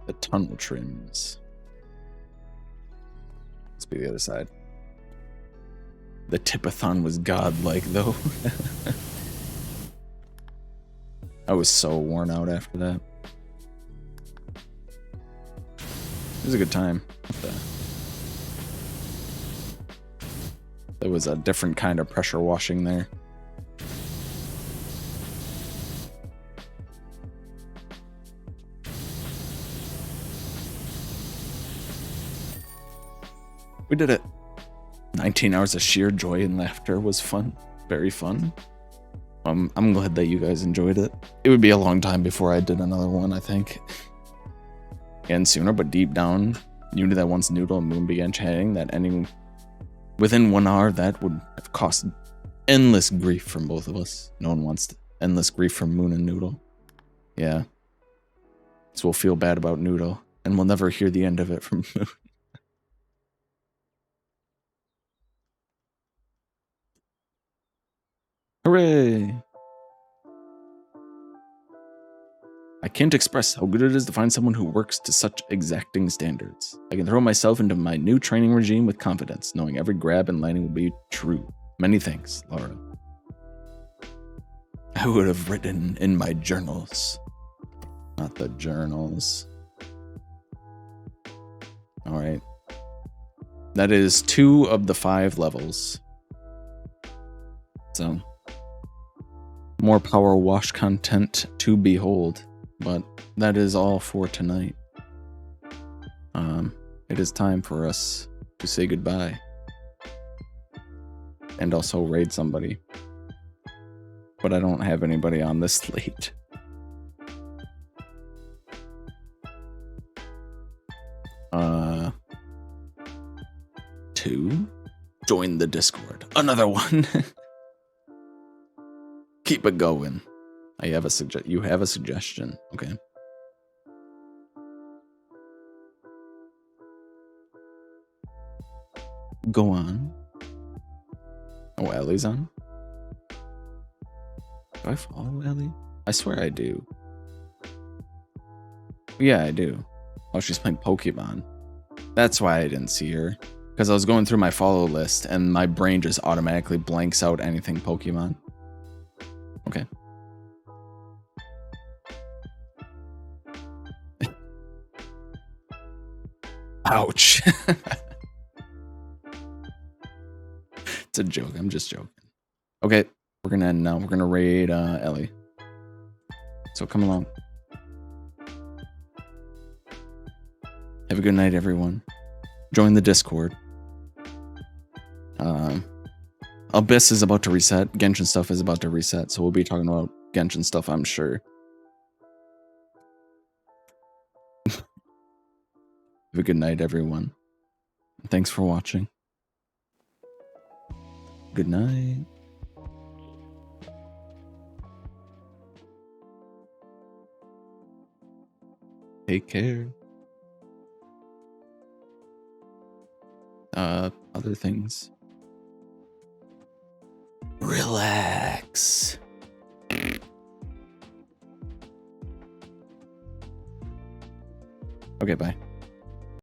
The tunnel trims. Let's be the other side. The tipathon was godlike, though. I was so worn out after that. It was a good time. There was a different kind of pressure washing there. We did it. 19 hours of sheer joy and laughter was fun. Very fun. I'm glad that you guys enjoyed it. It would be a long time before I did another one, I think. And sooner, but deep down, you knew that once Noodle and Moon began chatting, that within 1 hour, that would have caused endless grief from both of us. No one wants endless grief from Moon and Noodle. Yeah. So we'll feel bad about Noodle, and we'll never hear the end of it from Moon. Hooray! I can't express how good it is to find someone who works to such exacting standards. I can throw myself into my new training regime with confidence, knowing every grab and landing will be true. Many thanks, Laura. I would have written in my journals. Not the journals. Alright. That is 2 of the 5 levels. So, more power wash content to behold. But that is all for tonight. It is time for us to say goodbye. And also raid somebody. But I don't have anybody on this slate. Two. Join the Discord. Another one. Keep it going. I have a you have a suggestion. Okay. Go on. Oh, Ellie's on? Do I follow Ellie? I swear I do. Yeah, I do. Oh, she's playing Pokemon. That's why I didn't see her. Because I was going through my follow list and my brain just automatically blanks out anything Pokemon. Okay. Ouch. It's a joke. I'm just joking. Okay, we're gonna end now. We're gonna raid Ellie. So come along. Have a good night, everyone. Join the Discord. Abyss is about to reset. Genshin stuff is about to reset, so we'll be talking about Genshin stuff, I'm sure. Have a good night, everyone. Thanks for watching. Good night. Take care. Other things. Relax. Okay, bye.